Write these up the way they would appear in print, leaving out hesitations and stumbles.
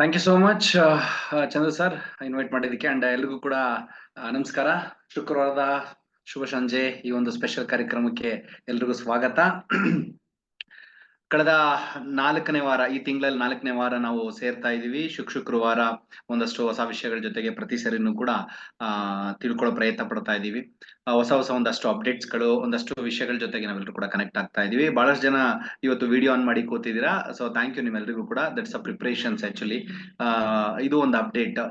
Thank you so much Chandra sir invite ಮಾಡಿದ್ದಕ್ಕೆ and ಎಲ್ರಿಗೂ ಕೂಡ ನಮಸ್ಕಾರ. ಶುಕ್ರವಾರದ ಶುಭ ಸಂಜೆ ಈ ಒಂದು ಸ್ಪೆಷಲ್ ಕಾರ್ಯಕ್ರಮಕ್ಕೆ ಎಲ್ರಿಗೂ ಸ್ವಾಗತ. ಕಳೆದ 4ನೇ ವಾರ, ಈ ತಿಂಗಳಲ್ಲಿ 4ನೇ ವಾರ ನಾವು ಸೇರ್ತಾ ಇದೀವಿ. ಶುಕ್ರವಾರ ಒಂದಷ್ಟು ಹೊಸ ವಿಷಯಗಳ ಜೊತೆಗೆ ಪ್ರತಿ ಸರಿನೂ ಕೂಡ ತಿಳ್ಕೊಳ್ಳೋ ಪ್ರಯತ್ನ ಪಡ್ತಾ ಇದೀವಿ. ಹೊಸ ಒಂದಷ್ಟು ಅಪ್ಡೇಟ್ಸ್ಗಳು, ಒಂದಷ್ಟು ವಿಷಯಗಳ ಜೊತೆಗೆ ನಾವೆಲ್ಲರೂ ಕೂಡ ಕನೆಕ್ಟ್ ಆಗ್ತಾ ಇದೀವಿ. ಬಹಳಷ್ಟು ಜನ ಇವತ್ತು ವಿಡಿಯೋ ಆನ್ ಮಾಡಿ ಕೂತಿದ್ದೀರಾ. ಸೊ ಥ್ಯಾಂಕ್ ಯು ನಿಮ್ಮೆಲ್ಲರಿಗೂ ಕೂಡ. That's a preparations actually. ಇದು ಒಂದು ಅಪ್ಡೇಟ್.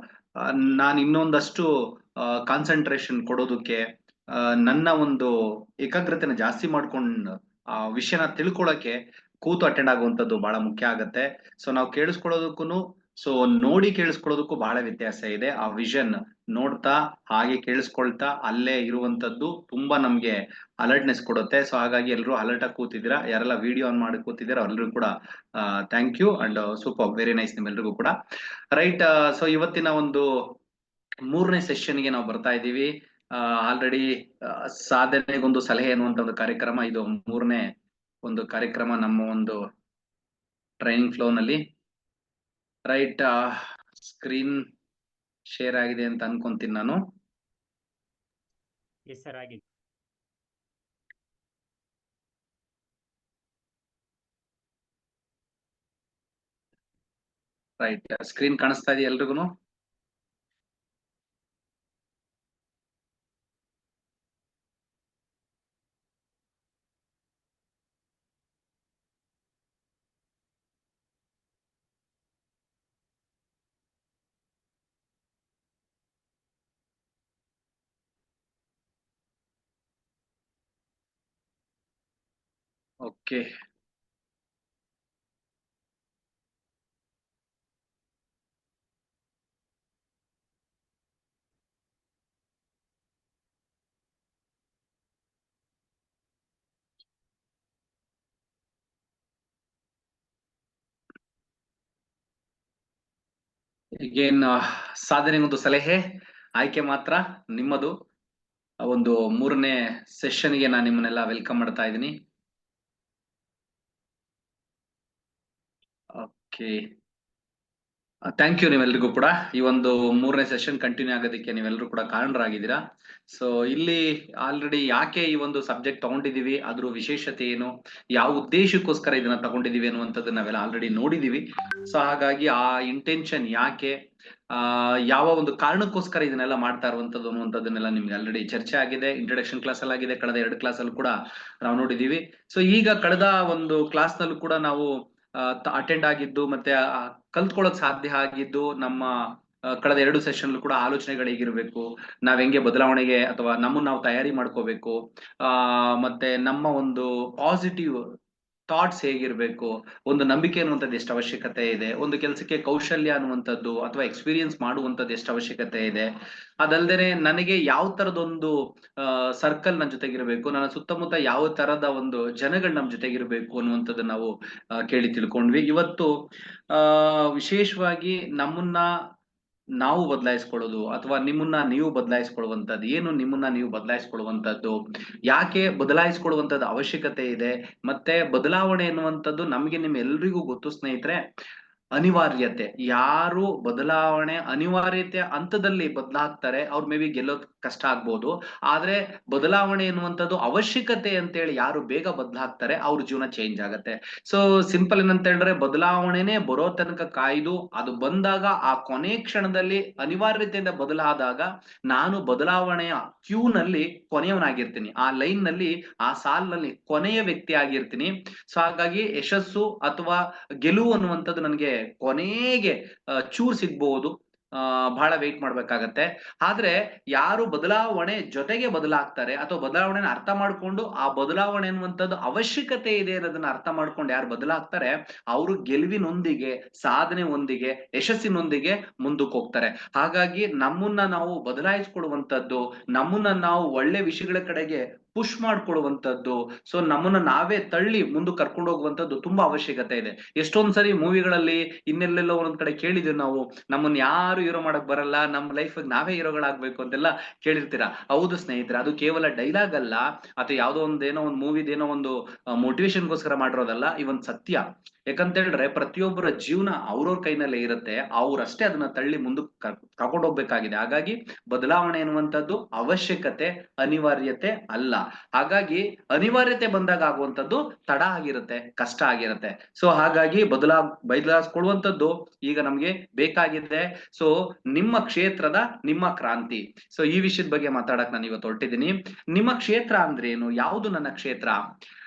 ನಾನು ಇನ್ನೊಂದಷ್ಟು ಕಾನ್ಸಂಟ್ರೇಷನ್ ಕೊಡೋದಕ್ಕೆ, ನನ್ನ ಒಂದು ಏಕಾಗ್ರತೆನ ಜಾಸ್ತಿ ಮಾಡ್ಕೊಂಡು ಆ ವಿಷಯನ ತಿಳ್ಕೊಳಕ್ಕೆ ಕೂತು ಅಟೆಂಡ್ ಆಗುವಂತದ್ದು ಬಹಳ ಮುಖ್ಯ ಆಗತ್ತೆ. ಸೊ ನಾವು ಕೇಳಿಸ್ಕೊಳ್ಳೋದಕ್ಕೂ, ಸೊ ನೋಡಿ ಕೇಳಿಸ್ಕೊಳ್ಳೋದಕ್ಕೂ ಬಹಳ ವ್ಯತ್ಯಾಸ ಇದೆ. ಆ ವಿಷನ್ ನೋಡ್ತಾ ಹಾಗೆ ಕೇಳಿಸ್ಕೊಳ್ತಾ ಅಲ್ಲೇ ಇರುವಂತದ್ದು ತುಂಬಾ ನಮ್ಗೆ ಅಲರ್ಟ್ನೆಸ್ ಕೊಡುತ್ತೆ. ಸೊ ಹಾಗಾಗಿ ಎಲ್ಲರೂ ಅಲರ್ಟ್ ಆಗಿ ಕೂತಿದ್ದೀರಾ. ಯಾರೆಲ್ಲ ವಿಡಿಯೋ ಆನ್ ಮಾಡಿ ಕೂತಿದ್ದೀರಾ ಎಲ್ಲರಿಗೂ ಕೂಡ thank you and super, very nice ನಿಮ್ಮೆಲ್ರಿಗೂ ಕೂಡ. ರೈಟ್. ಸೊ ಇವತ್ತಿನ ಒಂದು 3ನೇ ಸೆಷನ್ಗೆ ನಾವು ಬರ್ತಾ ಇದ್ದೀವಿ. ಆಲ್ರೆಡಿ ಸಾಧನೆಗೊಂದು ಸಲಹೆ ಅನ್ನುವಂತ ಒಂದು ಕಾರ್ಯಕ್ರಮ, ಇದು 3ನೇ ಒಂದು ಕಾರ್ಯಕ್ರಮ ನಮ್ಮ ಒಂದು ಟ್ರೈನಿಂಗ್ ಫ್ಲೋ ನಲ್ಲಿ. ರೈಟ್. ಸ್ಕ್ರೀನ್ ಶೇರ್ ಆಗಿದೆ ಅಂತ ಅನ್ಕೊಂತೀನಿ ನಾನು. ರೈಟ್. ಸ್ಕ್ರೀನ್ ಕಾಣಿಸ್ತಾ ಇದೆಯಾ ಎಲ್ರಿಗೂ? ಓಕೆ. ಈಗೇನ್ ಸಾಧನೆಗೊಂದು ಸಲಹೆ, ಆಯ್ಕೆ ಮಾತ್ರ ನಿಮ್ಮದು. ಒಂದು 3ನೇ ಸೆಷನ್ಗೆ ನಾನು ನಿಮ್ಮನ್ನೆಲ್ಲ ವೆಲ್ಕಮ್ ಮಾಡ್ತಾ ಇದ್ದೀನಿ. ಓಕೆ. ಥ್ಯಾಂಕ್ ಯು ನೀವೆಲ್ರಿಗೂ ಕೂಡ. ಈ ಒಂದು 3ನೇ ಸೆಷನ್ ಕಂಟಿನ್ಯೂ ಆಗೋದಕ್ಕೆ ನೀವೆಲ್ಲರೂ ಕೂಡ ಕಾರಣರಾಗಿದ್ದೀರಾ. ಸೊ ಇಲ್ಲಿ ಆಲ್ರೆಡಿ ಯಾಕೆ ಈ ಒಂದು ಸಬ್ಜೆಕ್ಟ್ ತಗೊಂಡಿದೀವಿ, ಅದ್ರ ವಿಶೇಷತೆ ಏನು, ಯಾವ ಉದ್ದೇಶಕ್ಕೋಸ್ಕರ ಇದನ್ನ ತಗೊಂಡಿದೀವಿ ಅನ್ನುವಂಥದ್ದು ನಾವೆಲ್ಲ ಆಲ್ರೆಡಿ ನೋಡಿದೀವಿ. ಸೊ ಹಾಗಾಗಿ ಆ ಇಂಟೆನ್ಷನ್ ಯಾಕೆ, ಯಾವ ಒಂದು ಕಾರಣಕ್ಕೋಸ್ಕರ ಇದನ್ನೆಲ್ಲ ಮಾಡ್ತಾ ಇರುವಂತದ್ದು ಅನ್ನುವಂಥದ್ದನ್ನೆಲ್ಲ ನಿಮ್ಗೆ ಆಲ್ರೆಡಿ ಚರ್ಚೆ ಆಗಿದೆ. ಇಂಟ್ರೊಡಕ್ಷನ್ ಕ್ಲಾಸ್ ಅಲ್ಲಿ ಆಗಿದೆ, ಕಳೆದ 2 ಕ್ಲಾಸ್ ಅಲ್ಲಿ ಕೂಡ ನಾವು ನೋಡಿದೀವಿ. ಸೊ ಈಗ ಕಳೆದ ಒಂದು ಕ್ಲಾಸ್ ನಲ್ಲೂ ಕೂಡ ನಾವು ಅಟೆಂಡ್ ಆಗಿದ್ದು ಮತ್ತೆ ಕಲ್ತ್ಕೊಳ್ಳೋಕ್ ಸಾಧ್ಯ ಆಗಿದ್ದು ನಮ್ಮ ಕಳೆದ 2 ಸೆಷನ್ ಕೂಡ ಆಲೋಚನೆಗಳು ಹೇಗಿರ್ಬೇಕು, ನಾವ್ ಹೆಂಗೆ ಬದಲಾವಣೆಗೆ ಅಥವಾ ನಮ್ಮನ್ನ ನಾವು ತಯಾರಿ ಮಾಡ್ಕೋಬೇಕು, ಮತ್ತೆ ನಮ್ಮ ಒಂದು ಪಾಸಿಟಿವ್ ಥಾಟ್ಸ್ ಹೇಗಿರ್ಬೇಕು, ಒಂದು ನಂಬಿಕೆ ಅನ್ನುವಂಥದ್ದು ಎಷ್ಟು ಅವಶ್ಯಕತೆ ಇದೆ, ಒಂದು ಕೆಲಸಕ್ಕೆ ಕೌಶಲ್ಯ ಅನ್ನುವಂಥದ್ದು ಅಥವಾ ಎಕ್ಸ್ಪೀರಿಯನ್ಸ್ ಮಾಡುವಂಥದ್ದು ಎಷ್ಟು ಅವಶ್ಯಕತೆ ಇದೆ, ಅದಲ್ದೇನೆ ನನಗೆ ಯಾವ ತರದೊಂದು ಸರ್ಕಲ್ ನನ್ನ ಜೊತೆಗಿರ್ಬೇಕು, ನನ್ನ ಸುತ್ತಮುತ್ತ ಯಾವ ತರದ ಒಂದು ಜನಗಳು ನಮ್ಮ ಜೊತೆಗಿರ್ಬೇಕು ಅನ್ನುವಂಥದ್ದು ನಾವು ಕೇಳಿ ತಿಳ್ಕೊಂಡ್ವಿ. ಇವತ್ತು ವಿಶೇಷವಾಗಿ ನಮ್ಮನ್ನ ನಾವು ಬದಲಾಯಿಸ್ಕೊಳ್ಳೋದು ಅಥವಾ ನಿಮ್ಮನ್ನ ನೀವು ಬದಲಾಯಿಸ್ಕೊಳ್ಳುವಂಥದ್ದು ಏನು, ನಿಮ್ಮನ್ನ ನೀವು ಬದಲಾಯಿಸ್ಕೊಳ್ಳುವಂಥದ್ದು ಯಾಕೆ, ಬದಲಾಯಿಸ್ಕೊಳ್ಳುವಂಥದ್ದು ಅವಶ್ಯಕತೆ ಇದೆ, ಮತ್ತೆ ಬದಲಾವಣೆ ಎನ್ನುವಂಥದ್ದು ನಮ್ಗೆ ನಿಮ್ಮೆಲ್ರಿಗೂ ಗೊತ್ತು ಸ್ನೇಹಿತರೆ, ಅನಿವಾರ್ಯತೆ. ಯಾರು ಬದಲಾವಣೆ ಅನಿವಾರ್ಯತೆ ಹಂತದಲ್ಲಿ ಬದಲಾಗ್ತಾರೆ ಅವ್ರು ಮೇ ಬಿ ಗೆಲ್ಲೋದ್ ಕಷ್ಟ ಆಗ್ಬೋದು. ಆದ್ರೆ ಬದಲಾವಣೆ ಎನ್ನುವಂಥದ್ದು ಅವಶ್ಯಕತೆ ಅಂತೇಳಿ ಯಾರು ಬೇಗ ಬದಲಾಗ್ತಾರೆ ಅವ್ರ ಜೀವನ ಚೇಂಜ್ ಆಗತ್ತೆ. ಸೊ ಸಿಂಪಲ್ ಏನಂತ ಹೇಳಿದ್ರೆ, ಬದಲಾವಣೆನೆ ಬರೋ ತನಕ ಕಾಯ್ದು ಅದು ಬಂದಾಗ ಆ ಕೊನೆ ಕ್ಷಣದಲ್ಲಿ ಅನಿವಾರ್ಯತೆಯಿಂದ ಬದಲಾದಾಗ ನಾನು ಬದಲಾವಣೆಯ ಕ್ಯೂ ನಲ್ಲಿ ಕೊನೆಯವನಾಗಿರ್ತೀನಿ, ಆ ಲೈನ್ ನಲ್ಲಿ, ಆ ಸಾಲಿನಲ್ಲಿ ಕೊನೆಯ ವ್ಯಕ್ತಿ ಆಗಿರ್ತೀನಿ. ಸೊ ಹಾಗಾಗಿ ಯಶಸ್ಸು ಅಥವಾ ಗೆಲುವು ಅನ್ನುವಂಥದ್ದು ನನಗೆ ಕೊನೆಗೆ ಚೂರ್ ಸಿಗ್ಬಹುದು, ಬಹಳ ವೆಯ್ಟ್ ಮಾಡ್ಬೇಕಾಗತ್ತೆ. ಆದ್ರೆ ಯಾರು ಬದಲಾವಣೆ ಜೊತೆಗೆ ಬದಲಾಗ್ತಾರೆ ಅಥವಾ ಬದಲಾವಣೆನ ಅರ್ಥ ಮಾಡ್ಕೊಂಡು ಆ ಬದಲಾವಣೆ ಅನ್ನುವಂಥದ್ದು ಅವಶ್ಯಕತೆ ಇದೆ ಅನ್ನೋದನ್ನ ಅರ್ಥ ಮಾಡ್ಕೊಂಡು ಯಾರು ಬದಲಾಗ್ತಾರೆ ಅವರು ಗೆಲುವಿನೊಂದಿಗೆ, ಸಾಧನೆ ಒಂದಿಗೆ, ಯಶಸ್ಸಿನೊಂದಿಗೆ ಮುಂದಕ್ಕೆ ಹೋಗ್ತಾರೆ. ಹಾಗಾಗಿ ನಮ್ಮನ್ನ ನಾವು ಬದಲಾಯಿಸ್ಕೊಳ್ಳುವಂಥದ್ದು, ನಮ್ಮನ್ನ ನಾವು ಒಳ್ಳೆ ವಿಷಯಗಳ ಕಡೆಗೆ ಪುಷ್ ಮಾಡ್ಕೊಳ್ಳುವಂತದ್ದು, ಸೊ ನಮ್ಮನ್ನ ನಾವೇ ತಳ್ಳಿ ಮುಂದಕ್ಕೆ ಕರ್ಕೊಂಡು ಹೋಗುವಂತದ್ದು ತುಂಬಾ ಅವಶ್ಯಕತೆ ಇದೆ. ಎಷ್ಟೊಂದ್ ಸರಿ ಮೂವಿಗಳಲ್ಲಿ ಇನ್ನೆಲ್ಲೆಲ್ಲೋ ಒಂದೊಂದ್ ಕಡೆ ಕೇಳಿದೀವಿ ನಾವು, ನಮ್ಮನ್ನ ಯಾರು ಹೀರೋ ಮಾಡಕ್ ಬರಲ್ಲ, ನಮ್ಮ ಲೈಫ್ ನಾವೇ ಹೀರೋಗಳಾಗ್ಬೇಕು ಅಂತೆಲ್ಲ ಕೇಳಿರ್ತೀರಾ. ಹೌದು ಸ್ನೇಹಿತರೆ, ಅದು ಕೇವಲ ಡೈಲಾಗ್ ಅಲ್ಲ, ಅಥವಾ ಯಾವ್ದೋ ಒಂದೇನೋ ಒಂದು ಮೂವಿದೇನೋ ಒಂದು ಮೋಟಿವೇಶನ್ಗೋಸ್ಕರ ಮಾಡಿರೋದಲ್ಲ, ಇವನ್ ಸತ್ಯ. ಯಾಕಂತ ಹೇಳಿದ್ರೆ ಪ್ರತಿಯೊಬ್ಬರ ಜೀವನ ಅವ್ರವ್ರ ಕೈನಲ್ಲೇ ಇರುತ್ತೆ, ಅವ್ರಷ್ಟೇ ಅದನ್ನ ತಳ್ಳಿ ಮುಂದಕ್ಕೆ ಕರ್ಕೊಂಡು ಹೋಗ್ಬೇಕಾಗಿದೆ. ಹಾಗಾಗಿ ಬದಲಾವಣೆ ಎನ್ನುವಂಥದ್ದು ಅವಶ್ಯಕತೆ, ಅನಿವಾರ್ಯತೆ ಅಲ್ಲ. ಅನಿವಾರ್ಯತೆ ಬಂದಾಗ ಆಗುವಂತದ್ದು ತಡ ಆಗಿರುತ್ತೆ, ಕಷ್ಟ ಆಗಿರುತ್ತೆ. ಸೊ ಹಾಗಾಗಿ ಬದಲಾಯಿಸ್ಕೊಳ್ಳುವಂಥದ್ದು ಈಗ ನಮ್ಗೆ ಬೇಕಾಗಿದೆ. ಸೊ ನಿಮ್ಮ ಕ್ಷೇತ್ರದ ನಿಮ್ಮ ಕ್ರಾಂತಿ, ಸೊ ಈ ವಿಷಯದ ಬಗ್ಗೆ ಮಾತಾಡಕ್ ನಾನು ಇವತ್ತು ಹೊರಟಿದ್ದೀನಿ. ನಿಮ್ಮ ಕ್ಷೇತ್ರ ಅಂದ್ರೆ ಏನು, ಯಾವುದು ನನ್ನ ಕ್ಷೇತ್ರ,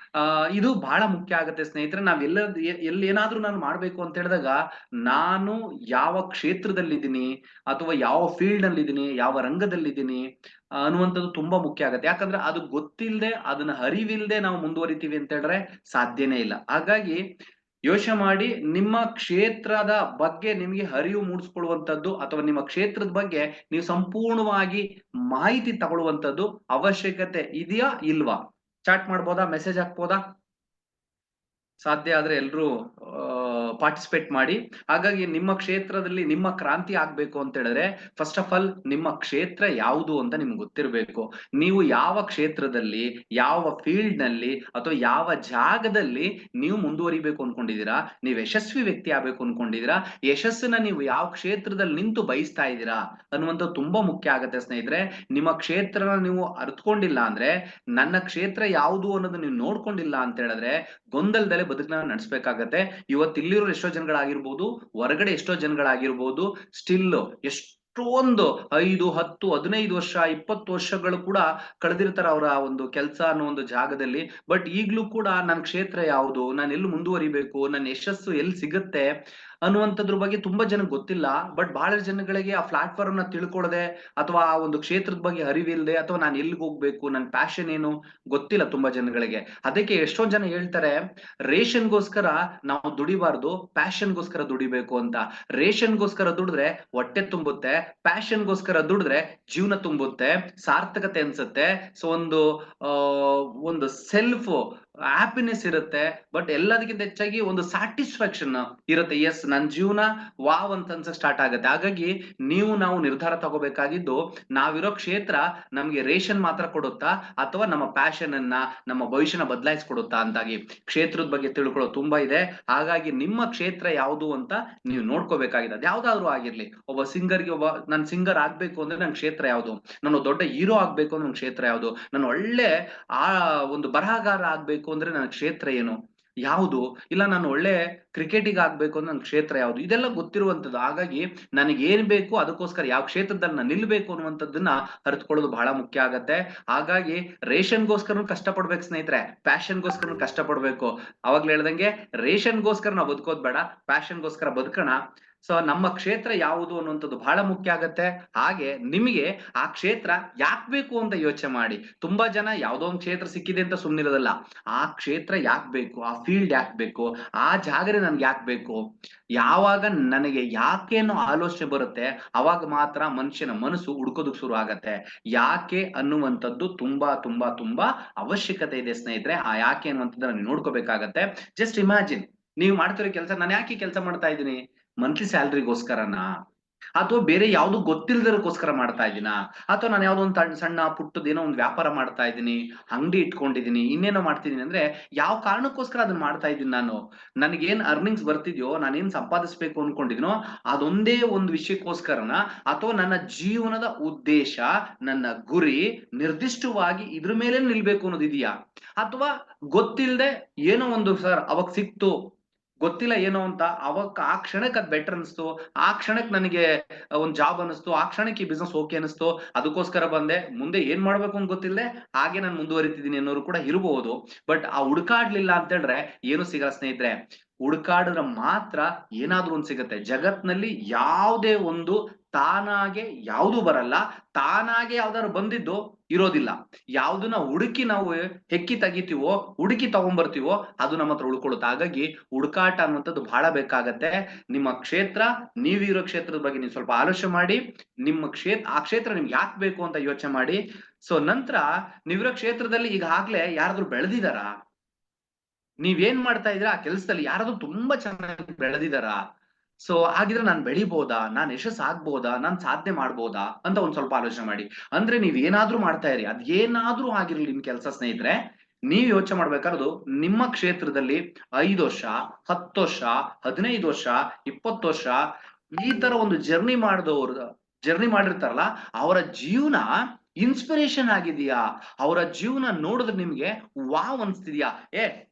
ಇದು ಬಹಳ ಮುಖ್ಯ ಆಗುತ್ತೆ ಸ್ನೇಹಿತರೆ. ಎಲ್ಲಿ ಏನಾದ್ರೂ ನಾನು ಮಾಡ್ಬೇಕು ಅಂತ ಹೇಳಿದಾಗ, ನಾನು ಯಾವ ಕ್ಷೇತ್ರದಲ್ಲಿದ್ದೀನಿ ಅಥವಾ ಯಾವ ಫೀಲ್ಡ್ ನಲ್ಲಿ ಇದ್ದೀನಿ, ಯಾವ ರಂಗದಲ್ಲಿದ್ದೀನಿ ಅನ್ನುವಂಥದ್ದು ತುಂಬಾ ಮುಖ್ಯ ಆಗುತ್ತೆ. ಯಾಕಂದ್ರೆ ಅದು ಗೊತ್ತಿಲ್ಲದೆ, ಅದನ್ನ ಅರಿವಿಲ್ಲದೆ ನಾವು ಮುಂದುವರಿತೀವಿ ಅಂತ ಹೇಳಿದ್ರೆ ಸಾಧ್ಯನೇ ಇಲ್ಲ. ಹಾಗಾಗಿ ಯೋಚನೆ ಮಾಡಿ, ನಿಮ್ಮ ಕ್ಷೇತ್ರದ ಬಗ್ಗೆ ನಿಮಗೆ ಅರಿವು ಮೂಡಿಸ್ಕೊಳ್ಳುವಂಥದ್ದು ಅಥವಾ ನಿಮ್ಮ ಕ್ಷೇತ್ರದ ಬಗ್ಗೆ ನೀವು ಸಂಪೂರ್ಣವಾಗಿ ಮಾಹಿತಿ ತಗೊಳ್ಳುವಂಥದ್ದು ಅವಶ್ಯಕತೆ ಇದೆಯಾ ಇಲ್ವಾ? ಚಾಟ್ ಮಾಡ್ಬೋದಾ, ಮೆಸೇಜ್ ಹಾಕ್ಬೋದಾ? ಸಾಧ್ಯ ಆದ್ರೆ ಎಲ್ರು ಪಾರ್ಟಿಸಿಪೇಟ್ ಮಾಡಿ. ಹಾಗಾಗಿ ನಿಮ್ಮ ಕ್ಷೇತ್ರದಲ್ಲಿ ನಿಮ್ಮ ಕ್ರಾಂತಿ ಆಗ್ಬೇಕು ಅಂತ ಹೇಳಿದ್ರೆ, ಫಸ್ಟ್ ಆಫ್ ಆಲ್ ನಿಮ್ಮ ಕ್ಷೇತ್ರ ಯಾವುದು ಅಂತ ನಿಮ್ಗೆ ಗೊತ್ತಿರಬೇಕು. ನೀವು ಯಾವ ಕ್ಷೇತ್ರದಲ್ಲಿ, ಯಾವ ಫೀಲ್ಡ್ ನಲ್ಲಿ ಅಥವಾ ಯಾವ ಜಾಗದಲ್ಲಿ ನೀವು ಮುಂದುವರಿಬೇಕು ಅನ್ಕೊಂಡಿದೀರಾ, ನೀವು ಯಶಸ್ವಿ ವ್ಯಕ್ತಿ ಆಗ್ಬೇಕು ಅನ್ಕೊಂಡಿದೀರಾ, ಯಶಸ್ಸನ್ನ ನೀವು ಯಾವ ಕ್ಷೇತ್ರದಲ್ಲಿ ನಿಂತು ಬಯಸ್ತಾ ಇದ್ದೀರಾ ಅನ್ನುವಂಥದ್ದು ತುಂಬಾ ಮುಖ್ಯ ಆಗುತ್ತೆ ಸ್ನೇಹಿತರೆ. ನಿಮ್ಮ ಕ್ಷೇತ್ರನ ನೀವು ಅರ್ಥಕೊಂಡಿಲ್ಲ ಅಂದ್ರೆ, ನನ್ನ ಕ್ಷೇತ್ರ ಯಾವುದು ಅನ್ನೋದು ನೀವು ನೋಡ್ಕೊಂಡಿಲ್ಲ ಅಂತ ಹೇಳಿದ್ರೆ ಗೊಂದಲದಲ್ಲೇ ಬದುಕನ್ನ ನಡೆಸಬೇಕಾಗತ್ತೆ. ಇವತ್ತು ಇಲ್ಲಿರೋ ಎಷ್ಟೋ ಜನಗಳಾಗಿರ್ಬೋದು, ಹೊರಗಡೆ ಎಷ್ಟೋ ಜನಗಳಾಗಿರ್ಬೋದು, ಸ್ಟಿಲ್ ಎಷ್ಟೊಂದು 5, 10, 15 ವರ್ಷ, 20 ವರ್ಷಗಳು ಕೂಡ ಕಳೆದಿರ್ತಾರ ಅವರ ಒಂದು ಕೆಲಸ ಅನ್ನೋ ಒಂದು ಜಾಗದಲ್ಲಿ. ಬಟ್ ಈಗ್ಲೂ ಕೂಡ ನನ್ನ ಕ್ಷೇತ್ರ ಯಾವುದು, ನಾನು ಎಲ್ಲಿ ಮುಂದುವರಿಬೇಕು, ನನ್ನ ಯಶಸ್ಸು ಎಲ್ಲಿ ಸಿಗುತ್ತೆ ಅನ್ನುವಂಥದ್ರ ಬಗ್ಗೆ ತುಂಬಾ ಜನಕ್ಕೆ ಗೊತ್ತಿಲ್ಲ. ಬಟ್ ಬಹಳ ಜನಗಳಿಗೆ ಆ ಪ್ಲಾಟ್ಫಾರ್ಮ್ ನ ತಿಳ್ಕೊಳ್ಳದೆ, ಅಥವಾ ಆ ಒಂದು ಕ್ಷೇತ್ರದ ಬಗ್ಗೆ ಅರಿವಿಲ್ಲದೆ, ಅಥವಾ ನಾನು ಎಲ್ಲಿಗೆ ಹೋಗ್ಬೇಕು, ನನ್ನ ಪ್ಯಾಷನ್ ಏನು ಗೊತ್ತಿಲ್ಲ ತುಂಬಾ ಜನಗಳಿಗೆ. ಅದಕ್ಕೆ ಎಷ್ಟೊಂದ್ ಜನ ಹೇಳ್ತಾರೆ, ರೇಷನ್ಗೋಸ್ಕರ ನಾವು ದುಡಿಬಾರ್ದು, ಪ್ಯಾಷನ್ಗೋಸ್ಕರ ದುಡಿಬೇಕು ಅಂತ. ರೇಷನ್ಗೋಸ್ಕರ ದುಡಿದ್ರೆ ಹೊಟ್ಟೆ ತುಂಬುತ್ತೆ, ಪ್ಯಾಷನ್ಗೋಸ್ಕರ ದುಡಿದ್ರೆ ಜೀವನ ತುಂಬುತ್ತೆ, ಸಾರ್ಥಕತೆ ಅನ್ಸುತ್ತೆ. ಸೊ ಒಂದು ಸೆಲ್ಫ್ ಹ್ಯಾಪಿನೆಸ್ ಇರುತ್ತೆ. ಬಟ್ ಎಲ್ಲದಕ್ಕಿಂತ ಹೆಚ್ಚಾಗಿ ಒಂದು ಸ್ಯಾಟಿಸ್ಫ್ಯಾಕ್ಷನ್ ಇರುತ್ತೆ. ಎಸ್, ನನ್ನ ಜೀವನ ವಾವ್ ಅಂತ ಅನ್ಸಕ್ ಸ್ಟಾರ್ಟ್ ಆಗುತ್ತೆ. ಹಾಗಾಗಿ ನಾವು ನಿರ್ಧಾರ ತಗೋಬೇಕಾಗಿದ್ದು, ನಾವಿರೋ ಕ್ಷೇತ್ರ ನಮ್ಗೆ ರೇಷನ್ ಮಾತ್ರ ಕೊಡುತ್ತಾ ಅಥವಾ ನಮ್ಮ ಪ್ಯಾಷನ್ ಅನ್ನ, ನಮ್ಮ ಭವಿಷ್ಯನ ಬದಲಾಯಿಸ್ಕೊಡುತ್ತಾ ಅಂತಾಗಿ. ಕ್ಷೇತ್ರದ ಬಗ್ಗೆ ತಿಳ್ಕೊಳ್ಳೋದು ತುಂಬಾ ಇದೆ. ಹಾಗಾಗಿ ನಿಮ್ಮ ಕ್ಷೇತ್ರ ಯಾವುದು ಅಂತ ನೀವು ನೋಡ್ಕೋಬೇಕಾಗಿದೆ. ಅದು ಯಾವ್ದಾದ್ರು ಆಗಿರ್ಲಿ. ನಾನು ಸಿಂಗರ್ ಆಗ್ಬೇಕು ಅಂದ್ರೆ ನನ್ನ ಕ್ಷೇತ್ರ ಯಾವುದು, ನಾನು ದೊಡ್ಡ ಹೀರೋ ಆಗ್ಬೇಕು ಅಂದ್ರೆ ನನ್ನ ಕ್ಷೇತ್ರ ಯಾವುದು, ನಾನು ಒಳ್ಳೆ ಆ ಒಂದು ಬರಹಗಾರ ಆಗ್ಬೇಕು ಅಂದ್ರೆ ನನ್ನ ಕ್ಷೇತ್ರ ಏನು ಯಾವುದು, ಇಲ್ಲ ನಾನು ಒಳ್ಳೆ ಕ್ರಿಕೆಟಿಗೆ ಆಗ್ಬೇಕು ಅಂದ್ರೆ ನನ್ನ ಕ್ಷೇತ್ರ ಯಾವುದು, ಇದೆಲ್ಲ ಗೊತ್ತಿರುವಂತದ್ದು. ಹಾಗಾಗಿ ನನಗೆ ಏನ್ ಬೇಕು, ಅದಕ್ಕೋಸ್ಕರ ಯಾವ ಕ್ಷೇತ್ರದಲ್ಲಿ ನಾನು ನಿಲ್ಬೇಕು ಅನ್ನುವಂಥದ್ದನ್ನ ಅರಿತುಕೊಳ್ಳೋದು ಬಹಳ ಮುಖ್ಯ ಆಗತ್ತೆ. ಹಾಗಾಗಿ ರೇಷನ್ಗೋಸ್ಕರ ಕಷ್ಟಪಡ್ಬೇಕು ಸ್ನೇಹಿತರೆ, ಪ್ಯಾಷನ್ಗೋಸ್ಕರ ಕಷ್ಟಪಡ್ಬೇಕು. ಅವಾಗ್ಲೇ ಹೇಳ್ದಂಗೆ, ರೇಷನ್ಗೋಸ್ಕರ ನಾವು ಬದುಕೋದ್ ಬೇಡ, ಪ್ಯಾಷನ್ಗೋಸ್ಕರ ಬದುಕೋಣ. ಸೊ ನಮ್ಮ ಕ್ಷೇತ್ರ ಯಾವುದು ಅನ್ನುವಂಥದ್ದು ಬಹಳ ಮುಖ್ಯ ಆಗತ್ತೆ. ಹಾಗೆ ನಿಮಗೆ ಆ ಕ್ಷೇತ್ರ ಯಾಕ್ ಬೇಕು ಅಂತ ಯೋಚನೆ ಮಾಡಿ. ತುಂಬಾ ಜನ ಯಾವ್ದೋ ಒಂದು ಕ್ಷೇತ್ರ ಸಿಕ್ಕಿದೆ ಅಂತ ಸುಮ್ಮನಿರೋದಲ್ಲ, ಆ ಕ್ಷೇತ್ರ ಯಾಕ್ ಬೇಕು, ಆ ಫೀಲ್ಡ್ ಯಾಕ್ ಬೇಕು, ಆ ಜಾಗನೇ ನನ್ಗೆ ಯಾಕ್ ಬೇಕು, ಯಾವಾಗ ನನಗೆ ಯಾಕೇನೋ ಆಲೋಚನೆ ಬರುತ್ತೆ ಅವಾಗ ಮಾತ್ರ ಮನುಷ್ಯನ ಮನಸ್ಸು ಹುಡ್ಕೋದಕ್ ಶುರು ಆಗತ್ತೆ. ಯಾಕೆ ಅನ್ನುವಂಥದ್ದು ತುಂಬಾ ತುಂಬಾ ತುಂಬಾ ಅವಶ್ಯಕತೆ ಇದೆ ಸ್ನೇಹಿತರೆ. ಆ ಯಾಕೆ ಅನ್ನುವಂಥದ್ದನ್ನ ನೋಡ್ಕೋಬೇಕಾಗತ್ತೆ. ಜಸ್ಟ್ ಇಮ್ಯಾಜಿನ್, ನೀವು ಮಾಡ್ತಿರೋ ಕೆಲಸ, ನಾನು ಯಾಕೆ ಕೆಲಸ ಮಾಡ್ತಾ ಇದ್ದೀನಿ, ಮಂತ್ಲಿ ಸ್ಯಾಲ್ರಿಗೋಸ್ಕರನಾ, ಅಥವಾ ಬೇರೆ ಯಾವ್ದು ಗೊತ್ತಿಲ್ಲದಕ್ಕೋಸ್ಕರ ಮಾಡ್ತಾ ಇದ್ದೀನಾ, ಅಥವಾ ನಾನು ಯಾವ್ದೋ ಒಂದು ಸಣ್ಣ ಪುಟ್ಟದ ಏನೋ ಒಂದು ವ್ಯಾಪಾರ ಮಾಡ್ತಾ ಇದ್ದೀನಿ, ಅಂಗಡಿ ಇಟ್ಕೊಂಡಿದ್ದೀನಿ, ಇನ್ನೇನೋ ಮಾಡ್ತಿದ್ದೀನಿ ಅಂದ್ರೆ ಯಾವ ಕಾರಣಕ್ಕೋಸ್ಕರ ಅದನ್ನ ಮಾಡ್ತಾ ಇದ್ದೀನಿ ನಾನು, ನನಗೇನ್ ಅರ್ನಿಂಗ್ಸ್ ಬರ್ತಿದ್ಯೋ, ನಾನೇನ್ ಸಂಪಾದಿಸ್ಬೇಕು ಅನ್ಕೊಂಡಿದ್ನೋ ಅದೊಂದೇ ಒಂದು ವಿಷಯಕ್ಕೋಸ್ಕರನ, ಅಥವಾ ನನ್ನ ಜೀವನದ ಉದ್ದೇಶ, ನನ್ನ ಗುರಿ ನಿರ್ದಿಷ್ಟವಾಗಿ ಇದ್ರ ಮೇಲೆ ನಿಲ್ಬೇಕು ಅನ್ನೋದಿದೆಯಾ, ಅಥವಾ ಗೊತ್ತಿಲ್ಲದೆ ಏನೋ ಒಂದು ಸರ್ ಅವಾಗ ಸಿಕ್ತು, ಗೊತ್ತಿಲ್ಲ ಏನೋ ಅಂತ, ಅವಾಗ ಆ ಕ್ಷಣಕ್ಕೆ ಅದ್ ಬೆಟರ್ ಅನಿಸ್ತು, ಆ ಕ್ಷಣಕ್ಕೆ ನನಗೆ ಒಂದ್ ಜಾಬ್ ಅನಿಸ್ತು, ಆ ಕ್ಷಣಕ್ಕೆ ಈ ಬಿಸ್ನೆಸ್ ಓಕೆ ಅನಿಸ್ತು, ಅದಕ್ಕೋಸ್ಕರ ಬಂದೆ, ಮುಂದೆ ಏನ್ ಮಾಡ್ಬೇಕು ಅಂತ ಗೊತ್ತಿಲ್ಲದೆ ಹಾಗೆ ನಾನು ಮುಂದುವರಿತಿದ್ದೀನಿ ಅನ್ನೋರು ಕೂಡ ಇರಬಹುದು. ಬಟ್ ಆ ಹುಡುಕಾಡ್ಲಿಲ್ಲ ಅಂತ ಹೇಳಿದ್ರೆ ಏನು ಸಿಗಲ್ಲ ಸ್ನೇಹಿತರೆ. ಹುಡುಕಾಡಿದ್ರೆ ಮಾತ್ರ ಏನಾದ್ರೂ ಒಂದ್ ಸಿಗತ್ತೆ. ಜಗತ್ನಲ್ಲಿ ಯಾವುದೇ ಒಂದು ತಾನಾಗೆ ಯಾವುದು ಬರಲ್ಲ, ತಾನಾಗೆ ಯಾವ್ದಾದ್ರು ಬಂದಿದ್ದು ಇರೋದಿಲ್ಲ. ಯಾವ್ದನ್ನ ಹುಡುಕಿ ನಾವು ಹೆಕ್ಕಿ ತೆಗಿತೀವೋ, ಹುಡುಕಿ ತಗೊಂಡ್ಬರ್ತೀವೋ ಅದು ನಮ್ಮ ಹತ್ರ ಉಳ್ಕೊಳ್ಳುತ್ತೆ. ಹಾಗಾಗಿ ಹುಡುಕಾಟ ಅನ್ನುವಂಥದ್ದು ಬಹಳ ಬೇಕಾಗತ್ತೆ. ನಿಮ್ಮ ಕ್ಷೇತ್ರ, ನೀವಿರೋ ಕ್ಷೇತ್ರದ ಬಗ್ಗೆ ನೀವು ಸ್ವಲ್ಪ ಆಲೋಚನೆ ಮಾಡಿ. ನಿಮ್ಮ ಆ ಕ್ಷೇತ್ರ ನಿಮ್ಗೆ ಯಾಕೆ ಬೇಕು ಅಂತ ಯೋಚನೆ ಮಾಡಿ. ಸೊ ನಂತರ ನೀವಿರೋ ಕ್ಷೇತ್ರದಲ್ಲಿ ಈಗಾಗ್ಲೇ ಯಾರಾದ್ರೂ ಬೆಳೆದಿದಾರಾ? ನೀವೇನ್ ಮಾಡ್ತಾ ಇದೀರಾ ಆ ಕೆಲ್ಸದಲ್ಲಿ ಯಾರಾದ್ರೂ ತುಂಬಾ ಚೆನ್ನಾಗಿ ಬೆಳೆದಿದಾರಾ? ಸೊ ಹಾಗಿದ್ರೆ ನಾನ್ ಬೆಳಿಬೋದಾ? ನಾನ್ ಯಶಸ್ಸಾಗ್ಬೋದಾ? ನಾನ್ ಸಾಧನೆ ಮಾಡ್ಬೋದಾ? ಅಂತ ಒಂದ್ ಸ್ವಲ್ಪ ಆಲೋಚನೆ ಮಾಡಿ. ಅಂದ್ರೆ ನೀವ್ ಏನಾದ್ರೂ ಮಾಡ್ತಾ ಇರಿ. ಅದ್ ಏನಾದ್ರೂ ಆಗಿರ್ಲಿ ನಿಮ್ ಕೆಲ್ಸ ಸ್ನೇಹಿತರೆ, ನೀವ್ ಯೋಚನೆ ಮಾಡ್ಬೇಕಾದ್ದು ನಿಮ್ಮ ಕ್ಷೇತ್ರದಲ್ಲಿ 5 ವರ್ಷ, 10 ವರ್ಷ, 15 ವರ್ಷ, 20 ವರ್ಷ ಈ ತರ ಒಂದು ಜರ್ನಿ ಮಾಡಿರ್ತಾರಲ್ಲ, ಅವರ ಜೀವನ ಇನ್ಸ್ಪಿರೇಷನ್ ಆಗಿದೆಯಾ? ಅವರ ಜೀವನ ನೋಡಿದ್ರೆ ನಿಮ್ಗೆ ವಾವ್ ಅನ್ಸ್ತಿದ್ಯಾ?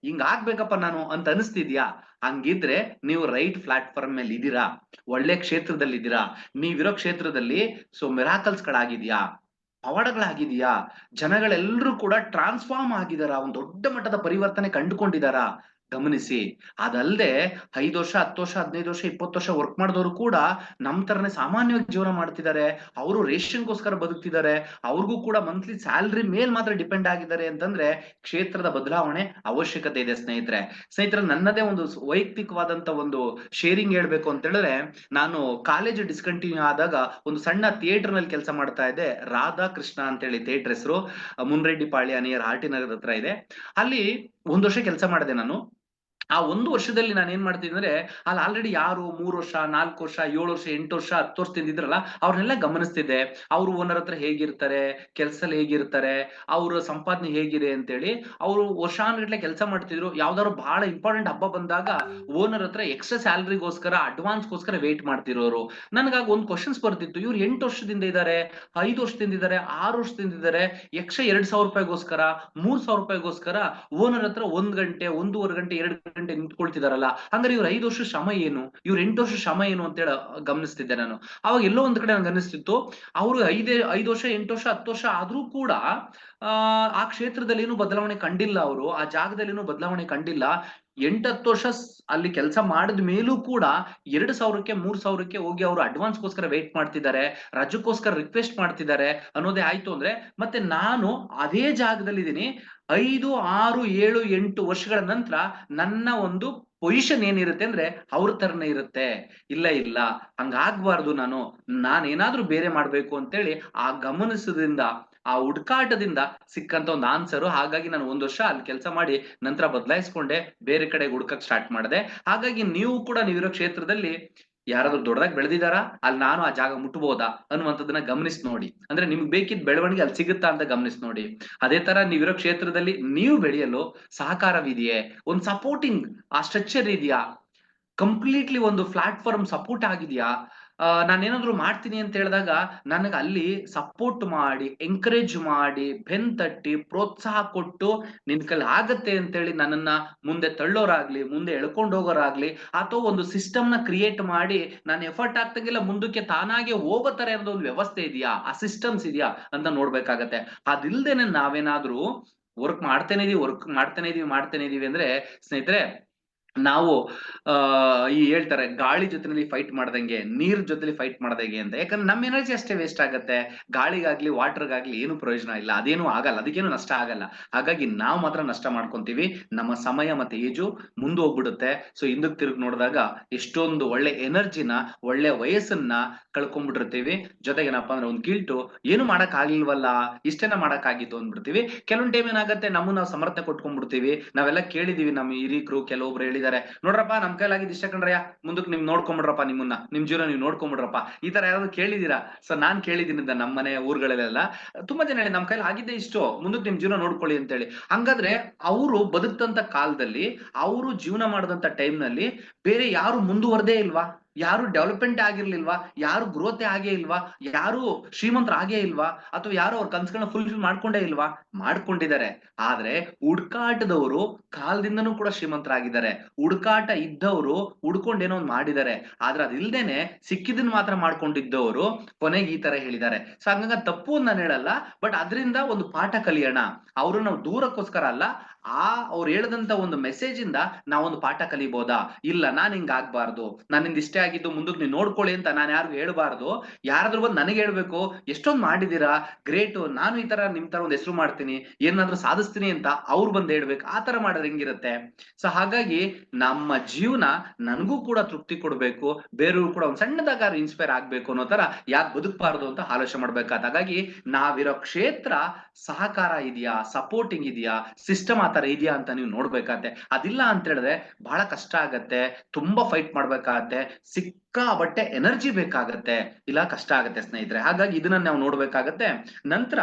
ಹಿಂಗ್ ಆಗ್ಬೇಕಪ್ಪ ನಾನು ಅಂತ ಅನಿಸ್ತಿದ್ಯಾ? ಹಂಗಿದ್ರೆ ನೀವು ರೈಟ್ ಪ್ಲಾಟ್ಫಾರ್ಮ್ ಮೇಲೆ ಇದೀರಾ, ಒಳ್ಳೆ ಕ್ಷೇತ್ರದಲ್ಲಿ ಇದೀರಾ. ನೀವಿರೋ ಕ್ಷೇತ್ರದಲ್ಲಿ ಸೊ ಮಿರಾಕಲ್ಸ್ ಗಳಾಗಿದ್ಯಾ, ಪವಾಡಗಳಾಗಿದೆಯಾ? ಜನಗಳೆಲ್ಲರೂ ಕೂಡ ಟ್ರಾನ್ಸ್ಫಾರ್ಮ್ ಆಗಿದಾರ, ಒಂದ್ ದೊಡ್ಡ ಮಟ್ಟದ ಪರಿವರ್ತನೆ ಕಂಡುಕೊಂಡಿದಾರ? ಗಮನಿಸಿ. ಅದಲ್ದೆ 5 ವರ್ಷ, 10 ವರ್ಷ, 15 ವರ್ಷ, 20 ವರ್ಷ ವರ್ಕ್ ಮಾಡಿದವರು ಕೂಡ ನಮ್ ತರನೇ ಸಾಮಾನ್ಯವಾಗಿ ಜೀವನ ಮಾಡ್ತಿದ್ದಾರೆ. ಅವರು ರೇಷನ್ಗೋಸ್ಕರ ಬದುಕ್ತಿದ್ದಾರೆ. ಅವ್ರಿಗೂ ಕೂಡ ಮಂತ್ಲಿ ಸ್ಯಾಲರಿ ಮೇಲ್ ಮಾತ್ರ ಡಿಪೆಂಡ್ ಆಗಿದ್ದಾರೆ ಅಂತಂದ್ರೆ ಕ್ಷೇತ್ರದ ಬದಲಾವಣೆ ಅವಶ್ಯಕತೆ ಇದೆ ಸ್ನೇಹಿತರೆ. ಸ್ನೇಹಿತರೆ, ನನ್ನದೇ ಒಂದು ವೈಯಕ್ತಿಕವಾದಂತ ಒಂದು ಶೇರಿಂಗ್ ಹೇಳ್ಬೇಕು ಅಂತ ಹೇಳಿದ್ರೆ, ನಾನು ಕಾಲೇಜ್ ಡಿಸ್ಕಂಟಿನ್ಯೂ ಆದಾಗ ಒಂದು ಸಣ್ಣ ಥಿಯೇಟರ್ ನಲ್ಲಿ ಕೆಲಸ ಮಾಡ್ತಾ ಇದ್ದೆ. ರಾಧಾ ಕೃಷ್ಣ ಅಂತ ಹೇಳಿ ಥಿಯೇಟರ್ ಹೆಸರು. ಮುನ್ರೆಡ್ಡಿ ಪಾಳ್ಯ ನಿಯರ್ ಆರ್ ಟಿ ನಗರದ ಹತ್ರ ಇದೆ. ಅಲ್ಲಿ 1 ವರ್ಷ ಕೆಲಸ ಮಾಡಿದೆ ನಾನು. ಆ 1 ವರ್ಷದಲ್ಲಿ ನಾನು ಏನ್ ಮಾಡ್ತಿದ್ದೆ ಅಂದ್ರೆ, ಅಲ್ಲಿ ಆಲ್ರೆಡಿ ಯಾರು 3 ವರ್ಷ, 4 ವರ್ಷ, 7 ವರ್ಷ, 8 ವರ್ಷ, 10 ವರ್ಷದಿಂದ ಇದ್ರಲ್ಲ, ಅವ್ರನ್ನೆಲ್ಲ ಗಮನಿಸ್ತಿದ್ದೆ. ಅವ್ರು ಓನರ್ ಹತ್ರ ಹೇಗಿರ್ತಾರೆ, ಕೆಲ್ಸದಲ್ಲಿ ಹೇಗಿರ್ತಾರೆ, ಅವ್ರ ಸಂಪಾದನೆ ಹೇಗಿದೆ ಅಂತೇಳಿ. ಅವ್ರು ವರ್ಷಾನುಗಟ್ಲೆ ಕೆಲಸ ಮಾಡ್ತಿದ್ರು. ಯಾವ್ದಾದ್ರು ಬಹಳ ಇಂಪಾರ್ಟೆಂಟ್ ಹಬ್ಬ ಬಂದಾಗ ಓನರ್ ಹತ್ರ ಎಕ್ಸ್ಟ್ರಾ ಸ್ಯಾಲರಿಗೋಸ್ಕರ, ಅಡ್ವಾನ್ಸ್‌ಗೋಸ್ಕರ ವೇಟ್ ಮಾಡ್ತಿರೋರು. ನನಗಾಗ ಒಂದು ಕ್ವೆಷನ್ಸ್ ಬರ್ತಿತ್ತು. ಇವ್ರು 8 ವರ್ಷದಿಂದ ಇದ್ದಾರೆ, 5 ವರ್ಷದಿಂದ ಇದ್ದಾರೆ, 6 ವರ್ಷದಿಂದ ಇದ್ದಾರೆ. ಎಕ್ಸ್ಟ್ರಾ ₹2,000ಗೋಸ್ಕರ, ₹3,000ಗೋಸ್ಕರ ಓನರ್ ಹತ್ರ 1 ಗಂಟೆ, 1.5 ಗಂಟೆ, 2 ಗಂಟೆ ನಿಂತ್ಕೊಳ್ತಿದಾರಲ್ಲ. ಹಂಗಾರೆ ಇವ್ರ 5 ವರ್ಷ ಶ್ರಮ ಏನು? ಇವ್ರ 8 ವರ್ಷ ಶ್ರಮ ಏನು ಅಂತೇಳಿ ಗಮನಿಸ್ತಿದ್ದೆ ನಾನು. ಅವಾಗ ಎಲ್ಲೋ ಒಂದ್ ಕಡೆ ನಂಗೆ ಅನಿಸ್ತಿತ್ತು, ಅವ್ರು 5 ವರ್ಷ, 8 ವರ್ಷ, 10 ವರ್ಷ ಆದ್ರೂ ಕೂಡ ಆ ಕ್ಷೇತ್ರದಲ್ಲಿ ಏನು ಬದಲಾವಣೆ ಕಂಡಿಲ್ಲ ಅವರು. ಆ ಜಾಗದಲ್ಲಿ ಏನು ಬದಲಾವಣೆ ಕಂಡಿಲ್ಲ. 8, 10 ವರ್ಷ ಅಲ್ಲಿ ಕೆಲಸ ಮಾಡಿದ ಮೇಲೂ ಕೂಡ 2,000ಕ್ಕೆ, 3,000ಕ್ಕೆ ಹೋಗಿ ಅವರು ಅಡ್ವಾನ್ಸ್‌ಗೋಸ್ಕರ ವೇಟ್ ಮಾಡ್ತಿದ್ದಾರೆ. ರಜಕ್ಕೋಸ್ಕರ ರಿಕ್ವೆಸ್ಟ್ ಮಾಡ್ತಿದ್ದಾರೆ ಅನ್ನೋದೇ ಆಯ್ತು ಅಂದ್ರೆ, ಮತ್ತೆ ನಾನು ಅದೇ ಜಾಗದಲ್ಲಿದ್ದೀನಿ. 5, 6, 7, 8 ವರ್ಷಗಳ ನಂತರ ನನ್ನ ಒಂದು ಪೊಸಿಷನ್ ಏನಿರುತ್ತೆ ಅಂದ್ರೆ ಅವ್ರ ತರನೇ ಇರುತ್ತೆ. ಇಲ್ಲ ಹಂಗಾಗ್ಬಾರ್ದು. ನಾನೇನಾದ್ರೂ ಬೇರೆ ಮಾಡ್ಬೇಕು ಅಂತೇಳಿ ಆ ಗಮನಿಸೋದ್ರಿಂದ, ಆ ಹುಡುಕಾಟದಿಂದ ಸಿಕ್ಕಂತ ಒಂದು ಆನ್ಸರು. ಹಾಗಾಗಿ ನಾನು 1 ವರ್ಷ ಅಲ್ಲಿ ಕೆಲಸ ಮಾಡಿ ನಂತರ ಬದಲಾಯಿಸ್ಕೊಂಡೆ, ಬೇರೆ ಕಡೆ ಹುಡುಕಕ್ ಸ್ಟಾರ್ಟ್ ಮಾಡಿದೆ. ಹಾಗಾಗಿ ನೀವು ಕೂಡ ನೀವಿರೋ ಕ್ಷೇತ್ರದಲ್ಲಿ ಯಾರಾದ್ರೂ ದೊಡ್ಡದಾಗಿ ಬೆಳೆದಿದ್ದಾರಾ? ಅಲ್ಲಿ ನಾನು ಆ ಜಾಗ ಮುಟ್ಬೋದಾ ಅನ್ನುವಂಥದ್ದನ್ನ ಗಮನಿಸಿ ನೋಡಿ. ಅಂದ್ರೆ ನಿಮ್ಗೆ ಬೇಕಿದ್ದ ಬೆಳವಣಿಗೆ ಅಲ್ಲಿ ಸಿಗುತ್ತಾ ಅಂತ ಗಮನಿಸಿ ನೋಡಿ. ಅದೇ ತರ ನೀವಿರೋ ಕ್ಷೇತ್ರದಲ್ಲಿ ನೀವು ಬೆಳೆಯಲು ಸಹಕಾರವಿದೆಯೇ? ಒಂದು ಸಪೋರ್ಟಿಂಗ್ ಆ ಸ್ಟ್ರಕ್ಚರ್ ಇದೆಯಾ? ಕಂಪ್ಲೀಟ್ಲಿ ಒಂದು ಪ್ಲಾಟ್ಫಾರ್ಮ್ ಸಪೋರ್ಟ್ ಆಗಿದೆಯಾ? ನಾನೇನಾದ್ರು ಮಾಡ್ತೀನಿ ಅಂತ ಹೇಳಿದಾಗ ನನಗೆ ಅಲ್ಲಿ ಸಪೋರ್ಟ್ ಮಾಡಿ, ಎಂಕರೇಜ್ ಮಾಡಿ, ಬೆನ್ ತಟ್ಟಿ, ಪ್ರೋತ್ಸಾಹ ಕೊಟ್ಟು ನಿನ್ ಕೈಲಿ ಆಗತ್ತೆ ಅಂತೇಳಿ ನನ್ನನ್ನ ಮುಂದೆ ತಳ್ಳೋರಾಗ್ಲಿ, ಮುಂದೆ ಎಳ್ಕೊಂಡು ಹೋಗೋರಾಗ್ಲಿ, ಅಥವಾ ಒಂದು ಸಿಸ್ಟಮ್‌ನ ಕ್ರಿಯೇಟ್ ಮಾಡಿ ನಾನು ಎಫರ್ಟ್ ಹಾಕ್ದಂಗೆಲ್ಲ ಮುಂದಕ್ಕೆ ತಾನಾಗೆ ಹೋಗೋ ತರ ಇರೋದು ಒಂದು ವ್ಯವಸ್ಥೆ ಇದೆಯಾ? ಆ ಸಿಸ್ಟಮ್ಸ್ ಇದೆಯಾ ಅಂತ ನೋಡ್ಬೇಕಾಗತ್ತೆ. ಅದಿಲ್ದೇನೆ ನಾವೇನಾದ್ರೂ ಮಾಡ್ತಾನೆ ಇದೀವಿ ಅಂದ್ರೆ ಸ್ನೇಹಿತರೆ, ನಾವು ಈ ಹೇಳ್ತಾರೆ ಗಾಳಿ ಜೊತೆನಲ್ಲಿ ಫೈಟ್ ಮಾಡ್ದಂಗೆ, ನೀರ್ ಜೊತೆಲಿ ಫೈಟ್ ಮಾಡ್ದಂಗೆ ಅಂತ. ಯಾಕಂದ್ರೆ ನಮ್ಮ ಎನರ್ಜಿ ಅಷ್ಟೇ ವೇಸ್ಟ್ ಆಗತ್ತೆ. ಗಾಳಿಗಾಗ್ಲಿ, ವಾಟರ್‌ಗಾಗ್ಲಿ ಏನು ಪ್ರಯೋಜನ ಇಲ್ಲ. ಅದೇನು ಆಗಲ್ಲ. ಅದಕ್ಕೇನು ನಷ್ಟ ಆಗಲ್ಲ. ಹಾಗಾಗಿ ನಾವು ಮಾತ್ರ ನಷ್ಟ ಮಾಡ್ಕೊಂತೀವಿ. ನಮ್ಮ ಸಮಯ ಮತ್ತೆ ಏಜು ಮುಂದೆ ಹೋಗ್ಬಿಡುತ್ತೆ. ಸೊ ಹಿಂದಕ್ ತಿರುಗಿ ನೋಡಿದಾಗ ಎಷ್ಟೊಂದು ಒಳ್ಳೆ ಎನರ್ಜಿನ, ಒಳ್ಳೆ ವಯಸ್ಸನ್ನ ಕಳ್ಕೊಂಡ್ಬಿಟ್ಟಿರ್ತೀವಿ. ಜೊತೆಗೇನಪ್ಪಾ ಅಂದ್ರೆ ಒಂದು ಗಿಲ್ಟು, ಏನು ಮಾಡಕ್ ಆಗ್ಲಿಲ್ವಲ್ಲ, ಇಷ್ಟೇನ ಮಾಡಕ್ಕಾಗಿತ್ತು ಅಂದ್ಬಿಡ್ತೀವಿ. ಕೆಲವೊಂದ್ ಟೈಮ್ ಏನಾಗತ್ತೆ, ನಮ್ಮನ್ನ ನಾವು ಸಮರ್ಥನೆ ಕೊಟ್ಕೊಂಡ್ಬಿಡ್ತೀವಿ. ನಾವೆಲ್ಲ ಕೇಳಿದೀವಿ, ನಮ್ಮ ಹಿರೀಕರು ಕೆಲವೊಬ್ರು ಹೇಳಿದ್ದಾರೆ, ನೋಡ್ರಪ್ಪ ನಮ್ ಕೈಲಾಗಿದ್ ಇಷ್ಟ ಕಣ್ರಯ್ಯ, ಮುಂದಕ್ ನಿಮ್ ನೋಡ್ಕೊಂಬಿಡ್ರಪ್ಪ, ನಿಮ್ ಜೀವನ ನೀವ್ ನೋಡ್ಕೊಂಬಿಡ್ರಪ್ಪ. ಈ ತರ ಯಾರಾದ್ರು ಕೇಳಿದೀರಾ? ಸೊ ನಾನ್ ಕೇಳಿದೀನಿ ನಮ್ಮ ಮನೆ ಊರುಗಳಲ್ಲೆಲ್ಲ. ತುಂಬಾ ಜನ ಹೇಳಿ ನಮ್ ಕೈಲಿ ಆಗಿದ್ದೆ ಇಷ್ಟು, ಮುಂದಕ್ ನಿಮ್ ಜೀವನ ನೋಡ್ಕೊಳ್ಳಿ ಅಂತೇಳಿ. ಹಂಗಾದ್ರೆ ಅವರು ಬದುಕ್ತಂತ ಕಾಲದಲ್ಲಿ, ಅವರು ಜೀವನ ಮಾಡಿದಂತ ಟೈಮ್ ನಲ್ಲಿ ಬೇರೆ ಯಾರು ಮುಂದುವರೆದೇ ಇಲ್ವಾ? ಯಾರು ಡೆವಲಪ್ಮೆಂಟ್ ಆಗಿರ್ಲಿಲ್ವಾ? ಯಾರು ಗ್ರೋತೆ ಆಗೇ ಇಲ್ವಾ? ಯಾರು ಶ್ರೀಮಂತರಾಗೇ ಇಲ್ವಾ? ಅಥವಾ ಯಾರು ಅವ್ರ ಕನ್ಸುಗಳನ್ನ ಫುಲ್ಫಿಲ್ ಮಾಡ್ಕೊಂಡೇ ಇಲ್ವಾ? ಮಾಡ್ಕೊಂಡಿದ್ದಾರೆ. ಆದ್ರೆ ಹುಡ್ಕಾಟದವರು ಕಾಲದಿಂದನೂ ಕೂಡ ಶ್ರೀಮಂತರಾಗಿದ್ದಾರೆ. ಹುಡುಕಾಟ ಇದ್ದವರು ಹುಡ್ಕೊಂಡ್ ಏನೋ ಒಂದ್ ಮಾಡಿದ್ದಾರೆ. ಆದ್ರೆ ಅದಿಲ್ದೇನೆ ಸಿಕ್ಕಿದ್ದನ್ನ ಮಾತ್ರ ಮಾಡ್ಕೊಂಡಿದ್ದವರು ಕೊನೆಗೆ ಈ ತರ ಹೇಳಿದ್ದಾರೆ. ಸೊ ಹಂಗಂಗ ತಪ್ಪು ಅಂತ ನಾನು ಹೇಳಲ್ಲ. ಬಟ್ ಅದರಿಂದ ಒಂದು ಪಾಠ ಕಲಿಯೋಣ. ಅವ್ರನ್ನ ನಾವು ದೂರಕ್ಕೋಸ್ಕರ ಅಲ್ಲ, ಅವ್ರು ಹೇಳದಂತ ಒಂದು ಮೆಸೇಜ್ ಇಂದ ನಾವೊಂದು ಪಾಠ ಕಲಿಬಹುದಾ? ಇಲ್ಲ, ನಾನ್ ಹಿಂಗ್ ಆಗ್ಬಾರ್ದು, ನನ್ನಿಂದ ಇಷ್ಟೇ ಆಗಿದ್ದು ಮುಂದಕ್ಕೆ ನೀವು ನೋಡ್ಕೊಳ್ಳಿ ಅಂತ ನಾನು ಯಾರಿಗೂ ಹೇಳ್ಬಾರ್ದು. ಯಾರಾದ್ರೂ ಬಂದು ನನಗೆ ಹೇಳ್ಬೇಕು, ಎಷ್ಟೊಂದ್ ಮಾಡಿದೀರಾ, ಗ್ರೇಟ್, ನಾನು ಈ ತರ ನಿಮ್ ತರ ಒಂದ್ ಹೆಸರು ಮಾಡ್ತೀನಿ, ಏನಾದ್ರೂ ಸಾಧಿಸ್ತೀನಿ ಅಂತ ಅವ್ರು ಬಂದ್ ಹೇಳ್ಬೇಕು. ಆ ತರ ಮಾಡಿದ್ರೆ ಹೆಂಗಿರುತ್ತೆ? ಸೊ ಹಾಗಾಗಿ ನಮ್ಮ ಜೀವನ ನನಗೂ ಕೂಡ ತೃಪ್ತಿ ಕೊಡ್ಬೇಕು, ಬೇರೆಯವ್ರು ಕೂಡ ಒಂದ್ ಸಣ್ಣದಾಗಾರು ಇನ್ಸ್ಪೈರ್ ಆಗ್ಬೇಕು ಅನ್ನೋ ತರ ಯಾಕೆ ಬದುಕಬಾರ್ದು ಅಂತ ಆಲೋಚನೆ ಮಾಡ್ಬೇಕಾದ. ಹಾಗಾಗಿ ನಾವಿರೋ ಕ್ಷೇತ್ರ ಸಹಕಾರ ಇದೆಯಾ, ಸಪೋರ್ಟಿಂಗ್ ಇದೆಯಾ, ಸಿಸ್ಟಮ್ ಆತರ ಇದೆಯಾ ಅಂತ ನೀವು ನೋಡ್ಬೇಕಾಗತ್ತೆ. ಅದಿಲ್ಲ ಅಂತ ಹೇಳಿದ್ರೆ ಬಹಳ ಕಷ್ಟ ಆಗತ್ತೆ, ತುಂಬಾ ಫೈಟ್ ಮಾಡ್ಬೇಕಾಗತ್ತೆ, ಸಿಕ್ಕಾಬಟ್ಟೆ ಎನರ್ಜಿ ಬೇಕಾಗತ್ತೆ, ಇಲ್ಲ ಕಷ್ಟ ಆಗತ್ತೆ ಸ್ನೇಹಿತರೆ. ಹಾಗಾಗಿ ಇದನ್ನ ನಾವು ನೋಡ್ಬೇಕಾಗತ್ತೆ. ನಂತರ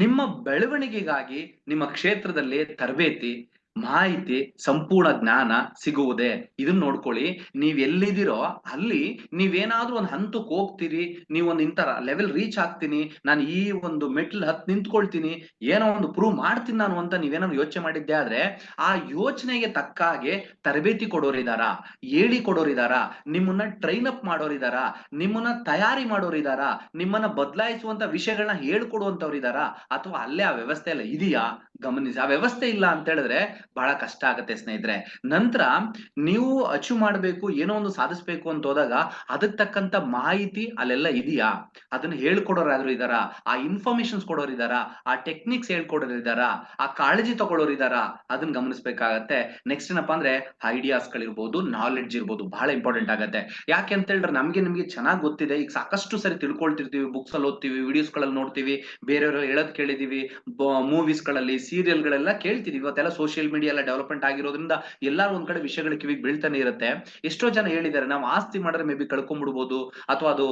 ನಿಮ್ಮ ಬೆಳವಣಿಗೆಗಾಗಿ ನಿಮ್ಮ ಕ್ಷೇತ್ರದಲ್ಲಿ ತರಬೇತಿ, ಮಾಹಿತಿ, ಸಂಪೂರ್ಣ ಜ್ಞಾನ ಸಿಗುವುದೇ? ಇದನ್ನ ನೋಡ್ಕೊಳ್ಳಿ. ನೀವ್ ಎಲ್ಲಿದ್ದೀರೋ ಅಲ್ಲಿ ನೀವೇನಾದ್ರೂ ಒಂದು ಹಂತಕ್ಕೆ ಹೋಗ್ತೀರಿ, ನೀವೊಂದು ಇಂತರ ಲೆವೆಲ್ ರೀಚ್ ಆಗ್ತೀನಿ, ನಾನು ಈ ಒಂದು ಮೆಟ್ಲ್ ಹತ್ ನಿಂತ್ಕೊಳ್ತೀನಿ, ಏನೋ ಒಂದು ಪ್ರೂವ್ ಮಾಡ್ತೀನಿ ನಾನು ಅಂತ ನೀವೇನಾದ್ರು ಯೋಚನೆ ಮಾಡಿದ್ದೆ ಆದ್ರೆ, ಆ ಯೋಚನೆಗೆ ತಕ್ಕ ಹಾಗೆ ತರಬೇತಿ ಕೊಡೋರಿದಾರ, ಹೇಳಿ ಕೊಡೋರಿದಾರ, ನಿಮ್ಮನ್ನ ಟ್ರೈನ್ ಅಪ್ ಮಾಡೋರಿದಾರ, ನಿಮ್ಮನ್ನ ತಯಾರಿ ಮಾಡೋರಿದಾರ, ನಿಮ್ಮನ್ನ ಬದಲಾಯಿಸುವಂತ ವಿಷಯಗಳನ್ನ ಹೇಳ್ಕೊಡುವಂತವ್ರಿದಾರ, ಅಥವಾ ಅಲ್ಲೇ ಆ ವ್ಯವಸ್ಥೆ ಎಲ್ಲ ಇದೆಯಾ? ಗಮನಿಸಿ. ಆ ವ್ಯವಸ್ಥೆ ಇಲ್ಲ ಅಂತ ಹೇಳಿದ್ರೆ ಬಹಳ ಕಷ್ಟ ಆಗತ್ತೆ ಸ್ನೇಹಿತರೆ. ನಂತರ ನೀವು ಅಚೀವ್ ಮಾಡ್ಬೇಕು, ಏನೋ ಒಂದು ಸಾಧಿಸ್ಬೇಕು ಅಂತ ಹೋದಾಗ ಅದಕ್ಕೆ ತಕ್ಕಂತ ಮಾಹಿತಿ ಅಲ್ಲೆಲ್ಲ ಇದೆಯಾ? ಅದನ್ನ ಹೇಳ್ಕೊಡೋರಾದ್ರೂ ಇದಾರ, ಆ ಇನ್ಫಾರ್ಮೇಶನ್ಸ್ ಕೊಡೋರು ಇದಾರ, ಆ ಟೆಕ್ನಿಕ್ಸ್ ಹೇಳ್ಕೊಡೋರು ಇದಾರ, ಆ ಕಾಳಜಿ ತಗೊಳ್ಳೋರು ಇದಾರ, ಅದನ್ನ ಗಮನಿಸ್ಬೇಕಾಗತ್ತೆ. ನೆಕ್ಸ್ಟ್ ಏನಪ್ಪಾ ಅಂದ್ರೆ ಐಡಿಯಾಸ್ ಗಳಿರ್ಬೋದು, ನಾಲೆಡ್ಜ್ ಇರ್ಬೋದು, ಬಹಳ ಇಂಪಾರ್ಟೆಂಟ್ ಆಗತ್ತೆ. ಯಾಕೆ ಅಂತ ಹೇಳಿದ್ರೆ ನಿಮ್ಗೆ ಚೆನ್ನಾಗಿ ಗೊತ್ತಿದೆ, ಈಗ ಸಾಕಷ್ಟು ಸರಿ ತಿಳ್ಕೊಳ್ತಿರ್ತೀವಿ, ಬುಕ್ಸ್ ಅಲ್ಲಿ ಓದ್ತೀವಿ, ವಿಡಿಯೋಸ್ ಗಳಲ್ಲಿ ನೋಡ್ತೀವಿ, ಬೇರೆಯವರು ಹೇಳೋದ್ ಕೇಳಿದೀವಿ, ಮೂವೀಸ್ ಗಳಲ್ಲಿ, ಸೀರಿಯಲ್ ಗಳೆಲ್ಲ ಕೇಳ್ತಿದೀವಿ. ಇವತ್ತೆಲ್ಲ ಸೋಷಿಯಲ್ ಮೀಡಿಯಾ ಎಲ್ಲ ಡೆವಲಪ್ಮೆಂಟ್ ಆಗಿರೋದ್ರಿಂದ ಎಲ್ಲಾರು ಒಂದ್ ಕಡೆ ವಿಷಯಗಳ ಕಿವಿಗೆ ಬೀಳ್ತಾನೆ ಇರುತ್ತೆ. ಎಷ್ಟೋ ಜನ ಹೇಳಿದ್ದಾರೆ, ನಾವು ಆಸ್ತಿ ಮಾಡಿದ್ರೆ ಮೇ ಬಿ ಕಳ್ಕೊಂಡ್ಬಿಡ್ಬೋದು, ಅಥವಾ ಅದು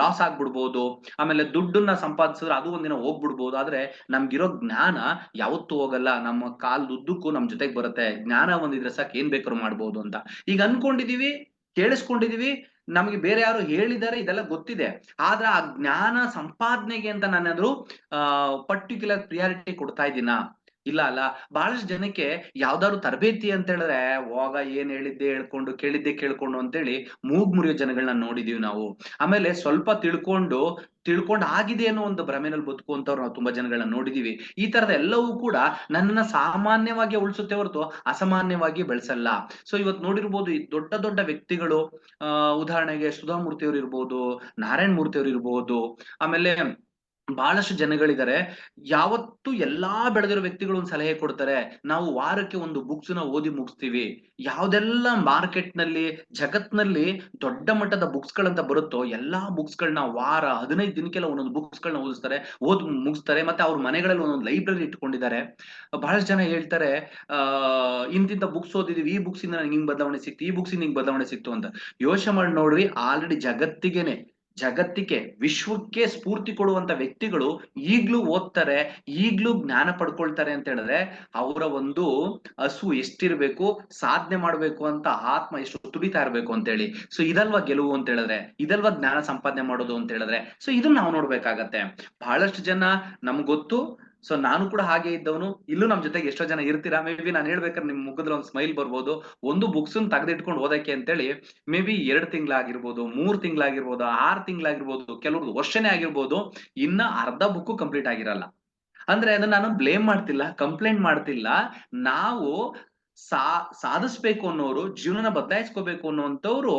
ಲಾಸ್ ಆಗ್ಬಿಡ್ಬೋದು, ಆಮೇಲೆ ದುಡ್ಡನ್ನ ಸಂಪಾದಿಸಿದ್ರೆ ಅದು ಒಂದಿನ ಹೋಗ್ಬಿಡ್ಬೋದು. ಆದ್ರೆ ನಮ್ಗಿರೋ ಜ್ಞಾನ ಯಾವತ್ತೂ ಹೋಗಲ್ಲ, ನಮ್ಮ ಕಾಲದುದ್ದಕ್ಕೂ ನಮ್ ಜೊತೆಗೆ ಬರುತ್ತೆ. ಜ್ಞಾನ ಒಂದಿದ್ರೆ ಸಾಕು, ಏನ್ ಬೇಕಾದ್ರೂ ಮಾಡ್ಬೋದು ಅಂತ ಈಗ ಅನ್ಕೊಂಡಿದೀವಿ, ಕೇಳಿಸ್ಕೊಂಡಿದೀವಿ, ನಮ್ಗೆ ಬೇರೆ ಯಾರು ಹೇಳಿದ್ದಾರೆ, ಇದೆಲ್ಲ ಗೊತ್ತಿದೆ. ಆದ್ರೆ ಆ ಜ್ಞಾನ ಸಂಪಾದನೆಗೆ ಅಂತ ನಾನಾದ್ರೂ ಪರ್ಟಿಕ್ಯುಲರ್ ಪ್ರಿಯಾರಿಟಿ ಕೊಡ್ತಾ ಇದ್ದೀನಾ? ಇಲ್ಲ ಅಲ್ಲ. ಬಹಳಷ್ಟು ಜನಕ್ಕೆ ಯಾವ್ದಾದ್ರು ತರಬೇತಿ ಅಂತ ಹೇಳಿದ್ರೆ ಹೋಗ, ಏನ್ ಹೇಳಿದ್ದೆ ಹೇಳ್ಕೊಂಡು, ಕೇಳಿದ್ದೆ ಕೇಳ್ಕೊಂಡು ಅಂತೇಳಿ ಮೂಗ್ ಮುರಿಯೋ ಜನಗಳನ್ನ ನೋಡಿದೀವಿ ನಾವು. ಆಮೇಲೆ ಸ್ವಲ್ಪ ತಿಳ್ಕೊಂಡ್ ಆಗಿದೆ ಅನ್ನೋ ಒಂದು ಭ್ರಮೆನಲ್ಲಿ ಬದುಕುವಂತವ್ರು ನಾವು ತುಂಬಾ ಜನಗಳನ್ನ ನೋಡಿದೀವಿ. ಈ ತರದ ಎಲ್ಲವೂ ಕೂಡ ನನ್ನನ್ನ ಸಾಮಾನ್ಯವಾಗಿ ಉಳಿಸುತ್ತೆ ಹೊರತು ಅಸಾಮಾನ್ಯವಾಗಿ ಬೆಳೆಸಲ್ಲ. ಸೊ ಇವತ್ತು ನೋಡಿರ್ಬೋದು, ಈ ದೊಡ್ಡ ದೊಡ್ಡ ವ್ಯಕ್ತಿಗಳು, ಉದಾಹರಣೆಗೆ ಸುಧಾಮೂರ್ತಿ ಅವರು ಇರ್ಬೋದು, ನಾರಾಯಣ ಮೂರ್ತಿ ಅವರು ಇರ್ಬೋದು, ಆಮೇಲೆ ಬಹಳಷ್ಟು ಜನಗಳಿದ್ದಾರೆ. ಯಾವತ್ತು ಎಲ್ಲಾ ಬೆಳೆದಿರೋ ವ್ಯಕ್ತಿಗಳು ಒಂದು ಸಲಹೆ ಕೊಡ್ತಾರೆ, ನಾವು ವಾರಕ್ಕೆ ಒಂದು ಬುಕ್ಸ್ ನ ಓದಿ ಮುಗಿಸ್ತೀವಿ. ಯಾವ್ದೆಲ್ಲ ಮಾರ್ಕೆಟ್ ನಲ್ಲಿ, ಜಗತ್ನಲ್ಲಿ ದೊಡ್ಡ ಮಟ್ಟದ ಬುಕ್ಸ್ ಗಳಂತ ಬರುತ್ತೋ ಎಲ್ಲಾ ಬುಕ್ಸ್ ಗಳನ್ನ ವಾರ 15 ದಿನಕ್ಕೆಲ್ಲ ಒಂದೊಂದು ಬುಕ್ಸ್ ಗಳನ್ನ ಓದ್ ಮುಗಿಸ್ತಾರೆ. ಮತ್ತೆ ಅವ್ರ ಮನೆಗಳಲ್ಲಿ ಒಂದೊಂದು ಲೈಬ್ರರಿ ಇಟ್ಕೊಂಡಿದ್ದಾರೆ. ಬಹಳಷ್ಟು ಜನ ಹೇಳ್ತಾರೆ, ಇಂತಿಂತ ಬುಕ್ಸ್ ಓದಿದೀವಿ, ಈ ಬುಕ್ಸ್ ಇಂದ ನಂಗೆ ಹಿಂಗ್ ಬದಲಾವಣೆ ಸಿಕ್ತು, ಈ ಬುಕ್ಸ್ ಇಂದ ಹಿಂಗ್ ಬದಲಾವಣೆ ಸಿಕ್ತು ಅಂತ. ಯೋಚನೆ ಮಾಡಿ ನೋಡ್ರಿ, ಆಲ್ರೆಡಿ ಜಗತ್ತಿಗೆ, ವಿಶ್ವಕ್ಕೆ ಸ್ಫೂರ್ತಿ ಕೊಡುವಂತ ವ್ಯಕ್ತಿಗಳು ಈಗ್ಲೂ ಓದ್ತಾರೆ, ಈಗ್ಲೂ ಜ್ಞಾನ ಪಡ್ಕೊಳ್ತಾರೆ ಅಂತ ಹೇಳಿದ್ರೆ ಅವರ ಒಂದು ಹಸು ಎಷ್ಟಿರ್ಬೇಕು, ಸಾಧನೆ ಮಾಡ್ಬೇಕು ಅಂತ ಆತ್ಮ ಎಷ್ಟು ತುಡಿತಾ ಇರ್ಬೇಕು ಅಂತ ಹೇಳಿ. ಸೊ ಇದಲ್ವಾ ಗೆಲುವು ಅಂತ ಹೇಳಿದ್ರೆ, ಇದಲ್ವಾ ಜ್ಞಾನ ಸಂಪಾದನೆ ಮಾಡೋದು ಅಂತ ಹೇಳಿದ್ರೆ. ಸೊ ಇದನ್ನ ನಾವು ನೋಡ್ಬೇಕಾಗತ್ತೆ. ಬಹಳಷ್ಟು ಜನ ನಮ್ಗ್ ಗೊತ್ತು, ಸೊ ನಾನು ಕೂಡ ಹಾಗೆ ಇದ್ದವನು, ಇಲ್ಲೂ ನಮ್ ಜೊತೆಗೆ ಎಷ್ಟೋ ಜನ ಇರ್ತೀರಾ. ಮೇ ಬಿ ನಾನು ಹೇಳ್ಬೇಕಾದ್ರೆ ನಿಮ್ ಮುಖದಲ್ಲಿ ಒಂದು ಸ್ಮೈಲ್ ಬರ್ಬೋದು. ಒಂದು ಬುಕ್ಸ್ ತೆಗೆದಿಟ್ಕೊಂಡು ಓದಕ್ಕೆ ಅಂತೇಳಿ ಮೇ ಬಿ 2 ತಿಂಗಳಾಗಿರ್ಬೋದು, 3 ತಿಂಗಳಾಗಿರ್ಬೋದು, 6 ತಿಂಗಳಾಗಿರ್ಬೋದು, ಕೆಲವ್ರದ್ದು ವರ್ಷನೇ ಆಗಿರ್ಬೋದು, ಇನ್ನ ಅರ್ಧ ಬುಕ್ ಕಂಪ್ಲೀಟ್ ಆಗಿರಲ್ಲ. ಅಂದ್ರೆ ಅದನ್ನ ನಾನು ಬ್ಲೇಮ್ ಮಾಡ್ತಿಲ್ಲ, ಕಂಪ್ಲೇಂಟ್ ಮಾಡ್ತಿಲ್ಲ. ನಾವು ಸಾಧಿಸ್ಬೇಕು ಅನ್ನೋರು, ಜೀವನನ ಬದಲಾಯಿಸ್ಕೋಬೇಕು ಅನ್ನುವಂಥವ್ರು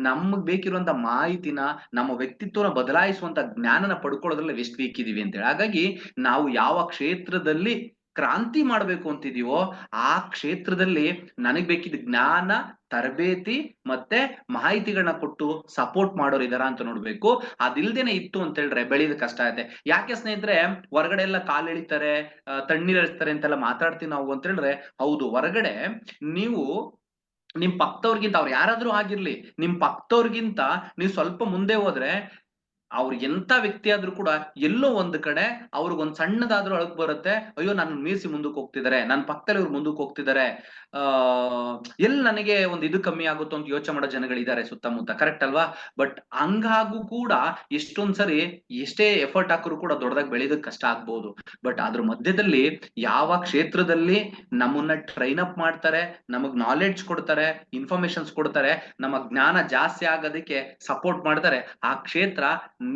ನಮ್ಗ್ ಬೇಕಿರುವಂತ ಮಾಹಿತಿನ, ನಮ್ಮ ವ್ಯಕ್ತಿತ್ವನ ಬದಲಾಯಿಸುವಂತ ಜ್ಞಾನನ ಪಡ್ಕೊಳ್ಳೋದ್ರಲ್ಲಿ ಎಷ್ಟು ವೀಕ್ ಇದೀವಿ ಅಂತೇಳಿ. ಹಾಗಾಗಿ ನಾವು ಯಾವ ಕ್ಷೇತ್ರದಲ್ಲಿ ಕ್ರಾಂತಿ ಮಾಡ್ಬೇಕು ಅಂತಿದೀವೋ ಆ ಕ್ಷೇತ್ರದಲ್ಲಿ ನನಗ್ ಬೇಕಿದ್ದ ಜ್ಞಾನ, ತರಬೇತಿ ಮತ್ತೆ ಮಾಹಿತಿಗಳನ್ನ ಕೊಟ್ಟು ಸಪೋರ್ಟ್ ಮಾಡೋರು ಇದಾರ ಅಂತ ನೋಡ್ಬೇಕು. ಅದಿಲ್ದೇನೆ ಇತ್ತು ಅಂತ ಹೇಳಿದ್ರೆ ಬೆಳೆಯೋದು ಕಷ್ಟ ಆಗುತ್ತೆ. ಯಾಕೆ ಸ್ನೇಹಿತರೆ, ಹೊರಗಡೆ ಎಲ್ಲ ಕಾಲ್ ಎಳಿತಾರೆ, ತಣ್ಣೀರ್ ಹರಿಸ್ತಾರೆ ಅಂತೆಲ್ಲ ಮಾತಾಡ್ತೀವಿ ನಾವು ಅಂತ ಹೇಳಿದ್ರೆ, ಹೌದು, ಹೊರಗಡೆ ನೀವು ನಿಮ್ ಪಕ್ಕದವ್ರಿಗಿಂತ, ಅವ್ರು ಯಾರಾದ್ರೂ ಆಗಿರ್ಲಿ, ನಿಮ್ ಪಕ್ಕದವ್ರಿಗಿಂತ ನೀವು ಸ್ವಲ್ಪ ಮುಂದೆ ಹೋದ್ರೆ ಅವ್ರು ಎಂತ ವ್ಯಕ್ತಿ ಆದ್ರೂ ಕೂಡ ಎಲ್ಲೋ ಒಂದ್ ಕಡೆ ಅವ್ರಿಗೊಂದ್ ಸಣ್ಣದಾದ್ರೂ ಅಳಕ್ ಬರುತ್ತೆ, ಅಯ್ಯೋ ನನ್ನ ಮೀರಿಸಿ ಮುಂದಕ್ಕೆ ಹೋಗ್ತಿದ್ದಾರೆ, ನನ್ನ ಪಕ್ಕದಲ್ಲಿ ಇವ್ರು ಮುಂದಕ್ಕೆ ಹೋಗ್ತಿದ್ದಾರೆ, ಆ ಎಲ್ಲಿ ನನಗೆ ಒಂದು ಇದು ಕಮ್ಮಿ ಆಗುತ್ತೋ ಅಂತ ಯೋಚನೆ ಮಾಡೋ ಜನಗಳಿದ್ದಾರೆ ಸುತ್ತಮುತ್ತ. ಕರೆಕ್ಟ್ ಅಲ್ವಾ? ಬಟ್ ಹಂಗಾಗೂ ಕೂಡ ಎಷ್ಟೊಂದ್ ಸರಿ ಎಷ್ಟೇ ಎಫರ್ಟ್ ಹಾಕಿದ್ರು ಕೂಡ ದೊಡ್ಡದಾಗಿ ಬೆಳೆಯೋದಕ್ಕೆ ಕಷ್ಟ ಆಗ್ಬಹುದು. ಬಟ್ ಅದ್ರ ಮಧ್ಯದಲ್ಲಿ ಯಾವ ಕ್ಷೇತ್ರದಲ್ಲಿ ನಮ್ಮನ್ನ ಟ್ರೈನ್ ಅಪ್ ಮಾಡ್ತಾರೆ, ನಮಗ್ ನಾಲೆಡ್ಜ್ ಕೊಡ್ತಾರೆ, ಇನ್ಫಾರ್ಮೇಶನ್ಸ್ ಕೊಡ್ತಾರೆ, ನಮ್ಮ ಜ್ಞಾನ ಜಾಸ್ತಿ ಆಗೋದಕ್ಕೆ ಸಪೋರ್ಟ್ ಮಾಡ್ತಾರೆ, ಆ ಕ್ಷೇತ್ರ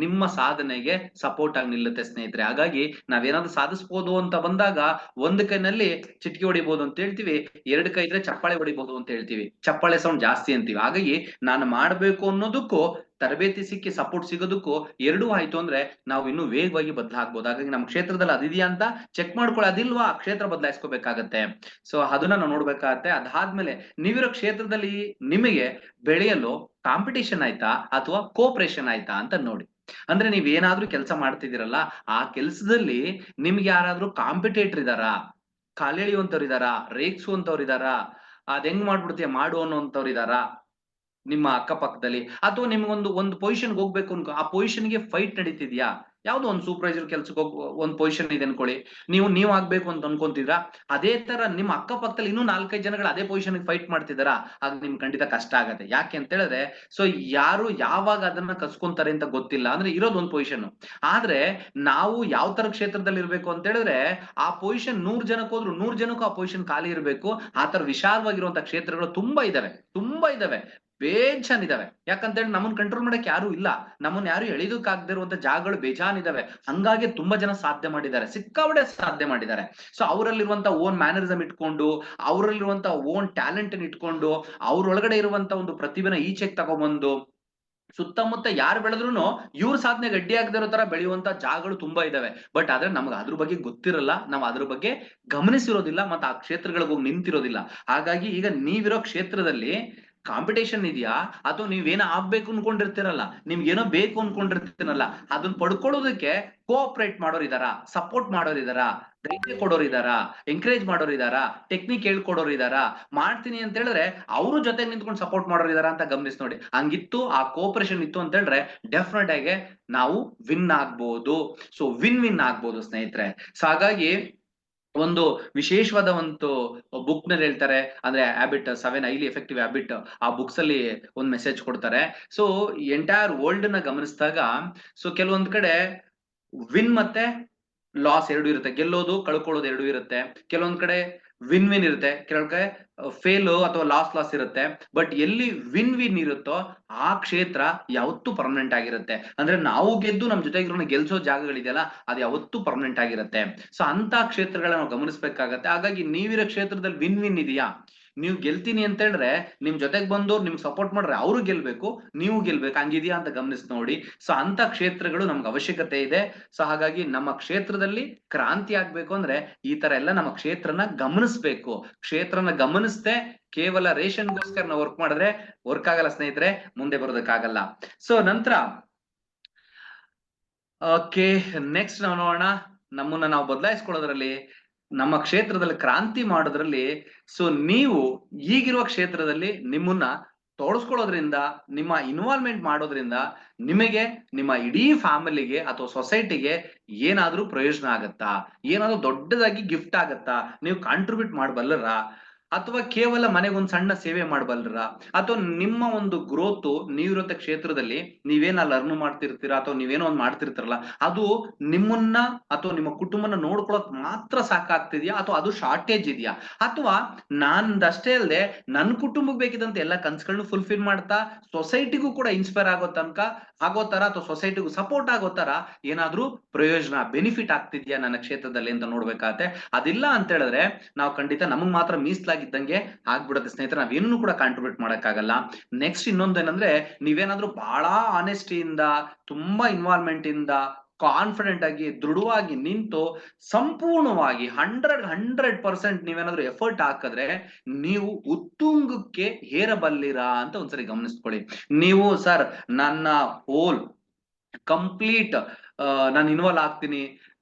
ನಿಮ್ಮ ಸಾಧನೆಗೆ ಸಪೋರ್ಟ್ ಆಗಿ ನಿಲ್ಲುತ್ತೆ ಸ್ನೇಹಿತರೆ. ಹಾಗಾಗಿ ನಾವೇನಾದ್ರೂ ಸಾಧಿಸಬಹುದು ಅಂತ ಬಂದಾಗ ಒಂದು ಕೈನಲ್ಲಿ ಚಿಟಿಕೆ ಹೊಡಿಬಹುದು ಅಂತ ಹೇಳ್ತೀವಿ, ಎರಡು ಕೈ ಇದ್ರೆ ಚಪ್ಪಾಳೆ ಹೊಡಿಬಹುದು ಅಂತ ಹೇಳ್ತೀವಿ, ಚಪ್ಪಾಳೆ ಸೌಂಡ್ ಜಾಸ್ತಿ ಅಂತೀವಿ. ಹಾಗಾಗಿ ನಾನು ಮಾಡ್ಬೇಕು ಅನ್ನೋದಕ್ಕೂ ತರಬೇತಿ ಸಿಕ್ಕಿ ಸಪೋರ್ಟ್ ಸಿಗೋದಕ್ಕೂ ಎರಡೂ ಆಯ್ತು ಅಂದ್ರೆ ನಾವು ಇನ್ನೂ ವೇಗವಾಗಿ ಬದಲಾಗಬಹುದು. ಹಾಗಾಗಿ ನಮ್ಮ ಕ್ಷೇತ್ರದಲ್ಲಿ ಅದಿದೆಯಾ ಅಂತ ಚೆಕ್ ಮಾಡ್ಕೊಳ್ಳಿ, ಅದಿಲ್ವಾ ಕ್ಷೇತ್ರ ಬದಲಾಯಿಸ್ಕೋಬೇಕಾಗತ್ತೆ. ಸೊ ಅದನ್ನ ನಾವು ನೋಡ್ಬೇಕಾಗತ್ತೆ. ಅದಾದ್ಮೇಲೆ ನೀವಿರೋ ಕ್ಷೇತ್ರದಲ್ಲಿ ನಿಮಗೆ ಬೆಳೆಯಲು ಕಾಂಪಿಟೇಷನ್ ಆಯ್ತಾ ಅಥವಾ ಕೋಪರೇಷನ್ ಆಯ್ತಾ ಅಂತ ನೋಡಿ. ಅಂದ್ರೆ ನೀವ್ ಏನಾದ್ರೂ ಕೆಲಸ ಮಾಡ್ತಿದ್ದೀರಲ್ಲ, ಆ ಕೆಲ್ಸದಲ್ಲಿ ನಿಮ್ಗೆ ಯಾರಾದ್ರೂ ಕಾಂಪಿಟೇಟರ್ ಇದಾರಾ, ಕಾಲೆಳೆಯುವಂತವ್ರು ಇದಾರಾ, ರೇಗ್ಸುವಂತವ್ರು ಇದಾರಾ, ಅದ್ ಹೆಂಗ್ ಮಾಡ್ಬಿಡ್ತೀಯ ಮಾಡು ಅನ್ನೋಂಥವ್ರು ಇದಾರಾ ನಿಮ್ಮ ಅಕ್ಕಪಕ್ಕದಲ್ಲಿ, ಅಥವಾ ನಿಮ್ಗೊಂದು ಪೊಸಿಷನ್ಗೆ ಹೋಗ್ಬೇಕು ಅನ್ಕೋ, ಆ ಪೊಸಿಷನ್ಗೆ ಫೈಟ್ ನಡೀತಿದ್ಯಾ? ಯಾವ್ದೋ ಒಂದು ಸೂಪರ್ವೈಸರ್ ಕೆಲ್ಸಕ್ಕೆ ಒಂದು ಪೊಸಿಷನ್ ಇದೆ ಅನ್ಕೊಳ್ಳಿ, ನೀವು ಆಗ್ಬೇಕು ಅಂತ ಅನ್ಕೊಂತಿದ್ರಾ, ಅದೇ ತರ ನಿಮ್ಮ ಅಕ್ಕಪಕ್ಕದಲ್ಲಿ ಇನ್ನೂ 4-5 ಜನಗಳು ಅದೇ ಪೊಸಿಷನ್ ಫೈಟ್ ಮಾಡ್ತಿದಾರಾ, ಆಗ ನಿಮ್ಗೆ ಖಂಡಿತ ಕಷ್ಟ ಆಗತ್ತೆ. ಯಾಕೆ ಅಂತ ಹೇಳಿದ್ರೆ, ಸೊ ಯಾರು ಯಾವಾಗ ಅದನ್ನ ಕಸ್ಕೊಂತಾರೆ ಅಂತ ಗೊತ್ತಿಲ್ಲ. ಅಂದ್ರೆ ಇರೋದು ಒಂದು ಪೊಸಿಷನ್, ಆದ್ರೆ ನಾವು ಯಾವ ತರ ಕ್ಷೇತ್ರದಲ್ಲಿ ಇರ್ಬೇಕು ಅಂತ ಹೇಳಿದ್ರೆ, ಆ ಪೊಸಿಷನ್ 100 ಜನಕ್ಕೆ ಹೋದ್ರು 100 ಜನಕ್ಕೂ ಆ ಪೊಸಿಷನ್ ಖಾಲಿ ಇರಬೇಕು. ಆ ತರ ವಿಶಾಲವಾಗಿರುವಂತಹ ಕ್ಷೇತ್ರಗಳು ತುಂಬಾ ಇದಾವೆ, ಬೇಜಾನ್ ಇದಾವೆ. ಯಾಕಂತ ಹೇಳಿ ನಮ್ಮನ್ನ ಕಂಟ್ರೋಲ್ ಮಾಡಕ್ ಯಾರು ಇಲ್ಲ, ನಮ್ಮನ್ನ ಯಾರು ಎಳಿದಕ್ಕಾಗದೇ ಇರುವಂತ ಜಾಗಗಳು ಬೇಜಾನ್ ಇದಾವೆ. ಹಂಗಾಗಿ ತುಂಬಾ ಜನ ಸಾಧ್ಯ ಮಾಡಿದ್ದಾರೆ, ಸಿಕ್ಕಾಪಟ್ಟೆ ಸಾಧ್ಯ ಮಾಡಿದ್ದಾರೆ. ಸೊ ಅವರಲ್ಲಿರುವಂತ ಓನ್ ಮ್ಯಾನರಿಸಮ್ ಇಟ್ಕೊಂಡು, ಅವರಲ್ಲಿರುವಂತ ಓನ್ ಟ್ಯಾಲೆಂಟ್ ಇಟ್ಕೊಂಡು, ಅವ್ರೊಳಗಡೆ ಇರುವಂತ ಒಂದು ಪ್ರತಿಭೆನ ಈಚೆಗೆ ತಗೊಂಡ್ಬಂದು ಸುತ್ತಮುತ್ತ ಯಾರು ಬೆಳೆದ್ರು ಇವ್ರ ಸಾಧನೆಗೆ ಅಡ್ಡಿ ಆಗದೆ ಇರೋ ತರ ಬೆಳೆಯುವಂತ ಜಾಗಗಳು ತುಂಬಾ ಇದಾವೆ. ಬಟ್ ಆದ್ರೆ ನಮ್ಗೆ ಅದ್ರ ಬಗ್ಗೆ ಗೊತ್ತಿರಲ್ಲ, ನಾವು ಅದ್ರ ಬಗ್ಗೆ ಗಮನಿಸಿರೋದಿಲ್ಲ, ಮತ್ತೆ ಆ ಕ್ಷೇತ್ರಗಳಿಗೆ ಹೋಗಿ ನಿಂತಿರೋದಿಲ್ಲ. ಹಾಗಾಗಿ ಈಗ ನೀವಿರೋ ಕ್ಷೇತ್ರದಲ್ಲಿ ಕಾಂಪಿಟೇಷನ್ ಇದೆಯಾ, ಅಥವಾ ನೀವೇನೋ ಆಗ್ಬೇಕು ಅನ್ಕೊಂಡಿರ್ತೀರಲ್ಲ, ನಿಮ್ಗೇನೋ ಬೇಕು ಅನ್ಕೊಂಡಿರ್ತೀರಲ್ಲ, ಅದನ್ನ ಪಡ್ಕೊಳ್ಳೋದಕ್ಕೆ ಕೋಆಪರೇಟ್ ಮಾಡೋರು ಇದಾರಾ, ಸಪೋರ್ಟ್ ಮಾಡೋರು ಇದಾರಾ, ಧೈರ್ಯ ಕೊಡೋರು ಇದಾರಾ, ಎಂಕರೇಜ್ ಮಾಡೋರು ಇದಾರಾ, ಟೆಕ್ನಿಕ್ ಹೇಳ್ಕೊಡೋರು ಇದಾರಾ, ಮಾಡ್ತೀನಿ ಅಂತ ಹೇಳಿದ್ರೆ ಅವರು ಜೊತೆ ನಿಂತ್ಕೊಂಡು ಸಪೋರ್ಟ್ ಮಾಡೋರು ಇದಾರಾ ಅಂತ ಗಮನಿಸಿ ನೋಡಿ. ಹಂಗಿತ್ತು, ಆ ಕೋಆಪರೇಷನ್ ಇತ್ತು ಅಂತ ಹೇಳಿದ್ರೆ ಡೆಫಿನೆಟ್ ಆಗಿ ನಾವು ವಿನ್ ಆಗ್ಬೋದು. ಸೊ ವಿನ್ ಆಗ್ಬೋದು ಸ್ನೇಹಿತರೆ. ಸೊ ಹಾಗಾಗಿ ಒಂದು ವಿಶೇಷವಾದ ಒಂದು ಬುಕ್ ನಲ್ಲಿ ಹೇಳ್ತಾರೆ, ಅಂದ್ರೆ ಹ್ಯಾಬಿಟ್ 7 ಹೈಲಿ ಎಫೆಕ್ಟಿವ್ ಹ್ಯಾಬಿಟ್, ಆ ಬುಕ್ಸ್ ಅಲ್ಲಿ ಒಂದು ಮೆಸೇಜ್ ಕೊಡ್ತಾರೆ. ಸೊ ಎಂಟೈರ್ ವರ್ಲ್ಡ್ ನ ಗಮನಿಸಿದಾಗ, ಸೊ ಕೆಲವೊಂದ್ ಕಡೆ ವಿನ್ ಮತ್ತೆ ಲಾಸ್ ಎರಡು ಇರುತ್ತೆ, ಗೆಲ್ಲೋದು ಕಳ್ಕೊಳ್ಳೋದು ಎರಡು ಇರುತ್ತೆ. ಕೆಲವೊಂದ್ ಕಡೆ ವಿನ್ ಇರುತ್ತೆ, ಕೆಲವೊಂದ್ ಕಡೆ ಫೇಲ್ ಅಥವಾ ಲಾಸ್ ಇರುತ್ತೆ. ಬಟ್ ಎಲ್ಲಿ ವಿನ್ ಇರುತ್ತೋ ಆ ಕ್ಷೇತ್ರ ಯಾವತ್ತೂ ಪರ್ಮನೆಂಟ್ ಆಗಿರುತ್ತೆ. ಅಂದ್ರೆ ನಾವು ಗೆದ್ದು ನಮ್ ಜೊತೆಗಿರೋ ಗೆಲ್ಸೋ ಜಾಗಗಳಿದೆಯಲ್ಲ, ಅದು ಯಾವತ್ತೂ ಪರ್ಮನೆಂಟ್ ಆಗಿರುತ್ತೆ. ಸೊ ಅಂತ ಕ್ಷೇತ್ರಗಳನ್ನ ನಾವು ಗಮನಿಸ್ಬೇಕಾಗತ್ತೆ. ಹಾಗಾಗಿ ನೀವಿರೋ ಕ್ಷೇತ್ರದಲ್ಲಿ ವಿನ್ ಇದೆಯಾ, ನೀವು ಗೆಲ್ತೀನಿ ಅಂತ ಹೇಳಿದ್ರೆ ನಿಮ್ ಜೊತೆಗೆ ಬಂದವ್ರು ನಿಮ್ಗೆ ಸಪೋರ್ಟ್ ಮಾಡ್ರೆ ಅವರು ಗೆಲ್ಬೇಕು, ನೀವು ಗೆಲ್ಬೇಕು, ಹಂಗಿದ್ಯಾ ಅಂತ ಗಮನಿಸಿ ನೋಡಿ. ಸೊ ಅಂತ ಕ್ಷೇತ್ರಗಳು ನಮ್ಗೆ ಅವಶ್ಯಕತೆ ಇದೆ. ಸೊ ಹಾಗಾಗಿ ನಮ್ಮ ಕ್ಷೇತ್ರದಲ್ಲಿ ಕ್ರಾಂತಿ ಆಗ್ಬೇಕು ಅಂದ್ರೆ ಈ ತರ ಎಲ್ಲ ನಮ್ಮ ಕ್ಷೇತ್ರನ ಗಮನಿಸ್ಬೇಕು. ಕ್ಷೇತ್ರನ ಗಮನಿಸದೆ ಕೇವಲ ರೇಷನ್ಗೋಸ್ಕರ ನಾವು ವರ್ಕ್ ಮಾಡಿದ್ರೆ ವರ್ಕ್ ಆಗಲ್ಲ ಸ್ನೇಹಿತರೆ, ಮುಂದೆ ಬರೋದಕ್ಕಾಗಲ್ಲ. ಸೊ ನಂತರ ಓಕೆ, ನೆಕ್ಸ್ಟ್ ನಾವು ನೋಡೋಣ, ನಮ್ಮನ್ನ ನಾವು ಬದಲಾಯಿಸ್ಕೊಳ್ಳೋದ್ರಲ್ಲಿ, ನಮ್ಮ ಕ್ಷೇತ್ರದಲ್ಲಿ ಕ್ರಾಂತಿ ಮಾಡೋದ್ರಲ್ಲಿ. ಸೊ ನೀವು ಈಗಿರುವ ಕ್ಷೇತ್ರದಲ್ಲಿ ನಿಮ್ಮನ್ನ ತೊಡಸ್ಕೊಳ್ಳೋದ್ರಿಂದ, ನಿಮ್ಮ ಇನ್ವಾಲ್ವ್ಮೆಂಟ್ ಮಾಡೋದ್ರಿಂದ ನಿಮಗೆ, ನಿಮ್ಮ ಇಡೀ ಫ್ಯಾಮಿಲಿಗೆ ಅಥವಾ ಸೊಸೈಟಿಗೆ ಏನಾದ್ರೂ ಪ್ರಯೋಜನ ಆಗತ್ತಾ, ಏನಾದ್ರೂ ದೊಡ್ಡದಾಗಿ ಗಿಫ್ಟ್ ಆಗತ್ತಾ, ನೀವು ಕಾಂಟ್ರಿಬ್ಯೂಟ್ ಮಾಡಬಲ್ಲರ, ಅಥವಾ ಕೇವಲ ಮನೆಗೊಂದು ಸಣ್ಣ ಸೇವೆ ಮಾಡಬಲ್ಲರ, ಅಥವಾ ನಿಮ್ಮ ಒಂದು ಗ್ರೋತ್ ನೀವಿರುವಂತ ಕ್ಷೇತ್ರದಲ್ಲಿ ನೀವೇನ ಲರ್ನ್ ಮಾಡ್ತಿರ್ತೀರಾ ಅಥವಾ ನೀವೇನೋ ಒಂದು ಮಾಡ್ತಿರ್ತಾರಲ್ಲ, ಅದು ನಿಮ್ಮನ್ನ ಅಥವಾ ನಿಮ್ಮ ಕುಟುಂಬನ ನೋಡ್ಕೊಳಕ್ ಮಾತ್ರ ಸಾಕಾಗ್ತಿದ್ಯಾ, ಅಥವಾ ಅದು ಶಾರ್ಟೇಜ್ ಇದೆಯಾ, ಅಥವಾ ನಾನದಷ್ಟೇ ಅಲ್ಲದೆ ನನ್ನ ಕುಟುಂಬಕ್ಕೆ ಬೇಕಿದಂತ ಎಲ್ಲ ಕನ್ಸುಗಳನ್ನ ಫುಲ್ಫಿಲ್ ಮಾಡ್ತಾ ಸೊಸೈಟಿಗೂ ಕೂಡ ಇನ್ಸ್ಪೈರ್ ಆಗೋ ತರ ಅಥವಾ ಸೊಸೈಟಿಗೂ ಸಪೋರ್ಟ್ ಆಗೋ ತರ ಏನಾದ್ರೂ ಪ್ರಯೋಜನ ಬೆನಿಫಿಟ್ ಆಗ್ತಿದ್ಯಾ ನನ್ನ ಕ್ಷೇತ್ರದಲ್ಲಿ ಅಂತ ನೋಡ್ಬೇಕಾಗತ್ತೆ. ಅದಿಲ್ಲ ಅಂತ ಹೇಳಿದ್ರೆ ನಾವು ಖಂಡಿತ ನಮಗ್ ಮಾತ್ರ ಮೀಸಲಾಗಿದ್ದಂಗೆ ಆಗ್ಬಿಡುತ್ತೆ ಸ್ನೇಹಿತರೆ, ನಾವೇನು ಕೂಡ ಕಾಂಟ್ರಿಬ್ಯೂಟ್ ಮಾಡಕ್ಕಾಗಲ್ಲ. ನೆಕ್ಸ್ಟ್ ಇನ್ನೊಂದೇನಂದ್ರೆ, ನೀವೇನಾದ್ರೂ ಬಹಳ ಆನೆಸ್ಟಿಯಿಂದ, ತುಂಬಾ ಇನ್ವಾಲ್ವ್ಮೆಂಟ್ ಇಂದ, ಕಾನ್ಫಿಡೆಂಟ್ ಆಗಿ ದೃಢವಾಗಿ ನಿಂತು ಸಂಪೂರ್ಣವಾಗಿ 100% ನೀವೇನಾದ್ರೂ ಎಫರ್ಟ್ ಹಾಕಿದ್ರೆ ನೀವು ಉತ್ತುಂಗಕ್ಕೆ ಏರಬಲ್ಲಿರಾ ಅಂತ ಒಂದ್ಸರಿ ಗಮನಿಸ್ಕೊಳ್ಳಿ. ನೀವು ಸರ್ ನನ್ನ ಹೋಲ್ ಕಂಪ್ಲೀಟ್ ನಾನು ಇನ್ವಾಲ್ವ್ ಆಗ್ತೀನಿ,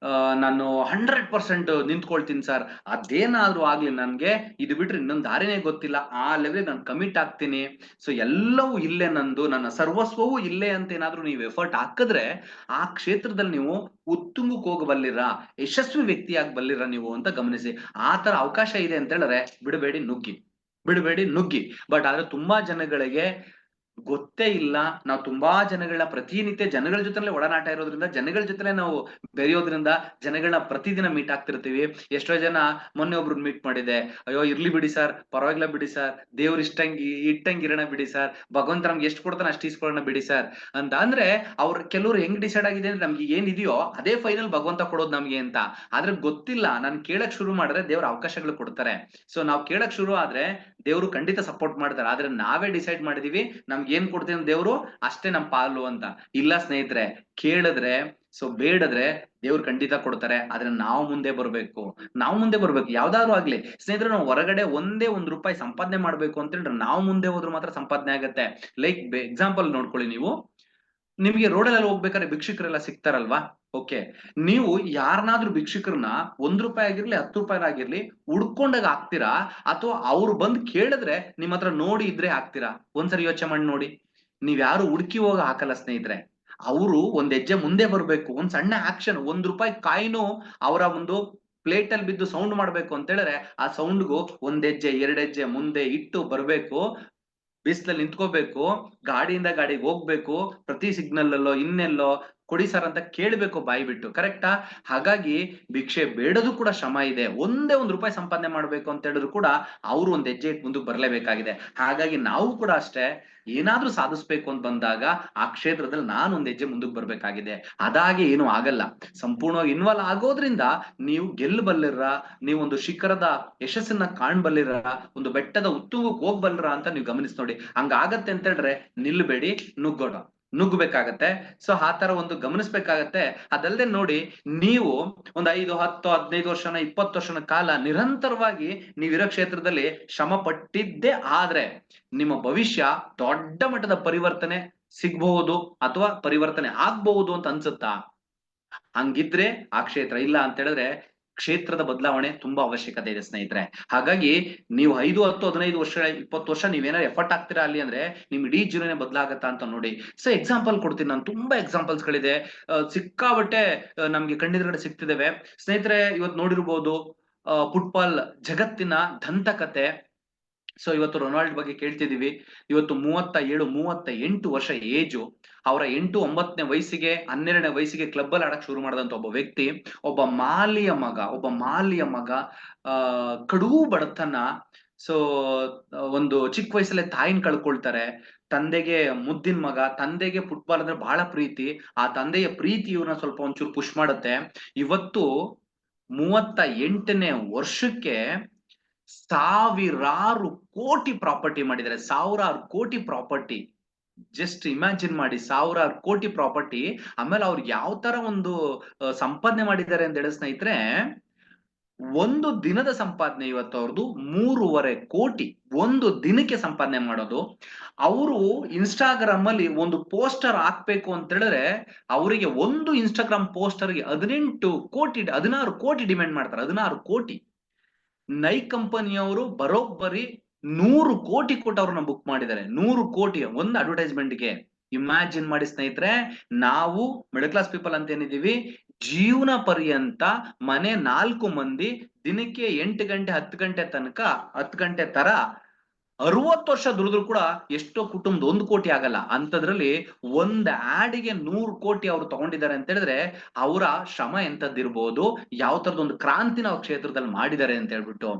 ನಾನು 100% ನಿಂತ್ಕೊಳ್ತೀನಿ ಸರ್, ಅದೇನಾದ್ರೂ ಆಗ್ಲಿ ನನ್ಗೆ ಇದು ಬಿಟ್ರೆ ಇನ್ನೊಂದು ದಾರಿನೇ ಗೊತ್ತಿಲ್ಲ, ಆ ಲೆವೆಲ್ ನಾನು ಕಮಿಟ್ ಆಗ್ತೀನಿ, ಸೊ ಎಲ್ಲವೂ ಇಲ್ಲೇ ನಂದು, ನನ್ನ ಸರ್ವಸ್ವವೂ ಇಲ್ಲೇ ಅಂತ ಏನಾದ್ರೂ ನೀವು ಎಫರ್ಟ್ ಹಾಕಿದ್ರೆ ಆ ಕ್ಷೇತ್ರದಲ್ಲಿ ನೀವು ಉತ್ತುಂಗಕ್ಕೆ ಹೋಗಬಲ್ಲಿರ, ಯಶಸ್ವಿ ವ್ಯಕ್ತಿ ಆಗಬಲ್ಲಿರ ನೀವು ಅಂತ ಗಮನಿಸಿ. ಆ ತರ ಅವಕಾಶ ಇದೆ ಅಂತ ಹೇಳಿದ್ರೆ ಬಿಡಬೇಡಿ ನುಗ್ಗಿ. ಬಟ್ ಆದ್ರೆ ತುಂಬಾ ಜನಗಳಿಗೆ ಗೊತ್ತೇ ಇಲ್ಲ. ನಾವು ತುಂಬಾ ಜನಗಳನ್ನ ಪ್ರತಿನಿತ್ಯ ಜನಗಳ ಜೊತೆಲೆ ಒಡನಾಟ ಇರೋದ್ರಿಂದ, ಜನಗಳ ಜೊತೆಲೆ ನಾವು ಬೆರೆಯೋದ್ರಿಂದ, ಜನಗಳನ್ನ ಪ್ರತಿದಿನ ಮೀಟ್ ಆಗ್ತಿರ್ತೀವಿ. ಎಷ್ಟೋ ಜನ, ಮೊನ್ನೆ ಒಬ್ರನ್ನ ಮೀಟ್ ಮಾಡಿದೆ. "ಅಯ್ಯೋ ಇರ್ಲಿ ಬಿಡಿ ಸರ್, ಪರವಾಗಿಲ್ಲ ಬಿಡಿ ಸರ್, ದೇವ್ರು ಇಟ್ಟಂಗಿರೋಣ ಬಿಡಿ ಸರ್, ಭಗವಂತ ನಮ್ಗೆ ಎಷ್ಟು ಕೊಡ್ತಾನೆ ಅಷ್ಟು ಇಸ್ಕೊಳ್ಳೋಣ ಬಿಡಿ ಸರ್" ಅಂತ. ಅಂದ್ರೆ ಕೆಲವ್ರು ಹೆಂಗ್ ಡಿಸೈಡ್ ಆಗಿದೆ ಅಂದ್ರೆ, ನಮ್ಗೆ ಏನಿದೆಯೋ ಅದೇ ಫೈನಲ್ ಭಗವಂತ ಕೊಡೋದು ನಮ್ಗೆ ಅಂತ. ಆದ್ರೆ ಗೊತ್ತಿಲ್ಲ, ನಾನ್ ಕೇಳಕ್ ಶುರು ಮಾಡಿದ್ರೆ ದೇವ್ರ ಅವಕಾಶಗಳು ಕೊಡ್ತಾರೆ. ಸೊ ನಾವ್ ಕೇಳಕ್ ಶುರು ಆದ್ರೆ ದೇವ್ರು ಖಂಡಿತ ಸಪೋರ್ಟ್ ಮಾಡ್ತಾರೆ. ಆದ್ರೆ ನಾವೇ ಡಿಸೈಡ್ ಮಾಡಿದೀವಿ ನಮ್ಗೆ ಏನ್ ಕೊಡ್ತೀನಿ ದೇವ್ರು ಅಷ್ಟೇ ನಮ್ ಪಾಲು ಅಂತ. ಇಲ್ಲ ಸ್ನೇಹಿತರೆ, ಕೇಳಿದ್ರೆ, ಸೊ ಬೇಡದ್ರೆ ದೇವ್ರು ಖಂಡಿತ ಕೊಡ್ತಾರೆ. ಆದ್ರೆ ನಾವು ಮುಂದೆ ಬರ್ಬೇಕು. ನಾವು ಮುಂದೆ ಬರ್ಬೇಕು, ಯಾವ್ದಾದ್ರು ಆಗ್ಲಿ. ಸ್ನೇಹಿತರೆ, ನಾವು ಹೊರಗಡೆ ಒಂದೇ ₹1 ಸಂಪಾದನೆ ಮಾಡ್ಬೇಕು ಅಂತ ಹೇಳಿದ್ರೆ ನಾವು ಮುಂದೆ ಹೋದ್ರು ಮಾತ್ರ ಸಂಪಾದನೆ ಆಗತ್ತೆ. ಲೈಕ್ ಎಕ್ಸಾಂಪಲ್ ನೋಡ್ಕೊಳ್ಳಿ ನೀವು. ನಿಮ್ಗೆ ರೋಡಲ್ಲೆಲ್ಲ ಹೋಗ್ಬೇಕಾದ್ರೆ ಭಿಕ್ಷುಕರೆಲ್ಲ ಸಿಗ್ತಾರಲ್ವಾ? ಓಕೆ. ನೀವು ಯಾರನ್ನಾದ್ರೂ ಭಿಕ್ಷುಕರನ್ನ ₹1 ಆಗಿರ್ಲಿ, ₹10 ಆಗಿರ್ಲಿ ಹುಡ್ಕೊಂಡಾಗ ಹಾಕ್ತೀರಾ? ಅಥವಾ ಅವ್ರು ಬಂದ್ ಕೇಳಿದ್ರೆ ನಿಮ್ ಹತ್ರ ನೋಡಿ ಇದ್ರೆ ಹಾಕ್ತೀರಾ? ಒಂದ್ಸರಿ ಯೋಚನೆ ಮಾಡಿ ನೋಡಿ. ನೀವ್ ಯಾರು ಹುಡುಕಿ ಹೋಗಿ ಹಾಕಲ್ಲ ಸ್ನೇಹಿತರೆ. ಅವ್ರು ಒಂದ್ ಹೆಜ್ಜೆ ಮುಂದೆ ಬರ್ಬೇಕು. ಒಂದ್ ಸಣ್ಣ ಆಕ್ಷನ್, ₹1 ಕಾಯಿನು ಅವರ ಒಂದು ಪ್ಲೇಟ್ ಅಲ್ಲಿ ಬಿದ್ದು ಸೌಂಡ್ ಮಾಡ್ಬೇಕು ಅಂತ ಹೇಳಿದ್ರೆ, ಆ ಸೌಂಡ್‌ಗೂ ಒಂದ್ ಹೆಜ್ಜೆ, 2 ಹೆಜ್ಜೆ ಮುಂದೆ ಇಟ್ಟು ಬರ್ಬೇಕು. ಬಿಸ್ಲಲ್ಲಿ ನಿಂತ್ಕೋಬೇಕು, ಗಾಡಿಯಿಂದ ಗಾಡಿಗೆ ಹೋಗ್ಬೇಕು, ಪ್ರತಿ ಸಿಗ್ನಲ್ ಅಲ್ಲೋ ಇನ್ನೆಲ್ಲೋ ಕೊಡಿ ಸರ್ ಅಂತ ಕೇಳ್ಬೇಕು ಬಾಯಿ ಬಿಟ್ಟು. ಕರೆಕ್ಟಾ? ಹಾಗಾಗಿ ಭಿಕ್ಷೆ ಬೇಡೋದು ಕೂಡ ಶ್ರಮ ಇದೆ. ಒಂದೇ ₹1 ಸಂಪಾದನೆ ಮಾಡ್ಬೇಕು ಅಂತ ಹೇಳಿದ್ರು ಕೂಡ ಅವ್ರು ಒಂದ್ ಹೆಜ್ಜೆ ಇಟ್ಟು ಮುಂದಕ್ಕೆ ಬರ್ಲೇಬೇಕಾಗಿದೆ. ಹಾಗಾಗಿ ನಾವು ಕೂಡ ಅಷ್ಟೇ, ಏನಾದ್ರೂ ಸಾಧಿಸ್ಬೇಕು ಅಂತ ಬಂದಾಗ ಆ ಕ್ಷೇತ್ರದಲ್ಲಿ ನಾನು ಒಂದ್ ಹೆಜ್ಜೆ ಮುಂದಕ್ಕೆ ಬರ್ಬೇಕಾಗಿದೆ. ಅದಾಗೆ ಏನು ಆಗಲ್ಲ. ಸಂಪೂರ್ಣವಾಗಿ ಇನ್ವಾಲ್ವ್ ಆಗೋದ್ರಿಂದ ನೀವು ಗೆಲ್ಲಬಲ್ಲಿರ, ನೀವೊಂದು ಶಿಖರದ ಯಶಸ್ಸನ್ನ ಕಾಣ್ಬಲ್ಲಿರ, ಒಂದು ಬೆಟ್ಟದ ಉತ್ತುಂಗಕ್ಕೆ ಹೋಗ್ಬಲ್ರ ಅಂತ ನೀವು ಗಮನಿಸಿ ನೋಡಿ. ಹಂಗಾಗತ್ತೆ ಅಂತ ಹೇಳಿದ್ರೆ ನಿಲ್ಬೇಡಿ, ನುಗ್ಗೋಣ, ನುಗ್ಗಬೇಕಾಗತ್ತೆ. ಸೊ ಆ ತರ ಒಂದು ಗಮನಿಸ್ಬೇಕಾಗತ್ತೆ. ಅದಲ್ಲದೆ ನೋಡಿ, ನೀವು ಒಂದ್ 5, 10, 15 ವರ್ಷನ, 20 ವರ್ಷನ ಕಾಲ ನಿರಂತರವಾಗಿ ನೀವಿರೋ ಕ್ಷೇತ್ರದಲ್ಲಿ ಶ್ರಮ ಪಟ್ಟಿದ್ದೇ ಆದ್ರೆ ನಿಮ್ಮ ಭವಿಷ್ಯ ದೊಡ್ಡ ಮಟ್ಟದ ಪರಿವರ್ತನೆ ಸಿಗ್ಬಹುದು ಅಥವಾ ಪರಿವರ್ತನೆ ಆಗ್ಬಹುದು ಅಂತ ಅನ್ಸುತ್ತಾ? ಹಂಗಿದ್ರೆ ಆ ಕ್ಷೇತ್ರ, ಇಲ್ಲ ಅಂತ ಹೇಳಿದ್ರೆ ಕ್ಷೇತ್ರದ ಬದಲಾವಣೆ ತುಂಬಾ ಅವಶ್ಯಕತೆ ಇದೆ ಸ್ನೇಹಿತರೆ. ಹಾಗಾಗಿ ನೀವು 5, 10, 15 ವರ್ಷ, 20 ವರ್ಷ ನೀವೇನಾದ್ರು ಎಫರ್ಟ್ ಹಾಕ್ತೀರಾ ಅಲ್ಲಿ ಅಂದ್ರೆ ನಿಮ್ ಇಡೀ ಜೀವನನೇ ಬದಲಾಗತ್ತಾ ಅಂತ ನೋಡಿ. ಸೊ ಎಕ್ಸಾಂಪಲ್ ಕೊಡ್ತೀನಿ ನಾನು, ತುಂಬಾ ಎಕ್ಸಾಂಪಲ್ಸ್ ಗಳಿದೆ. ಸಿಕ್ಕಾಬಟ್ಟೆ ನಮ್ಗೆ ಕಣ್ಣೆದುರುಗಡೆ ಸಿಗ್ತಿದಾವೆ. ಸ್ನೇಹಿತರೆ, ಇವತ್ತು ನೋಡಿರ್ಬೋದು, ಫುಟ್ಬಾಲ್ ಜಗತ್ತಿನ ದಂತಕತೆ. ಸೊ ಇವತ್ತು ರೊನಾಲ್ಡ್ ಬಗ್ಗೆ ಕೇಳ್ತಿದೀವಿ. ಇವತ್ತು 37, 38 ವರ್ಷ ಏಜು. ಅವರ 8, 9ನೇ ವಯಸ್ಸಿಗೆ, 12ನೇ ವಯಸ್ಸಿಗೆ ಕ್ಲಬ್ ಅಲ್ಲಿ ಆಡಕ್ ಶುರು ಮಾಡಿದಂತ ಒಬ್ಬ ವ್ಯಕ್ತಿ, ಒಬ್ಬ ಮಾಲಿಯ ಮಗ ಕಡು ಬಡತನ. ಸೊ ಒಂದು ಚಿಕ್ಕ ವಯಸ್ಸಲ್ಲೇ ತಾಯಿನ ಕಳ್ಕೊಳ್ತಾರೆ. ತಂದೆಗೆ ಮುದ್ದಿನ ಮಗ, ತಂದೆಗೆ ಫುಟ್ಬಾಲ್ ಅಂದ್ರೆ ಬಹಳ ಪ್ರೀತಿ. ಆ ತಂದೆಯ ಪ್ರೀತಿ ಇವ್ರನ್ನ ಸ್ವಲ್ಪ ಒಂಚೂರು ಪುಷ್ ಮಾಡುತ್ತೆ. ಇವತ್ತು 38ನೇ ವರ್ಷಕ್ಕೆ ಸಾವಿರಾರು ಕೋಟಿ ಪ್ರಾಪರ್ಟಿ ಮಾಡಿದ್ದಾರೆ. ಸಾವಿರಾರು ಕೋಟಿ ಪ್ರಾಪರ್ಟಿ. ಜಸ್ಟ್ ಇಮ್ಯಾಜಿನ್ ಮಾಡಿ, ಸಾವಿರಾರು ಕೋಟಿ ಪ್ರಾಪರ್ಟಿ. ಆಮೇಲೆ ಅವ್ರು ಯಾವ ತರ ಒಂದು ಸಂಪಾದನೆ ಮಾಡಿದ್ದಾರೆ ಅಂತ ಹೇಳಿ ಸ್ನೇಹಿತರೆ, ಒಂದು ದಿನದ ಸಂಪಾದನೆ ಇವತ್ತು ಅವ್ರದ್ದು 3.5 ಕೋಟಿ. ಒಂದು ದಿನಕ್ಕೆ ಸಂಪಾದನೆ ಮಾಡೋದು. ಅವರು ಇನ್ಸ್ಟಾಗ್ರಾಮ್ ಅಲ್ಲಿ ಒಂದು ಪೋಸ್ಟರ್ ಹಾಕ್ಬೇಕು ಅಂತ ಹೇಳಿದ್ರೆ, ಅವರಿಗೆ ಒಂದು ಇನ್ಸ್ಟಾಗ್ರಾಮ್ ಪೋಸ್ಟರ್ಗೆ 16 ಕೋಟಿ ಡಿಮ್ಯಾಂಡ್ ಮಾಡ್ತಾರೆ. 16 ಕೋಟಿ. ನೈಕ್ ಕಂಪನಿಯವರು ಬರೋಬ್ಬರಿ 100 ಕೋಟಿ ಕೊಟ್ಟು ಅವ್ರನ್ನ ಬುಕ್ ಮಾಡಿದ್ದಾರೆ. 100 ಕೋಟಿ ಒಂದು ಅಡ್ವರ್ಟೈಸ್ಮೆಂಟ್ಗೆ. ಇಮ್ಯಾಜಿನ್ ಮಾಡಿ ಸ್ನೇಹಿತರೆ, ನಾವು ಮಿಡಲ್ ಕ್ಲಾಸ್ ಪೀಪಲ್ ಅಂತ ಏನಿದೀವಿ, ಜೀವನ ಪರ್ಯಂತ ಮನೆ 4 ಮಂದಿ ದಿನಕ್ಕೆ 8 ಗಂಟೆ 10 ಗಂಟೆ ತನಕ, 10 ಗಂಟೆ ತರ 60 ವರ್ಷ ದುಡಿದ್ರು ಕೂಡ ಎಷ್ಟೋ ಕುಟುಂಬದ 1 ಕೋಟಿ ಆಗಲ್ಲ. ಅಂತದ್ರಲ್ಲಿ ಒಂದ್ ಆಡಿಗೆ 100 ಕೋಟಿ ಅವ್ರು ತಗೊಂಡಿದ್ದಾರೆ ಅಂತ ಹೇಳಿದ್ರೆ ಅವರ ಶ್ರಮ ಎಂತದ್ದಿರ್ಬೋದು, ಯಾವ ತರದ ಒಂದು ಕ್ರಾಂತಿನ ಅವ್ರ ಕ್ಷೇತ್ರದಲ್ಲಿ ಮಾಡಿದ್ದಾರೆ ಅಂತ ಹೇಳ್ಬಿಟ್ಟು.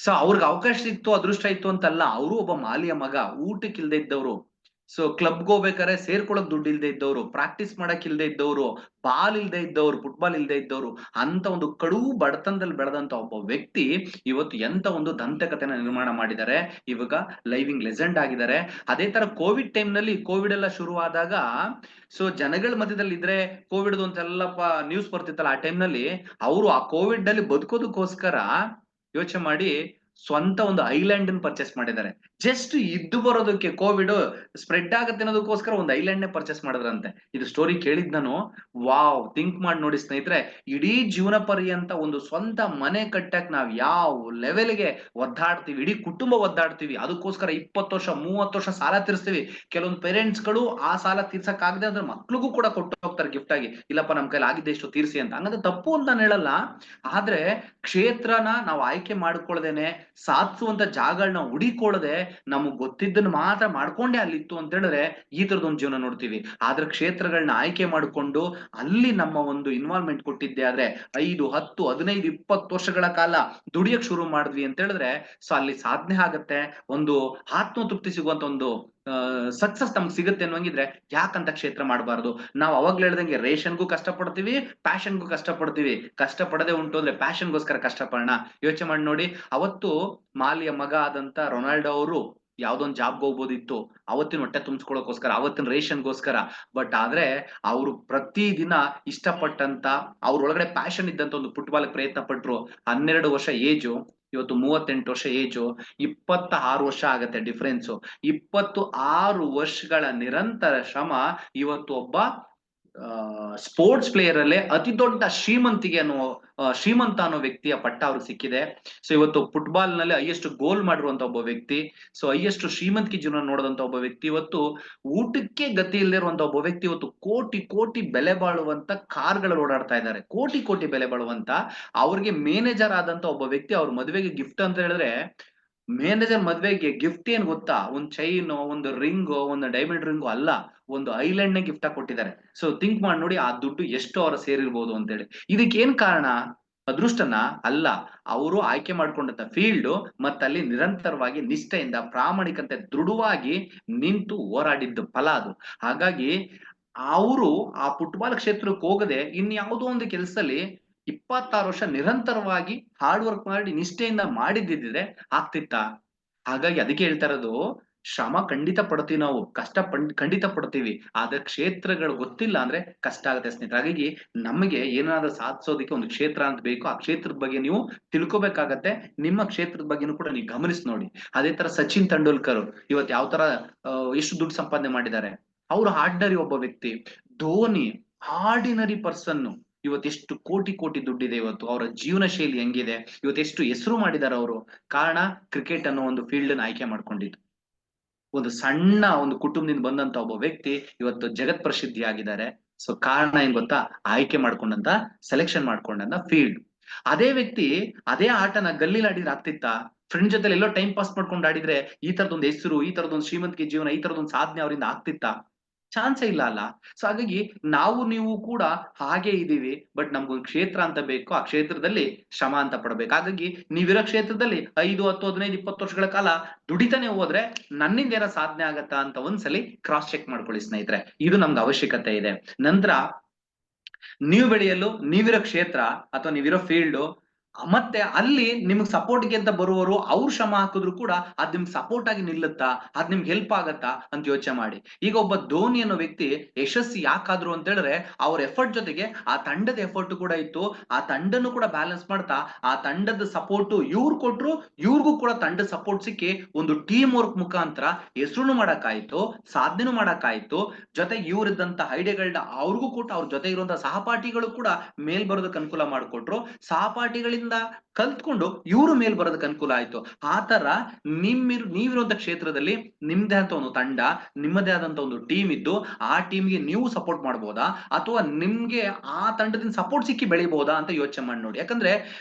ಸೊ ಅವ್ರಿಗೆ ಅವಕಾಶ ಸಿಕ್ತು, ಅದೃಷ್ಟ ಇತ್ತು ಅಂತಲ್ಲ. ಅವರು ಒಬ್ಬ ಮಾಲಿಯ ಮಗ, ಊಟಕ್ಕೆ ಇಲ್ದೇ ಇದ್ದವರು. ಸೊ ಕ್ಲಬ್ಗೆ ಹೋಗ್ಬೇಕಾದ್ರೆ ಸೇರ್ಕೊಳಕ್ ದುಡ್ಡು ಇಲ್ದೇ ಇದ್ದವ್ರು, ಪ್ರಾಕ್ಟೀಸ್ ಮಾಡಕ್ ಇಲ್ದೇ ಇದ್ದವ್ರು, ಬಾಲ್ ಇಲ್ದೇ ಇದ್ದವ್ರು, ಫುಟ್ಬಾಲ್ ಇಲ್ದೇ ಇದ್ದವ್ರು, ಅಂತ ಒಂದು ಕಡು ಬಡತನದಲ್ಲಿ ಬೆಳೆದಂತ ಒಬ್ಬ ವ್ಯಕ್ತಿ ಇವತ್ತು ಎಂತ ಒಂದು ದಂತಕಥೆನ ನಿರ್ಮಾಣ ಮಾಡಿದ್ದಾರೆ. ಇವಾಗ ಲೈವಿಂಗ್ ಲೆಜೆಂಡ್ ಆಗಿದ್ದಾರೆ. ಅದೇ ತರ ಕೋವಿಡ್ ಟೈಮ್ ನಲ್ಲಿ, ಕೋವಿಡ್ ಎಲ್ಲ ಶುರುವಾದಾಗ, ಸೊ ಜನಗಳ ಮಧ್ಯದಲ್ಲಿ ಇದ್ರೆ ಕೋವಿಡ್ ಅಂತೆಲ್ಲಪ್ಪ ನ್ಯೂಸ್ ಬರ್ತಿತ್ತಲ್ಲ, ಆ ಟೈಮ್ ನಲ್ಲಿ ಅವರು ಆ ಕೋವಿಡ್ ನಲ್ಲಿ ಬದುಕೋದಕ್ಕೋಸ್ಕರ ಯೋಚನೆ ಮಾಡಿ ಸ್ವಂತ ಒಂದು ಐಲ್ಯಾಂಡ್ ಅನ್ನು ಪರ್ಚೇಸ್ ಮಾಡಿದ್ದಾರೆ. ಜಸ್ಟ್ ಇದ್ದು ಬರೋದಕ್ಕೆ, ಕೋವಿಡ್ ಸ್ಪ್ರೆಡ್ ಆಗತ್ತೆ ಅನ್ನೋದಕ್ಕೋಸ್ಕರ ಒಂದು ಐಲ್ಯಾಂಡ್ ನೇ ಪರ್ಚೇಸ್ ಮಾಡಿದ್ರಂತೆ. ಇದು ಸ್ಟೋರಿ ಕೇಳಿದ್ ನಾನು, ವಾವ್, ಥಿಂಕ್ ಮಾಡಿ ನೋಡಿ ಸ್ನೇಹಿತರೆ. ಇಡೀ ಜೀವನ ಪರ್ಯಂತ ಒಂದು ಸ್ವಂತ ಮನೆ ಕಟ್ಟಕ್ ನಾವ್ ಯಾವ ಲೆವೆಲ್ಗೆ ಒದ್ದಾಡ್ತೀವಿ, ಇಡೀ ಕುಟುಂಬ ಒದ್ದಾಡ್ತೀವಿ. ಅದಕ್ಕೋಸ್ಕರ 20 ವರ್ಷ 30 ವರ್ಷ ಸಾಲ ತೀರಿಸ್ತೀವಿ. ಕೆಲವೊಂದು ಪೇರೆಂಟ್ಸ್ ಗಳು ಆ ಸಾಲ ತೀರ್ಸಕ್ ಆಗದೆ ಅಂದ್ರೆ ಮಕ್ಳಿಗೂ ಕೂಡ ಕೊಟ್ಟು ಹೋಗ್ತಾರೆ ಗಿಫ್ಟ್ ಆಗಿ, ಇಲ್ಲಪ್ಪ ನಮ್ ಕೈಲಿ ಆಗಿದ್ದೆ ಎಷ್ಟು ತೀರ್ಸಿ ಅಂತ. ಹಂಗಂದ್ರೆ ತಪ್ಪು ಅಂತ ನಾನು ಹೇಳಲ್ಲ. ಆದ್ರೆ ಕ್ಷೇತ್ರನ ನಾವು ಆಯ್ಕೆ ಮಾಡ್ಕೊಳ್ದೇನೆ ಸಾಧಿಸುವಂತ ಜಾಗಗಳನ್ನ ಹುಡಿಕೊಳ್ಳದೆ ನಮಗ್ ಗೊತ್ತಿದ್ದನ್ನ ಮಾತ್ರ ಮಾಡ್ಕೊಂಡೇ ಅಲ್ಲಿತ್ತು ಅಂತ ಹೇಳಿದ್ರೆ ಈ ತರದೊಂದು ಜೀವನ ನೋಡ್ತೀವಿ. ಆದ್ರೆ ಕ್ಷೇತ್ರಗಳನ್ನ ಆಯ್ಕೆ ಮಾಡಿಕೊಂಡು ಅಲ್ಲಿ ನಮ್ಮ ಒಂದು ಇನ್ವಾಲ್ವ್ಮೆಂಟ್ ಕೊಟ್ಟಿದ್ದೆ ಆದ್ರೆ 5, 10, 15, 20 ವರ್ಷಗಳ ಕಾಲ ದುಡಿಯಕ್ ಶುರು ಮಾಡಿದ್ವಿ ಅಂತ ಹೇಳಿದ್ರೆ ಸೊ ಅಲ್ಲಿ ಸಾಧನೆ ಆಗತ್ತೆ, ಒಂದು ಆತ್ಮತೃಪ್ತಿ ಸಿಗುವಂತ ಒಂದು ಸಕ್ಸಸ್ ನಮ್ಗೆ ಸಿಗುತ್ತೆ ಅನ್ನೋಂಗಿದ್ರೆ ಯಾಕಂತ ಕ್ಷೇತ್ರ ಮಾಡಬಾರ್ದು. ನಾವು ಅವಾಗ್ಲೂ ಹೇಳ್ದಂಗೆ ರೇಷನ್ಗೂ ಕಷ್ಟ ಪಡ್ತೀವಿ, ಪ್ಯಾಷನ್ಗೂ ಕಷ್ಟ ಪಡ್ತೀವಿ. ಕಷ್ಟ ಪಡದೆ ಉಂಟು ಅಂದ್ರೆ ಪ್ಯಾಷನ್ಗೋಸ್ಕರ ಕಷ್ಟ ಪಡೋಣ. ಯೋಚನೆ ಮಾಡಿ ನೋಡಿ, ಅವತ್ತು ಮಾಲಿಯ ಮಗ ಆದಂತ ರೊನಾಲ್ಡೋ ಅವರು ಯಾವ್ದೊಂದ್ ಜಾಬ್ಗೆ ಹೋಗ್ಬೋದಿತ್ತು ಅವತ್ತಿನ ಹೊಟ್ಟೆ ತುಂಬಿಸ್ಕೊಳ್ಳೋಕೋಸ್ಕರ, ಅವತ್ತಿನ ರೇಷನ್ಗೋಸ್ಕರ. ಬಟ್ ಆದ್ರೆ ಅವರು ಪ್ರತಿದಿನ ಇಷ್ಟಪಟ್ಟಂತ ಅವ್ರೊಳಗಡೆ ಪ್ಯಾಷನ್ ಇದ್ದಂತ ಒಂದು ಫುಟ್ಬಾಲ್ ಪ್ರಯತ್ನ ಪಟ್ರು. 12 ವರ್ಷ ಏಜು, ಇವತ್ತು 38 ವರ್ಷ ಏಜು, 26 ವರ್ಷ ಆಗತ್ತೆ ಡಿಫ್ರೆನ್ಸು. 26 ವರ್ಷಗಳ ನಿರಂತರ ಶ್ರಮ ಇವತ್ತು ಒಬ್ಬ ಸ್ಪೋರ್ಟ್ಸ್ ಪ್ಲೇಯರ್ ಅಲ್ಲೇ ಅತಿ ದೊಡ್ಡ ಶ್ರೀಮಂತ ಅನ್ನೋ ವ್ಯಕ್ತಿಯ ಪಟ್ಟ ಅವ್ರಿಗೆ ಸಿಕ್ಕಿದೆ. ಸೊ ಇವತ್ತು ಫುಟ್ಬಾಲ್ ನಲ್ಲಿ ಹೈಯೆಸ್ಟ್ ಗೋಲ್ ಮಾಡಿರುವಂತ ಒಬ್ಬ ವ್ಯಕ್ತಿ, ಸೊ ಹೈಯೆಸ್ಟ್ ಶ್ರೀಮಂತಿಕೆ ಜೀವನ ನೋಡಿದಂತ ಒಬ್ಬ ವ್ಯಕ್ತಿ, ಇವತ್ತು ಊಟಕ್ಕೆ ಗತಿ ಇಲ್ಲದಿರುವಂತ ಒಬ್ಬ ವ್ಯಕ್ತಿ ಇವತ್ತು ಕೋಟಿ ಕೋಟಿ ಬೆಲೆ ಬಾಳುವಂತ ಕಾರ್ಗಳಲ್ಲಿ ಓಡಾಡ್ತಾ ಇದ್ದಾರೆ. ಕೋಟಿ ಕೋಟಿ ಬೆಲೆ ಬಾಳುವಂತ ಅವ್ರಿಗೆ ಮ್ಯಾನೇಜರ್ ಆದಂತ ಒಬ್ಬ ವ್ಯಕ್ತಿ ಅವ್ರ ಮದುವೆಗೆ ಗಿಫ್ಟ್ ಅಂತ ಹೇಳಿದ್ರೆ, ಮ್ಯಾನೇಜರ್ ಮದ್ವೆಗೆ ಗಿಫ್ಟ್ ಏನ್ ಗೊತ್ತಾ? ಒಂದ್ ಚೈನ್, ಒಂದು ರಿಂಗು, ಒಂದು ಡೈಮಂಡ್ ರಿಂಗು ಅಲ್ಲ, ಒಂದು ಐಲ್ಯಾಂಡ್ ನೇ ಗಿಫ್ಟ್ ಆಗಿ ಕೊಟ್ಟಿದ್ದಾರೆ. ಸೊ ಥಿಂಕ್ ಮಾಡಿ ನೋಡಿ, ಆ ದುಡ್ಡು ಎಷ್ಟು ಅವರ ಸೇರಿರ್ಬೋದು ಅಂತೇಳಿ. ಇದಕ್ಕೆ ಏನ್ ಕಾರಣ? ಅದೃಷ್ಟನ ಅಲ್ಲ, ಅವರು ಆಯ್ಕೆ ಮಾಡ್ಕೊಂಡಂತ ಫೀಲ್ಡ್ ಮತ್ತೆ ಅಲ್ಲಿ ನಿರಂತರವಾಗಿ ನಿಷ್ಠೆಯಿಂದ ಪ್ರಾಮಾಣಿಕತೆ ದೃಢವಾಗಿ ನಿಂತು ಹೋರಾಡಿದ್ದ ಫಲ ಅದು. ಹಾಗಾಗಿ ಅವರು ಆ ಫುಟ್ಬಾಲ್ ಕ್ಷೇತ್ರಕ್ಕೆ ಹೋಗದೆ ಇನ್ಯಾವುದೋ ಒಂದು ಕೆಲಸದಲ್ಲಿ 26 ವರ್ಷ ನಿರಂತರವಾಗಿ ಹಾರ್ಡ್ ವರ್ಕ್ ಮಾಡಿ ನಿಷ್ಠೆಯಿಂದ ಮಾಡಿದ್ದಿದ್ರೆ ಆಗ್ತಿತ್ತಾ? ಹಾಗಾಗಿ ಅದಕ್ಕೆ ಹೇಳ್ತಾ ಇರೋದು, ಶ್ರಮ ಖಂಡಿತ ಪಡ್ತೀವಿ, ನಾವು ಕಷ್ಟ ಖಂಡಿತ ಪಡ್ತೀವಿ. ಆದ್ರೆ ಕ್ಷೇತ್ರಗಳು ಗೊತ್ತಿಲ್ಲ ಅಂದ್ರೆ ಕಷ್ಟ ಆಗುತ್ತೆ ಸ್ನೇಹಿತರೆ. ಹಾಗಾಗಿ ನಮಗೆ ಏನಾದ್ರೂ ಸಾಧಿಸೋದಕ್ಕೆ ಒಂದು ಕ್ಷೇತ್ರ ಅಂತ ಬೇಕು. ಆ ಕ್ಷೇತ್ರದ ಬಗ್ಗೆ ನೀವು ತಿಳ್ಕೊಬೇಕಾಗತ್ತೆ. ನಿಮ್ಮ ಕ್ಷೇತ್ರದ ಬಗ್ಗೆನೂ ಕೂಡ ನೀವು ಗಮನಿಸಿ ನೋಡಿ. ಅದೇ ತರ ಸಚಿನ್ ತೆಂಡೂಲ್ಕರ್ ಇವತ್ತು ಯಾವ ತರ ಎಷ್ಟು ದುಡ್ಡು ಸಂಪಾದನೆ ಮಾಡಿದ್ದಾರೆ. ಅವ್ರು ಆರ್ಡಿನರಿ ಒಬ್ಬ ವ್ಯಕ್ತಿ. ಧೋನಿ ಆರ್ಡಿನರಿ ಪರ್ಸನ್, ಇವತ್ತು ಎಷ್ಟು ಕೋಟಿ ಕೋಟಿ ದುಡ್ಡಿದೆ. ಇವತ್ತು ಅವರ ಜೀವನ ಶೈಲಿ ಹೆಂಗಿದೆ, ಇವತ್ತು ಎಷ್ಟು ಹೆಸರು ಮಾಡಿದ್ದಾರೆ ಅವರು. ಕಾರಣ ಕ್ರಿಕೆಟ್ ಅನ್ನೋ ಒಂದು ಫೀಲ್ಡ್ ಅನ್ನು ಆಯ್ಕೆ ಮಾಡ್ಕೊಂಡಿದ್ದು. ಒಂದು ಸಣ್ಣ ಒಂದು ಕುಟುಂಬದಿಂದ ಬಂದಂತ ಒಬ್ಬ ವ್ಯಕ್ತಿ ಇವತ್ತು ಜಗತ್ ಪ್ರಸಿದ್ಧಿ ಆಗಿದ್ದಾರೆ. ಸೊ ಕಾರಣ ಏನ್ ಗೊತ್ತಾ? ಆಯ್ಕೆ ಮಾಡ್ಕೊಂಡಂತ, ಸೆಲೆಕ್ಷನ್ ಮಾಡ್ಕೊಂಡಂತ ಫೀಲ್ಡ್. ಅದೇ ವ್ಯಕ್ತಿ ಅದೇ ಆಟನ ಗಲ್ಲಿಲ್ ಆಡಿದ್ರೆ ಆಗ್ತಿತ್ತಾ? ಫ್ರೆಂಡ್ ಜೊತೆ ಎಲ್ಲೋ ಟೈಮ್ ಪಾಸ್ ಮಾಡ್ಕೊಂಡು ಆಡಿದ್ರೆ ಈ ತರದೊಂದು ಹೆಸರು, ಈ ತರದೊಂದು ಶ್ರೀಮಂತಿಕೆ ಜೀವನ, ಈ ತರದೊಂದು ಸಾಧನೆ ಅವರಿಂದ ಆಗ್ತಿತ್ತಾ? ಚಾನ್ಸೇ ಇಲ್ಲ ಅಲ್ಲ. ಸೊ ಹಾಗಾಗಿ ನಾವು ನೀವು ಕೂಡ ಹಾಗೆ ಇದೀವಿ. ಬಟ್ ನಮ್ಗೊಂದು ಕ್ಷೇತ್ರ ಅಂತ ಬೇಕು, ಆ ಕ್ಷೇತ್ರದಲ್ಲಿ ಶ್ರಮ ಅಂತ ಪಡ್ಬೇಕು. ಹಾಗಾಗಿ ನೀವಿರೋ ಕ್ಷೇತ್ರದಲ್ಲಿ 5, 10, 15, 20 ವರ್ಷಗಳ ಕಾಲ ದುಡಿತಾನೆ ಹೋದ್ರೆ ನನ್ನಿಂದ ಏನೋ ಸಾಧನೆ ಆಗತ್ತಾ ಅಂತ ಒಂದ್ಸಲಿ ಕ್ರಾಸ್ ಚೆಕ್ ಮಾಡ್ಕೊಳ್ಳಿ ಸ್ನೇಹಿತರೆ. ಇದು ನಮ್ಗೆ ಅವಶ್ಯಕತೆ ಇದೆ. ನಂತರ ನೀವು ಬೆಳೆಯಲು ನೀವಿರೋ ಕ್ಷೇತ್ರ ಅಥವಾ ನೀವಿರೋ ಫೀಲ್ಡ್ ಮತ್ತೆ ಅಲ್ಲಿ ನಿಮ್ಗೆ ಸಪೋರ್ಟ್ಗೆ ಅಂತ ಬರುವವರು ಅವ್ರು ಶ್ರಮ ಹಾಕಿದ್ರು ಕೂಡ ಅದ್ ನಿಮ್ಗೆ ಸಪೋರ್ಟ್ ಆಗಿ ನಿಲ್ಲುತ್ತಾ, ಅದ್ ನಿಮ್ಗೆ ಹೆಲ್ಪ್ ಆಗತ್ತಾ ಅಂತ ಯೋಚನೆ ಮಾಡಿ. ಈಗ ಒಬ್ಬ ಧೋನಿ ಅನ್ನೋ ವ್ಯಕ್ತಿ ಯಶಸ್ವಿ ಯಾಕಾದ್ರು ಅಂತ ಹೇಳಿದ್ರೆ ಅವ್ರ ಎಫರ್ಟ್ ಜೊತೆಗೆ ಆ ತಂಡದ ಎಫರ್ಟ್ ಕೂಡ ಇತ್ತು. ಆ ತಂಡನು ಕೂಡ ಬ್ಯಾಲೆನ್ಸ್ ಮಾಡ್ತಾ ಆ ತಂಡದ ಸಪೋರ್ಟ್ ಇವ್ರು ಕೊಟ್ರು, ಇವ್ರಿಗೂ ಕೂಡ ತಂಡದ ಸಪೋರ್ಟ್ ಸಿಕ್ಕಿ ಒಂದು ಟೀಮ್ ವರ್ಕ್ ಮುಖಾಂತರ ಹೆಸರು ಮಾಡಕ್ಕಾಯ್ತು, ಸಾಧನೆ ಮಾಡಕ್ಕಾಯ್ತು. ಜೊತೆಗೆ ಇವ್ರಿದ್ದಂತ ಐಡಿಯಾಗಳನ್ನ ಅವ್ರಿಗೂ ಕೊಟ್ಟು ಅವ್ರ ಜೊತೆ ಇರುವಂತಹ ಸಹಪಾಠಿಗಳು ಕೂಡ ಮೇಲ್ ಬರೋದಕ್ಕೆ ಅನುಕೂಲ ಮಾಡಿಕೊಟ್ರು. ಸಹಪಾಠಿಗಳಿಂದ ಕಲ್ತ್ಕೊಂಡು ಇವರು ಮೇಲ್ ಬರೋದಕ್ಕೆ ಅನುಕೂಲ ಆಯ್ತು. ಆ ತರ ನೀವಿರುವಂತ ಕ್ಷೇತ್ರದಲ್ಲಿ ನಿಮ್ದೇ ಆದಂತ ಒಂದು ತಂಡ, ನಿಮ್ಮದೇ ಆದಂತ ಒಂದು ಟೀಮ್ ಇದ್ದು ಆ ಟೀಮ್ಗೆ ನೀವು ಸಪೋರ್ಟ್ ಮಾಡ್ಬೋದಾ ಅಥವಾ ನಿಮ್ಗೆ ಆ ತಂಡದಿಂದ ಸಪೋರ್ಟ್ ಸಿಕ್ಕಿ ಬೆಳಿಬಹುದಾ ಅಂತ ಯೋಚನೆ ಮಾಡಿ ನೋಡಿ. ಯಾಕಂದ್ರೆ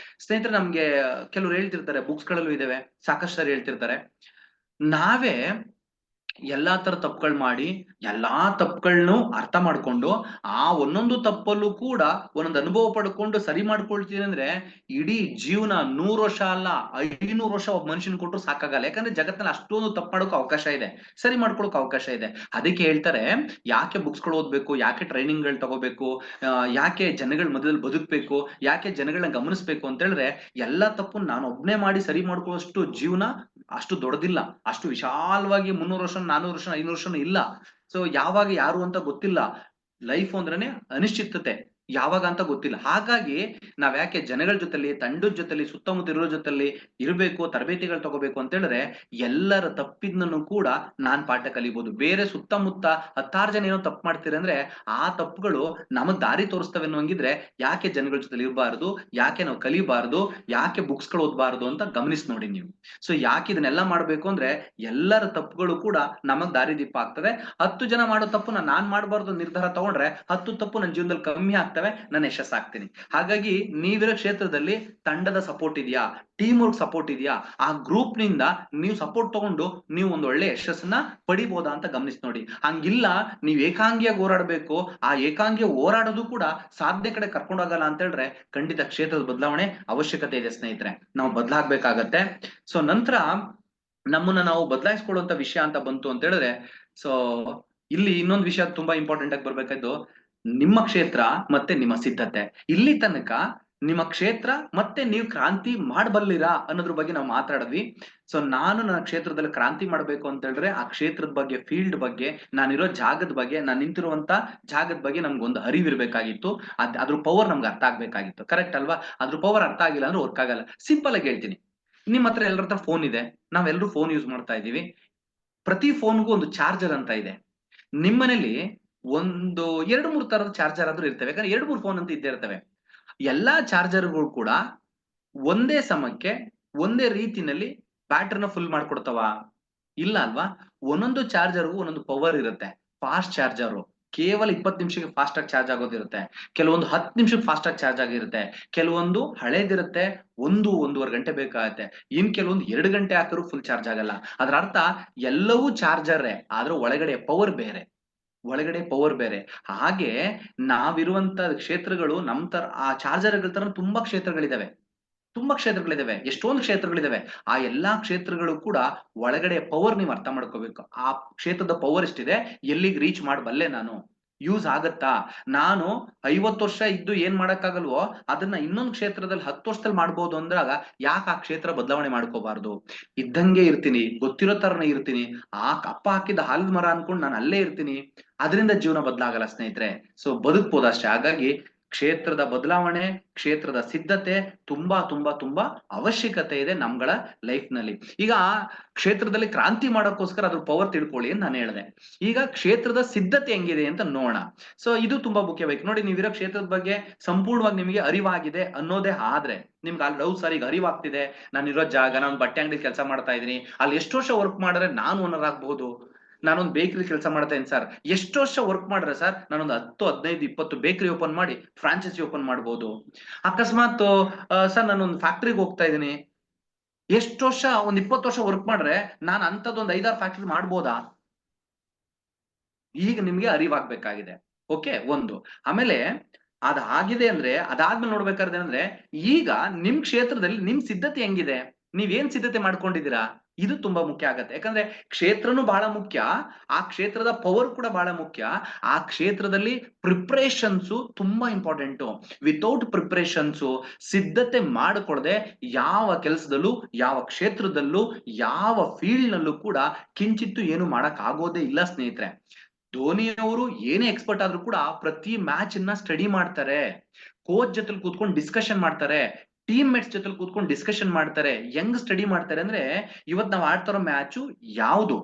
ಸ್ನೇಹಿತರೆ, ನಮ್ಗೆ ಕೆಲವರು ಹೇಳ್ತಿರ್ತಾರೆ, ಬುಕ್ಸ್ ಗಳಲ್ಲೂ ಇದಾವೆ, ಸಾಕಷ್ಟು ಸಾರಿ ಹೇಳ್ತಿರ್ತಾರೆ, ನಾವೇ ಎಲ್ಲಾ ತರ ತಪ್ಪುಗಳು ಮಾಡಿ ಎಲ್ಲಾ ತಪ್ಪುಗಳನ್ನು ಅರ್ಥ ಮಾಡ್ಕೊಂಡು ಆ ಒಂದೊಂದು ತಪ್ಪಲ್ಲೂ ಕೂಡ ಒಂದೊಂದು ಅನುಭವ ಪಡ್ಕೊಂಡು ಸರಿ ಮಾಡ್ಕೊಳ್ತೀವಿ ಅಂದ್ರೆ ಇಡೀ ಜೀವನ 100 ವರ್ಷ ಅಲ್ಲ 500 ವರ್ಷ ಒಬ್ಬ ಮನುಷ್ಯನ್ ಕೊಟ್ಟರು ಸಾಕಾಗಲ್ಲ. ಯಾಕಂದ್ರೆ ಜಗತ್ತಲ್ಲಿ ಅಷ್ಟೊಂದು ತಪ್ಪು ಮಾಡೋಕೆ ಅವಕಾಶ ಇದೆ, ಸರಿ ಮಾಡ್ಕೊಳಕ್ ಅವಕಾಶ ಇದೆ. ಅದಕ್ಕೆ ಹೇಳ್ತಾರೆ, ಯಾಕೆ ಬುಕ್ಸ್ ಗಳು ಓದ್ಬೇಕು, ಯಾಕೆ ಟ್ರೈನಿಂಗ್ ಗಳು ತಗೋಬೇಕು, ಯಾಕೆ ಜನಗಳ ಮಧ್ಯದಲ್ಲಿ ಬದುಕ್ಬೇಕು, ಯಾಕೆ ಜನಗಳನ್ನ ಗಮನಿಸ್ಬೇಕು ಅಂತ ಹೇಳಿದ್ರೆ ಎಲ್ಲಾ ತಪ್ಪು ನಾನು ಒಬ್ನೇ ಮಾಡಿ ಸರಿ ಮಾಡ್ಕೊಳ್ಳೋಷ್ಟು ಜೀವನ ಅಷ್ಟು ದೊಡ್ಡದಿಲ್ಲ, ಅಷ್ಟು ವಿಶಾಲವಾಗಿ 300 ವರ್ಷ 400 ವರ್ಷ 500 ವರ್ಷ ಇಲ್ಲ. ಸೊ ಯಾವಾಗ ಯಾರು ಅಂತ ಗೊತ್ತಿಲ್ಲ. ಲೈಫ್ ಅಂದ್ರೇನೆ ಅನಿಶ್ಚಿತತೆ, ಯಾವಾಗ ಅಂತ ಗೊತ್ತಿಲ್ಲ. ಹಾಗಾಗಿ ನಾವ್ ಯಾಕೆ ಜನಗಳ ಜೊತೆಲಿ, ತಂಡದ ಜೊತೆಲಿ, ಸುತ್ತಮುತ್ತ ಇರೋ ಜೊತೆಲಿ ಇರಬೇಕು, ತರಬೇತಿಗಳು ತಗೋಬೇಕು ಅಂತ ಹೇಳಿದ್ರೆ ಎಲ್ಲರ ತಪ್ಪಿದ್ನನ್ನು ಕೂಡ ನಾನ್ ಪಾಠ ಕಲಿಬಹುದು. ಬೇರೆ ಸುತ್ತಮುತ್ತ 10 ಜನ ಏನೋ ತಪ್ಪು ಮಾಡ್ತೀರಿ ಅಂದ್ರೆ ಆ ತಪ್ಪುಗಳು ನಮಗ್ ದಾರಿ ತೋರಿಸ್ತವೆ ಅನ್ನೋಂಗಿದ್ರೆ ಯಾಕೆ ಜನಗಳ ಜೊತೆಲಿ ಇರಬಾರ್ದು, ಯಾಕೆ ನಾವು ಕಲಿಬಾರ್ದು, ಯಾಕೆ ಬುಕ್ಸ್ ಗಳು ಓದಬಾರ್ದು ಅಂತ ಗಮನಿಸಿ ನೋಡಿ ನೀವು. ಸೊ ಯಾಕೆ ಇದನ್ನೆಲ್ಲ ಮಾಡ್ಬೇಕು ಅಂದ್ರೆ ಎಲ್ಲರ ತಪ್ಪುಗಳು ಕೂಡ ನಮಗ್ ದಾರಿ ದೀಪ ಆಗ್ತದೆ. 10 ಜನ ಮಾಡೋ ತಪ್ಪುನ ನಾನ್ ಮಾಡಬಾರ್ದು ನಿರ್ಧಾರ ತಗೊಂಡ್ರೆ 10 ತಪ್ಪು ನನ್ನ ಜೀವನದಲ್ಲಿ ಕಮ್ಮಿ ಆಗ್ತವೆ. ಮಾಡ್ತೇವೆ, ನಾನು ಯಶಸ್ಸಾಗ್ತೀನಿ. ಹಾಗಾಗಿ ನೀವಿರೋ ಕ್ಷೇತ್ರದಲ್ಲಿ ತಂಡದ ಸಪೋರ್ಟ್ ಇದೆಯಾ, ಟೀಮ್ ವರ್ಕ್ ಸಪೋರ್ಟ್ ಇದೆಯಾ, ಆ ಗ್ರೂಪ್ ನಿಂದ ನೀವು ಸಪೋರ್ಟ್ ತಗೊಂಡು ನೀವು ಒಂದು ಒಳ್ಳೆ ಯಶಸ್ಸನ್ನ ಪಡಿಬೋದಾ ಅಂತ ಗಮನಿಸಿ ನೋಡಿ. ಹಂಗಿಲ್ಲ, ನೀವ್ ಏಕಾಂಗಿಯಾಗಿ ಹೋರಾಡ್ಬೇಕು, ಆ ಏಕಾಂಗಿ ಹೋರಾಡೋದು ಕೂಡ ಸಾಧನೆ ಕಡೆ ಕರ್ಕೊಂಡೋಗಲ್ಲ ಅಂತ ಹೇಳಿದ್ರೆ ಖಂಡಿತ ಕ್ಷೇತ್ರದ ಬದಲಾವಣೆ ಅವಶ್ಯಕತೆ ಇದೆ ಸ್ನೇಹಿತರೆ. ನಾವು ಬದಲಾಗ್ಬೇಕಾಗತ್ತೆ. ಸೊ ನಂತರ ನಮ್ಮನ್ನ ನಾವು ಬದಲಾಯಿಸ್ಕೊಳ್ಳುವಂತ ವಿಷಯ ಅಂತ ಬಂತು ಅಂತ ಹೇಳಿದ್ರೆ, ಸೊ ಇಲ್ಲಿ ಇನ್ನೊಂದು ವಿಷಯ ತುಂಬಾ ಇಂಪಾರ್ಟೆಂಟ್ ಆಗಿ ಬರ್ಬೇಕಾದ್ದು, ನಿಮ್ಮ ಕ್ಷೇತ್ರ ಮತ್ತೆ ನಿಮ್ಮ ಸಿದ್ಧತೆ. ಇಲ್ಲಿ ತನಕ ನಿಮ್ಮ ಕ್ಷೇತ್ರ ಮತ್ತೆ ನೀವು ಕ್ರಾಂತಿ ಮಾಡಬಲ್ಲಿರಾ ಅನ್ನೋದ್ರ ಬಗ್ಗೆ ನಾವು ಮಾತಾಡಿದ್ವಿ. ಸೊ ನಾನು ನನ್ನ ಕ್ಷೇತ್ರದಲ್ಲಿ ಕ್ರಾಂತಿ ಮಾಡ್ಬೇಕು ಅಂತ ಹೇಳಿದ್ರೆ ಆ ಕ್ಷೇತ್ರದ ಬಗ್ಗೆ, ಫೀಲ್ಡ್ ಬಗ್ಗೆ, ನಾನಿರೋ ಜಾಗದ ಬಗ್ಗೆ, ನಾನು ನಿಂತಿರುವಂತ ಜಾಗದ ಬಗ್ಗೆ ನಮ್ಗೊಂದು ಅರಿವಿರ್ಬೇಕಾಗಿತ್ತು. ಅದ್ರ ಪವರ್ ನಮ್ಗೆ ಅರ್ಥ ಆಗ್ಬೇಕಾಗಿತ್ತು. ಕರೆಕ್ಟ್ ಅಲ್ವಾ? ಅದ್ರ ಪವರ್ ಅರ್ಥ ಆಗಿಲ್ಲ ಅಂದ್ರೆ ವರ್ಕ್ ಆಗಲ್ಲ. ಸಿಂಪಲ್ ಆಗಿ ಹೇಳ್ತೀನಿ, ನಿಮ್ ಹತ್ರ ಎಲ್ಲರ ಹತ್ರ ಫೋನ್ ಇದೆ, ನಾವೆಲ್ಲರೂ ಫೋನ್ ಯೂಸ್ ಮಾಡ್ತಾ ಇದೀವಿ. ಪ್ರತಿ ಫೋನ್ಗೂ ಒಂದು ಚಾರ್ಜರ್ ಅಂತ ಇದೆ. ನಿಮ್ಮನೇಲಿ ಒಂದು 2-3 ತರದ ಚಾರ್ಜರ್ ಆದ್ರೂ ಇರ್ತವೆ, ಯಾಕಂದ್ರೆ 2-3 ಫೋನ್ ಅಂತ ಇದ್ದೇ ಇರ್ತವೆ. ಎಲ್ಲಾ ಚಾರ್ಜರ್ಗಳು ಕೂಡ ಒಂದೇ ಸಮಕ್ಕೆ ಒಂದೇ ರೀತಿನಲ್ಲಿ ಬ್ಯಾಟ್ರಿನ ಫುಲ್ ಮಾಡ್ಕೊಡ್ತಾವ? ಇಲ್ಲ ಅಲ್ವಾ? ಒಂದೊಂದು ಚಾರ್ಜರ್ಗೂ ಒಂದೊಂದು ಪವರ್ ಇರುತ್ತೆ. ಫಾಸ್ಟ್ ಚಾರ್ಜರ್ ಕೇವಲ 20 ನಿಮಿಷಕ್ಕೆ ಫಾಸ್ಟ್ ಆಗಿ ಚಾರ್ಜ್ ಆಗೋದಿರುತ್ತೆ, ಕೆಲವೊಂದು 10 ನಿಮಿಷಕ್ಕೆ ಫಾಸ್ಟ್ ಆಗಿ ಚಾರ್ಜ್ ಆಗಿರುತ್ತೆ, ಕೆಲವೊಂದು ಹಳೇದಿರುತ್ತೆ 1-1.5 ಗಂಟೆ ಬೇಕಾಗತ್ತೆ, ಇನ್ ಕೆಲವೊಂದು 2 ಗಂಟೆ ಹಾಕಿದ್ರು ಫುಲ್ ಚಾರ್ಜ್ ಆಗಲ್ಲ. ಅದ್ರ ಅರ್ಥ ಎಲ್ಲವೂ ಚಾರ್ಜರೇ, ಆದ್ರೆ ಒಳಗಡೆ ಪವರ್ ಬೇರೆ, ಒಳಗಡೆ ಪವರ್ ಬೇರೆ. ಹಾಗೆ ನಾವಿರುವಂತ ಕ್ಷೇತ್ರಗಳು ನಮ್ ತರ ಆ ಚಾರ್ಜರ್ಗಳ ತರ ತುಂಬಾ ಕ್ಷೇತ್ರಗಳಿದಾವೆ, ತುಂಬಾ ಕ್ಷೇತ್ರಗಳಿದಾವೆ, ಎಷ್ಟೊಂದು ಕ್ಷೇತ್ರಗಳಿದಾವೆ. ಆ ಎಲ್ಲಾ ಕ್ಷೇತ್ರಗಳು ಕೂಡ ಒಳಗಡೆ ಪವರ್ ನೀವು ಅರ್ಥ ಮಾಡ್ಕೋಬೇಕು. ಆ ಕ್ಷೇತ್ರದ ಪವರ್ ಎಷ್ಟಿದೆ, ಎಲ್ಲಿಗೆ ರೀಚ್ ಮಾಡಬಲ್ಲೆ, ನಾನು ಯೂಸ್ ಆಗತ್ತಾ, ನಾನು 50 ವರ್ಷ ಇದ್ದು ಏನ್ ಮಾಡಕ್ಕಾಗಲ್ವೋ ಅದನ್ನ ಇನ್ನೊಂದು ಕ್ಷೇತ್ರದಲ್ಲಿ 10 ವರ್ಷದಲ್ಲಿ ಮಾಡ್ಬೋದು ಅಂದಾಗ ಯಾಕೆ ಆ ಕ್ಷೇತ್ರ ಬದಲಾವಣೆ ಮಾಡ್ಕೋಬಾರ್ದು? ಇದ್ದಂಗೆ ಇರ್ತೀನಿ, ಗೊತ್ತಿರೋ ತರನೇ ಇರ್ತೀನಿ, ಆ ಕಪ್ಪ ಹಾಕಿದ ಹಾಲದ ಮರ ಅನ್ಕೊಂಡು ನಾನು ಅಲ್ಲೇ ಇರ್ತೀನಿ, ಅದರಿಂದ ಜೀವನ ಬದಲಾಗಲ್ಲ ಸ್ನೇಹಿತರೆ. ಸೊ ಬದುಕ್ಬೋದು ಅಷ್ಟೇ. ಹಾಗಾಗಿ ಕ್ಷೇತ್ರದ ಬದಲಾವಣೆ, ಕ್ಷೇತ್ರದ ಸಿದ್ಧತೆ ತುಂಬಾ ತುಂಬಾ ತುಂಬಾ ಅವಶ್ಯಕತೆ ಇದೆ ನಮ್ಗಳ ಲೈಫ್ ನಲ್ಲಿ. ಈಗ ಕ್ಷೇತ್ರದಲ್ಲಿ ಕ್ರಾಂತಿ ಮಾಡೋಕ್ಕೋಸ್ಕರ ಅದ್ರ ಪವರ್ ತಿಳ್ಕೊಳ್ಳಿ ಅಂತ ನಾನು ಹೇಳಿದೆ. ಈಗ ಕ್ಷೇತ್ರದ ಸಿದ್ಧತೆ ಹೆಂಗಿದೆ ಅಂತ ನೋಡೋಣ. ಸೊ ಇದು ತುಂಬಾ ಮುಖ್ಯಬೇಕು ನೋಡಿ. ನೀವಿರೋ ಕ್ಷೇತ್ರದ ಬಗ್ಗೆ ಸಂಪೂರ್ಣವಾಗಿ ನಿಮಗೆ ಅರಿವಾಗಿದೆ ಅನ್ನೋದೇ ಆದ್ರೆ, ನಿಮ್ಗೆ ಅಲ್ಲಿ ಲವ್ ಸರ್ ಈಗ ಅರಿವಾಗ್ತಿದೆ, ನಾನಿರೋ ಜಾಗ, ನಾನು ಬಟ್ಟೆ ಅಂಗಡಿ ಕೆಲಸ ಮಾಡ್ತಾ ಇದೀನಿ, ಅಲ್ಲಿ ಎಷ್ಟು ವರ್ಷ ವರ್ಕ್ ಮಾಡಿದ್ರೆ ನಾನು ಓನರ್ ಆಗ್ಬಹುದು, ನಾನೊಂದು ಬೇಕರಿ ಕೆಲಸ ಮಾಡ್ತಾ ಇದ್ದೀನಿ ಸರ್, ಎಷ್ಟು ವರ್ಷ ವರ್ಕ್ ಮಾಡ್ರೆ ಸರ್ ನಾನೊಂದು 10, 15, 20 ಬೇಕರಿ ಓಪನ್ ಮಾಡಿ ಫ್ರಾಂಚೈಸಿ ಓಪನ್ ಮಾಡ್ಬೋದು. ಅಕಸ್ಮಾತ್ ಸರ್ ನಾನೊಂದು ಫ್ಯಾಕ್ಟ್ರಿಗೆ ಹೋಗ್ತಾ ಇದ್ದೀನಿ, ಎಷ್ಟು ವರ್ಷ, ಒಂದ್ 20 ವರ್ಷ ವರ್ಕ್ ಮಾಡ್ರೆ ನಾನು ಅಂತದೊಂದು 5-6 ಫ್ಯಾಕ್ಟ್ರಿ ಮಾಡ್ಬೋದಾ? ಈಗ ನಿಮ್ಗೆ ಅರಿವಾಗ್ಬೇಕಾಗಿದೆ. ಓಕೆ, ಒಂದು. ಆಮೇಲೆ ಅದಾಗಿದೆ ಅಂದ್ರೆ ಅದಾದ್ಮೇಲೆ ನೋಡ್ಬೇಕಾದ್ರೆ ಅಂದ್ರೆ ಈಗ ನಿಮ್ ಕ್ಷೇತ್ರದಲ್ಲಿ ನಿಮ್ ಸಿದ್ಧತೆ ಹೆಂಗಿದೆ, ನೀವೇನ್ ಸಿದ್ಧತೆ ಮಾಡ್ಕೊಂಡಿದ್ದೀರಾ, ಇದು ತುಂಬಾ ಮುಖ್ಯ ಆಗತ್ತೆ. ಯಾಕಂದ್ರೆ ಕ್ಷೇತ್ರನೂ ಬಹಳ ಮುಖ್ಯ, ಆ ಕ್ಷೇತ್ರದ ಪವರ್ ಕೂಡ ಬಹಳ ಮುಖ್ಯ. ಆ ಕ್ಷೇತ್ರದಲ್ಲಿ ಪ್ರಿಪ್ರೇಷನ್ಸ್ ತುಂಬಾ ಇಂಪಾರ್ಟೆಂಟ್. ವಿತೌಟ್ ಪ್ರಿಪ್ರೇಷನ್ಸ್, ಸಿದ್ಧತೆ ಮಾಡಿಕೊಳ್ಳದೆ ಯಾವ ಕೆಲಸದಲ್ಲೂ, ಯಾವ ಕ್ಷೇತ್ರದಲ್ಲೂ, ಯಾವ ಫೀಲ್ಡ್ ನಲ್ಲೂ ಕೂಡ ಕಿಂಚಿತ್ತು ಏನು ಮಾಡಕ್ ಆಗೋದೇ ಇಲ್ಲ ಸ್ನೇಹಿತರೆ. ಧೋನಿ ಅವರು ಏನೇ ಎಕ್ಸ್ಪರ್ಟ್ ಆದ್ರೂ ಕೂಡ ಪ್ರತಿ ಮ್ಯಾಚ್ ಅನ್ನ ಸ್ಟಡಿ ಮಾಡ್ತಾರೆ, ಕೋಚ್ ಜೊತೆ ಕೂತ್ಕೊಂಡು ಡಿಸ್ಕಷನ್ ಮಾಡ್ತಾರೆ, ಟೀಮ್ ಮೇಟ್ಸ್ ಜೊತೆ ಕೂತ್ಕೊಂಡು ಡಿಸ್ಕಷನ್ ಮಾಡ್ತಾರೆ. ಹೆಂಗ್ ಸ್ಟಡಿ ಮಾಡ್ತಾರೆ ಅಂದ್ರೆ, ಇವತ್ ನಾವ್ ಆಡ್ತಾರೋ ಮ್ಯಾಚು ಯಾವ್ದು,